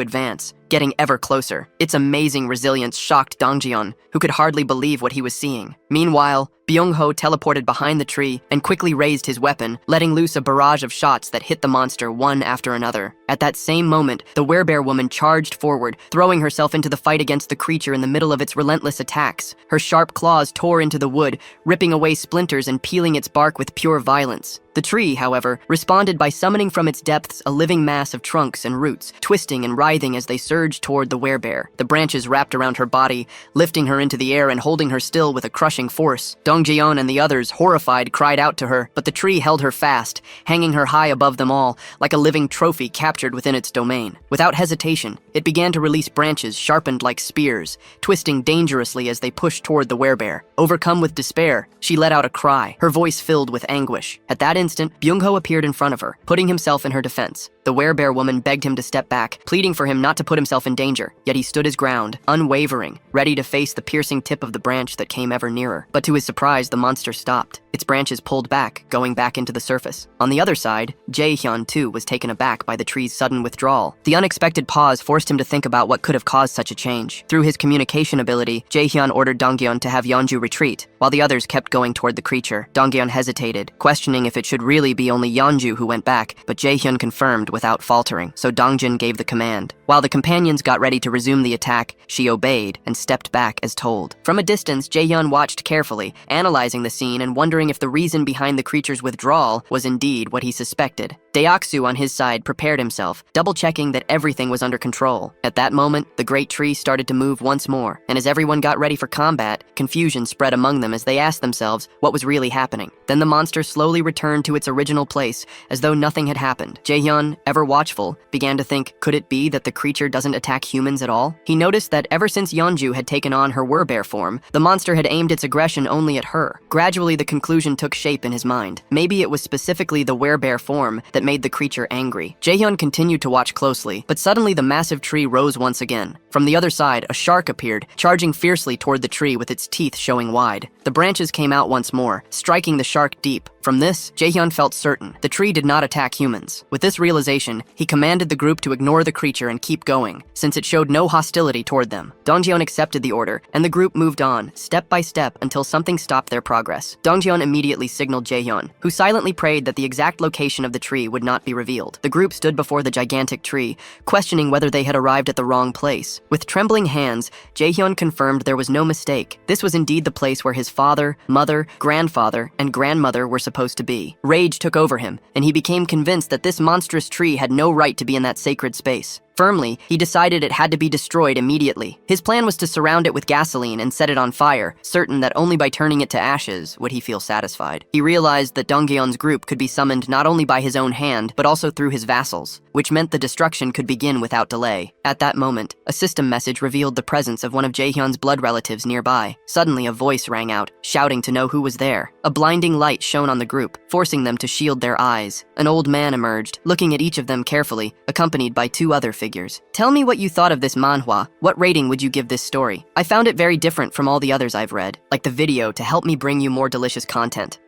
advance, getting ever closer. Its amazing resilience shocked Dongjun, who could hardly believe what he was seeing. Meanwhile, Byung-ho teleported behind the tree and quickly raised his weapon, letting loose a barrage of shots that hit the monster one after another. At that same moment, the werebear woman charged forward, throwing herself into the fight against the creature in the middle of its relentless attacks. Her sharp claws tore into the wood, ripping away splinters and peeling its bark with pure violence. The tree, however, responded by summoning from its depths a living mass of trunks and roots, twisting and writhing as they surged toward the werebear. The branches wrapped around her body, lifting her into the air and holding her still with a crushing force. Dongjeon and the others, horrified, cried out to her, but the tree held her fast, hanging her high above them all, like a living trophy captured within its domain. Without hesitation, it began to release branches sharpened like spears, twisting dangerously as they pushed toward the werebear. Overcome with despair, she let out a cry, her voice filled with anguish. At that instant, Byung-ho appeared in front of her, putting himself in her defense. The werebear woman begged him to step back, pleading for him not to put himself in danger, yet he stood his ground, unwavering, ready to face the piercing tip of the branch that came ever nearer. But to his surprise, the monster stopped. Its branches pulled back, going back into the surface. On the other side, Jae-hyun too was taken aback by the tree's sudden withdrawal. The unexpected pause forced him to think about what could have caused such a change. Through his communication ability, Jae-hyun ordered Dongyeon to have Yeonju retreat, while the others kept going toward the creature. Dongyeon hesitated, questioning if it should really be only Yeonju who went back, but Jae-hyun confirmed without faltering, so Dongjin gave the command. While the companions got ready to resume the attack, she obeyed and stepped back as told. From a distance, Jae-hyun watched carefully, analyzing the scene and wondering if the reason behind the creature's withdrawal was indeed what he suspected. Deoksu, on his side, prepared himself, double-checking that everything was under control. At that moment, the great tree started to move once more, and as everyone got ready for combat, confusion spread among them as they asked themselves what was really happening. Then the monster slowly returned to its original place, as though nothing had happened. Jae-hyun, ever watchful, began to think, could it be that the creature doesn't attack humans at all? He noticed that ever since Yeonju had taken on her werebear form, the monster had aimed its aggression only at her. Gradually, the conclusion took shape in his mind. Maybe it was specifically the werebear form that made the creature angry. Jae-hyun continued to watch closely, but suddenly the massive tree rose once again. From the other side, a shark appeared, charging fiercely toward the tree with its teeth showing wide. The branches came out once more, striking the shark deep. From this, Jae-hyun felt certain the tree did not attack humans. With this realization, he commanded the group to ignore the creature and keep going, since it showed no hostility toward them. Dongjeon accepted the order, and the group moved on, step by step, until something stopped their progress. Dongjeon immediately signaled Jae-hyun, who silently prayed that the exact location of the tree would not be revealed. The group stood before the gigantic tree, questioning whether they had arrived at the wrong place. With trembling hands, Jae-hyun confirmed there was no mistake. This was indeed the place where his father, mother, grandfather, and grandmother were supposed to be. Rage took over him, and he became convinced that this monstrous tree had no right to be in that sacred space. Firmly, he decided it had to be destroyed immediately. His plan was to surround it with gasoline and set it on fire, certain that only by turning it to ashes would he feel satisfied. He realized that Dongyeon's group could be summoned not only by his own hand, but also through his vassals, which meant the destruction could begin without delay. At that moment, a system message revealed the presence of one of Jae-hyun's blood relatives nearby. Suddenly, a voice rang out, shouting to know who was there. A blinding light shone on the group, forcing them to shield their eyes. An old man emerged, looking at each of them carefully, accompanied by two other figures. Tell me what you thought of this manhwa. What rating would you give this story? I found it very different from all the others I've read. Like the video to help me bring you more delicious content.